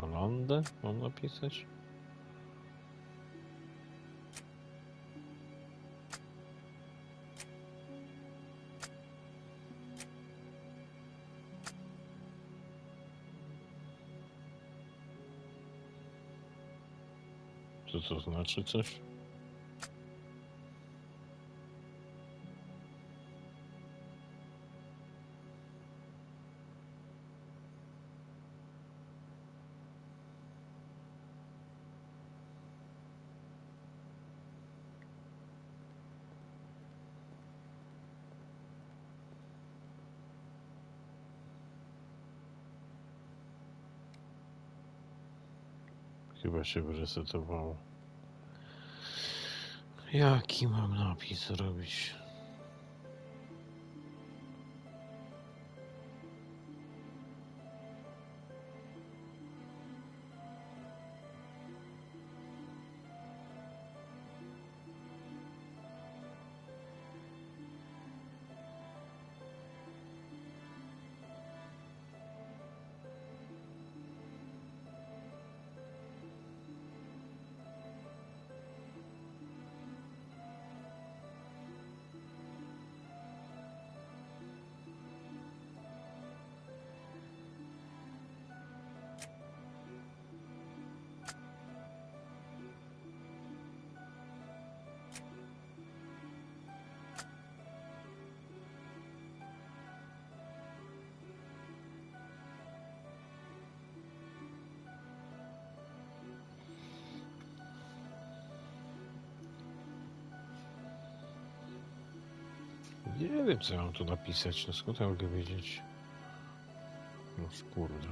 Salandę mam napisać? Co to znaczy coś? Chyba się wyresetowało. Jaki mam napis robić? Nie wiem, co ja mam tu napisać. No skąd ja mogę wiedzieć? No kurde.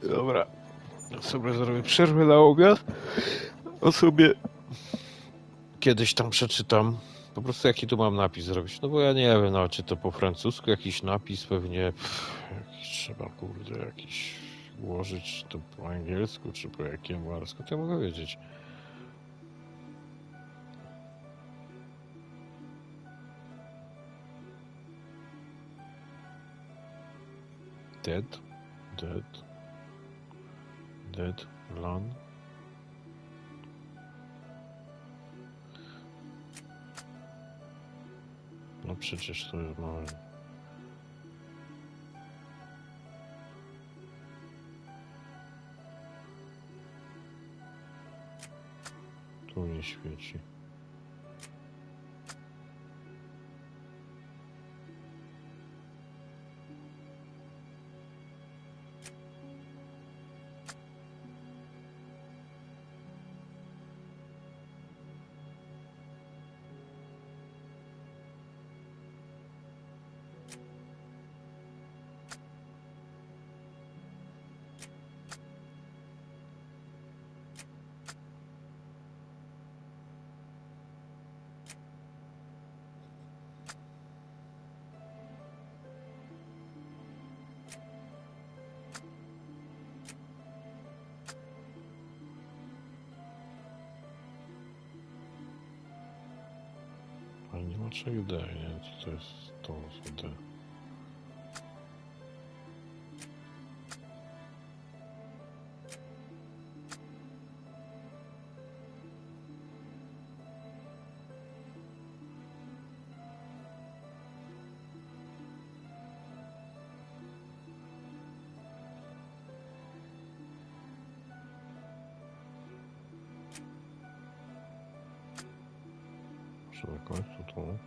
Dobra. Ja sobie zrobię przerwę na obiad. A sobie kiedyś tam przeczytam. Po prostu jaki tu mam napis zrobić. No bo ja nie wiem, no, czy to po francusku jakiś napis pewnie. Jakiś trzeba, kurde, jakiś ułożyć, czy to po angielsku, czy po jakiemu, ale skąd ja mogę wiedzieć? Dead. Lan. No przecież to jest małe. Tu nie świeci. Ale nie ma czego D, nie? To jest to D. Może na końcu tu.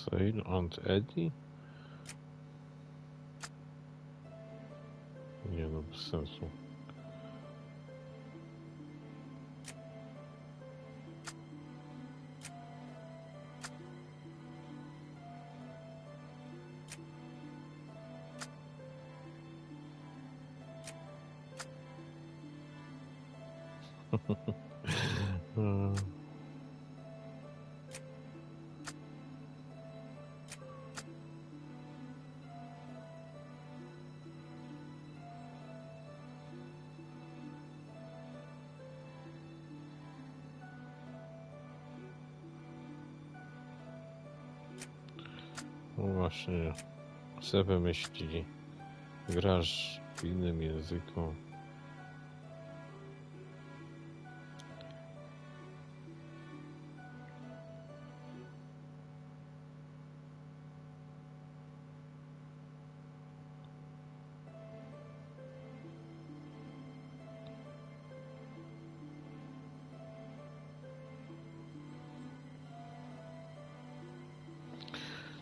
Sale and Eddie? Nie no, bez sensu. No właśnie, sobie wymyślili. Grasz w innym języku.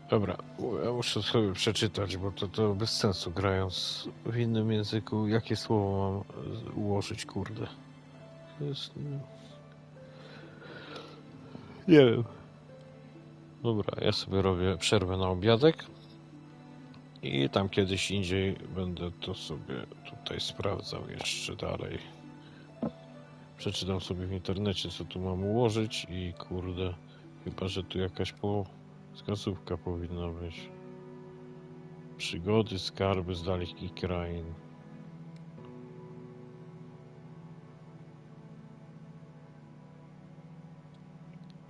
Dobra, ja muszę sobie przeczytać, bo to bez sensu grając w innym języku. Jakie słowo mam ułożyć, kurde? To jest... Nie wiem. Dobra, ja sobie robię przerwę na obiadek i tam kiedyś indziej będę to sobie tutaj sprawdzał jeszcze dalej. Przeczytam sobie w internecie, co tu mam ułożyć i kurde, chyba że tu jakaś wskazówka powinna być. Przygody, skarby z dalekich krain.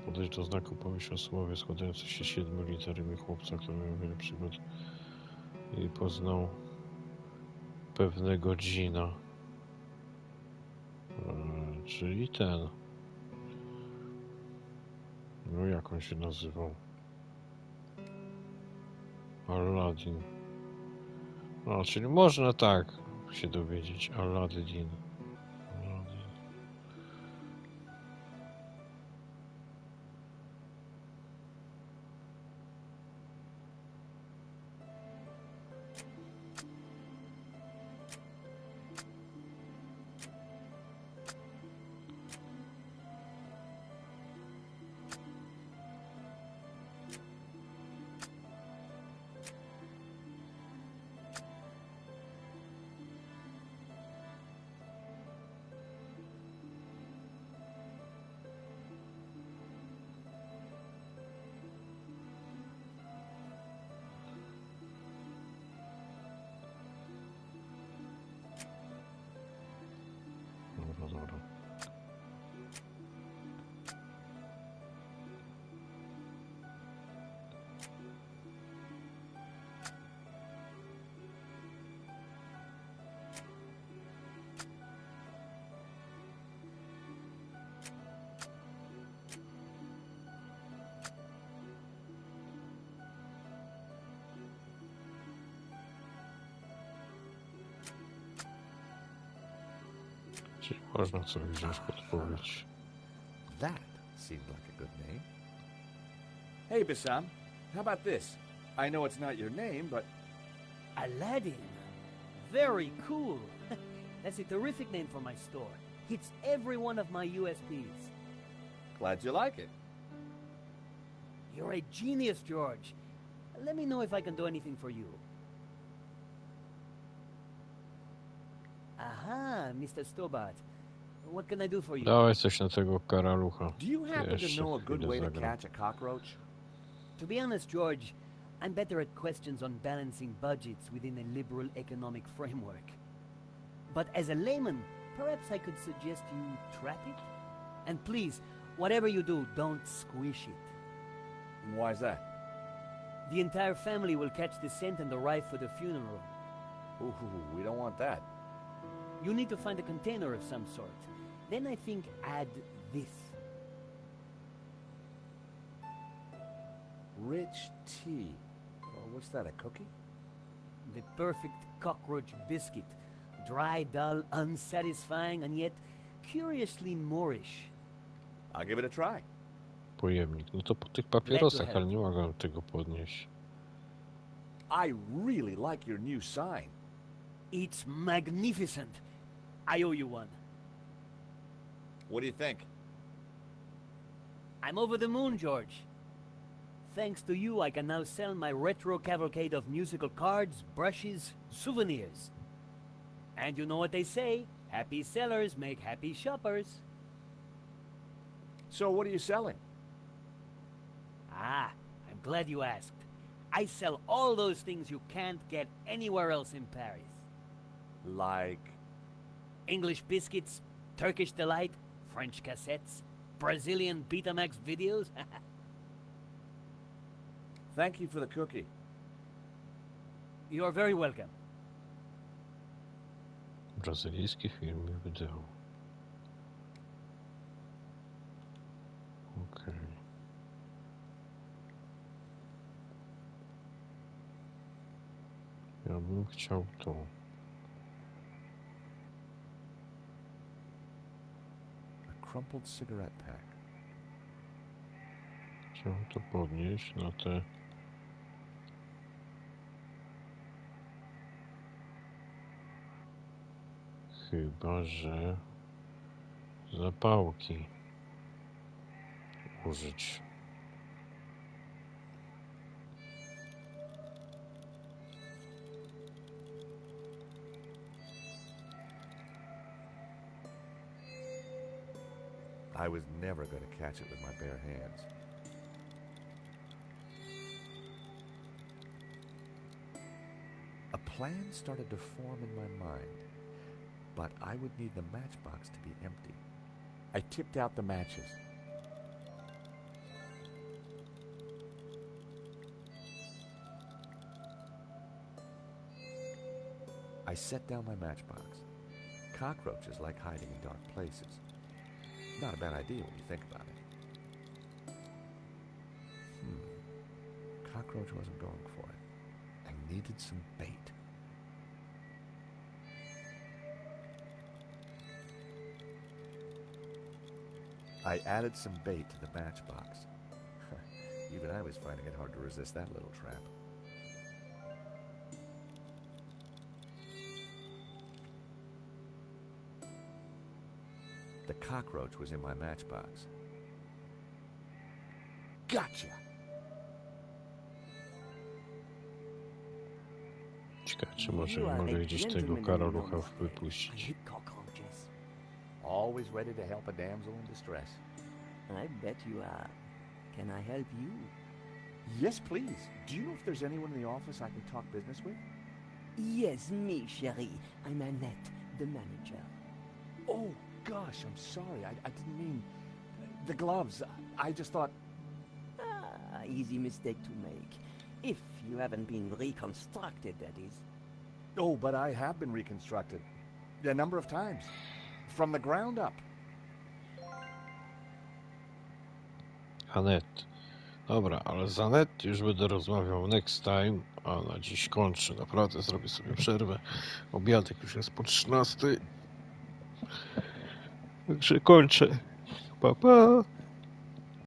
Podejść do znaku pomyśl o słowie składającym się z 7 liter imię chłopca, który miał wiele przygód i poznał pewnego dżina. Czyli ten. No jak on się nazywał? Aladdin. No, czyli można tak się dowiedzieć. Aladdin. Czyli można sobie wziąć podpowiedź. That seemed like a good name. Hey, Bassam, how about this? I know it's not your name, but... Aladdin. Very cool. That's a terrific name for my store. Hits every one of my USPs. Glad you like it. You're a genius, George. Let me know if I can do anything for you. Aha, Mr. Stobart. What can I do for you? Dawaj coś na tego karalucha. Do you happen to Jeszcze know a good chwilę way to zagram. catch a cockroach? To be honest, George, I'm better at questions on balancing budgets within a liberal economic framework. But as a layman, perhaps I could suggest you trap it? And please, whatever you do, don't squish it. Why's that? The entire family will catch the scent and arrive for the funeral. Ooh, we don't want that. You need to find a container of some sort. Then I think add this. Rich tea. Well, what's that, a cookie? The perfect cockroach biscuit. Dry, dull, unsatisfying, and yet curiously Moorish. I'll give it a try. Pojemnik. No to po tych papierosach, ale nie mogę tego podnieść. I really like your new sign. It's magnificent. I owe you one. What do you think? I'm over the moon, George. Thanks to you, I can now sell my retro cavalcade of musical cards, brushes, souvenirs. And you know what they say, happy sellers make happy shoppers. So what are you selling? Ah, I'm glad you asked. I sell all those things you can't get anywhere else in Paris. Like... English biscuits, Turkish delight, French cassettes, Brazilian Betamax videos. Thank you for the cookie. You're very welcome. Brazylijskie firmy wideo. Okej. Ja bym chciał to. A crumpled cigarette pack. Chciał to podnieść na te... Chyba, że zapałki użyć. I was never going to catch it with my bare hands. A plan started to form in my mind, but I would need the matchbox to be empty. I tipped out the matches. I set down my matchbox. Cockroaches like hiding in dark places. Not a bad idea when you think about it. Cockroach wasn't going for it. I needed some bait. I added some bait to the matchbox. Even I was finding it hard to resist that little trap. The cockroach was in my matchbox. Gotcha! Ciekawe, czy może mogę gdzieś tego karalucha wypuścić. Always ready to help a damsel in distress. I bet you are. Can I help you? Yes, please. Do you know if there's anyone in the office I can talk business with? Yes, me, chérie. I'm Annette, the manager. Oh, gosh, I'm sorry. I didn't mean... The gloves. I just thought... Ah, easy mistake to make. If you haven't been reconstructed, that is. Oh, but I have been reconstructed. A number of times. From the ground up. Annette. Dobra, ale z Annette już będę rozmawiał next time, a na dziś kończę. Naprawdę zrobię sobie przerwę. Obiadek już jest po 13. Także kończę. Pa, pa.